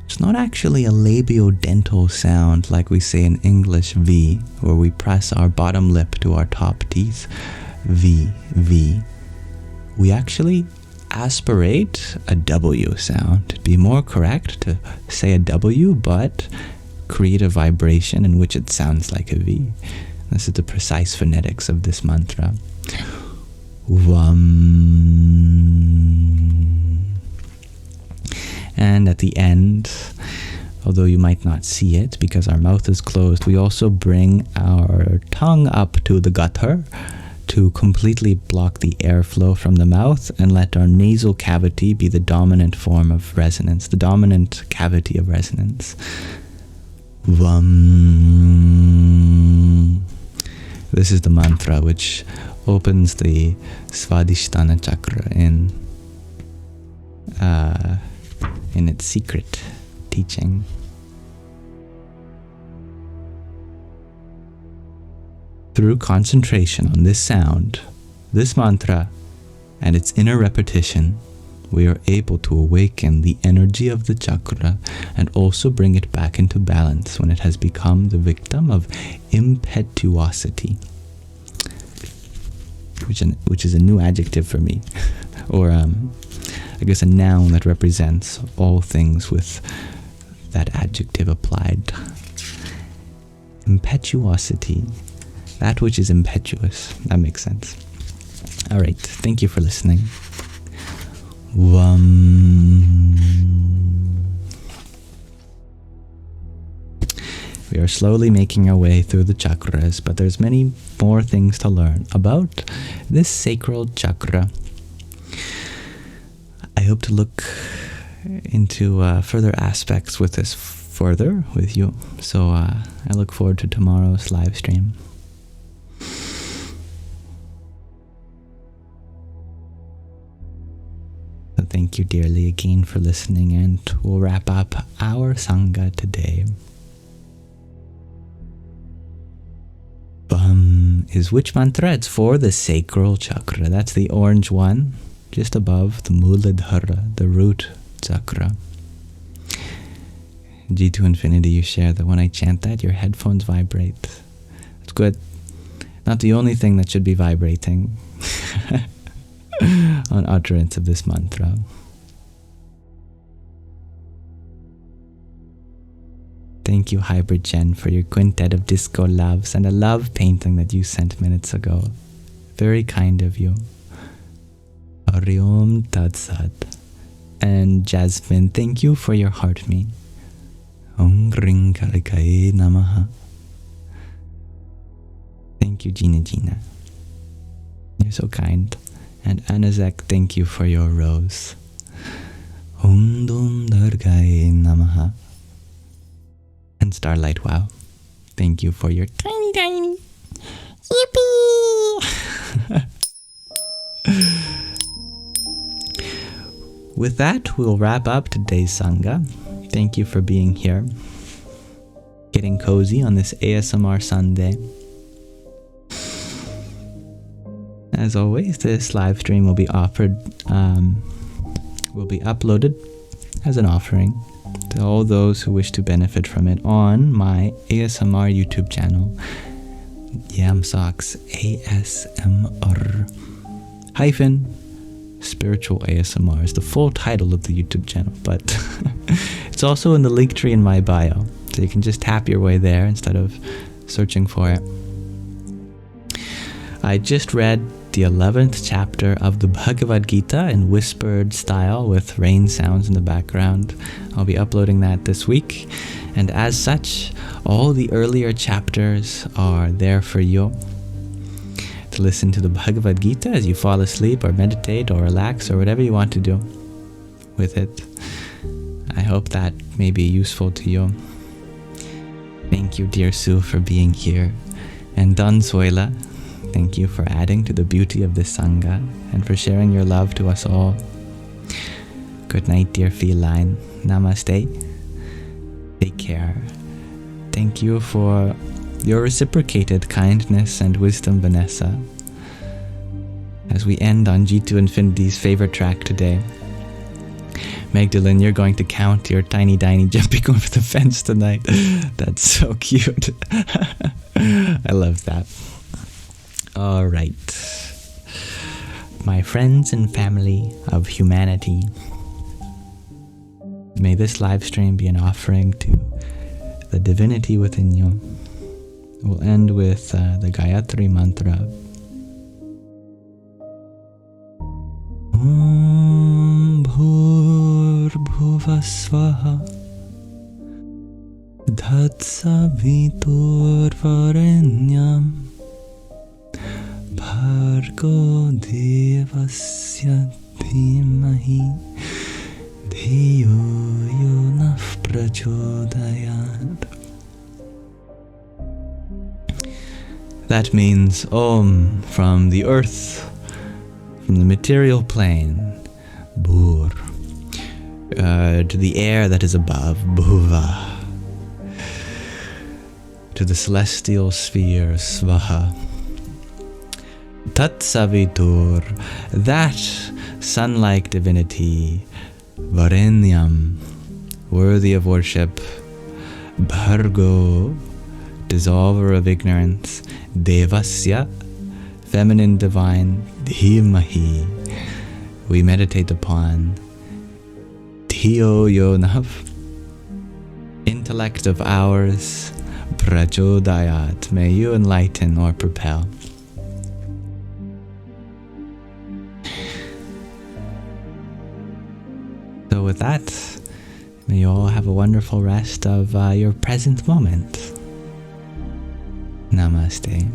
[SPEAKER 1] It's not actually a labiodental sound like we say in English V, where we press our bottom lip to our top teeth. V, V. We actually aspirate a W sound. It'd be more correct to say a W, but create a vibration in which it sounds like a V. This is the precise phonetics of this mantra. Vam. And at the end, although you might not see it because our mouth is closed, we also bring our tongue up to the gutter to completely block the airflow from the mouth and let our nasal cavity be the dominant form of resonance, the dominant cavity of resonance. Vam. This is the mantra which opens the Svadhisthana chakra in its secret teaching. Through concentration on this sound, this mantra, and its inner repetition, we are able to awaken the energy of the chakra and also bring it back into balance when it has become the victim of impetuosity, which is a new adjective for me, or I guess, a noun that represents all things with that adjective applied. Impetuosity. That which is impetuous. That makes sense. All right. Thank you for listening. We are slowly making our way through the chakras, but there's many more things to learn about this sacral chakra. I hope to look into further aspects with this further with you. So I look forward to tomorrow's live stream. So thank you dearly again for listening, and we'll wrap up our Sangha today. Is which mantra? It's for the sacral chakra. That's the orange one, just above the Muladhara, the root chakra. G to infinity, you share that when I chant that, your headphones vibrate. It's good. Not the only thing that should be vibrating on utterance of this mantra. Thank you, Hybrid Jen, for your quintet of disco loves and a love painting that you sent minutes ago. Very kind of you. Ariom Tat Sat. And Jasmine, thank you for your heart me. Om Ring Karikaye Namaha. Thank you, Gina. You're so kind. And Anazek, thank you for your rose. Om Dum Dargaye Namaha. And Starlight, wow. Thank you for your tiny. Yippee! With that, we'll wrap up today's Sangha. Thank you for being here. Getting cozy on this ASMR Sunday. As always, this live stream will be uploaded as an offering to all those who wish to benefit from it on my ASMR YouTube channel, Yamsox ASMR - Spiritual ASMR is the full title of the YouTube channel, but it's also in the link tree in my bio, so you can just tap your way there instead of searching for it. I just read the 11th chapter of the Bhagavad Gita in whispered style with rain sounds in the background. I'll be uploading that this week, and as such, all the earlier chapters are there for you to listen to the Bhagavad Gita as you fall asleep or meditate or relax or whatever you want to do with it. I hope that may be useful to you. Thank you, dear Sue, for being here. And Don Suela, thank you for adding to the beauty of this Sangha and for sharing your love to us all. Good night, dear feline. Namaste. Take care. Thank you for your reciprocated kindness and wisdom, Vanessa. As we end on G2 Infinity's favorite track today, Magdalene, you're going to count your tiny jumping over the fence tonight. That's so cute. I love that. All right. My friends and family of humanity, may this live stream be an offering to the divinity within you. We'll end with the Gayatri mantra. Om Bhur Bhuvasvaha Dhatsavitur Varenyam Bhargo Devasya Dhimahi Dhiyo Yonah Prachodayat. That means Om from the earth, from the material plane, Bhur, to the air that is above, Bhuva, to the celestial sphere, Svaha. Tat Savitur, that sun-like divinity, Varenyam, worthy of worship, Bhargo, dissolver of ignorance, Devasya, feminine divine, Dhimahi, we meditate upon Hiyo Yonav, intellect of ours, Prachodayat, may you enlighten or propel. So with that, may you all have a wonderful rest of your present moment. Namaste.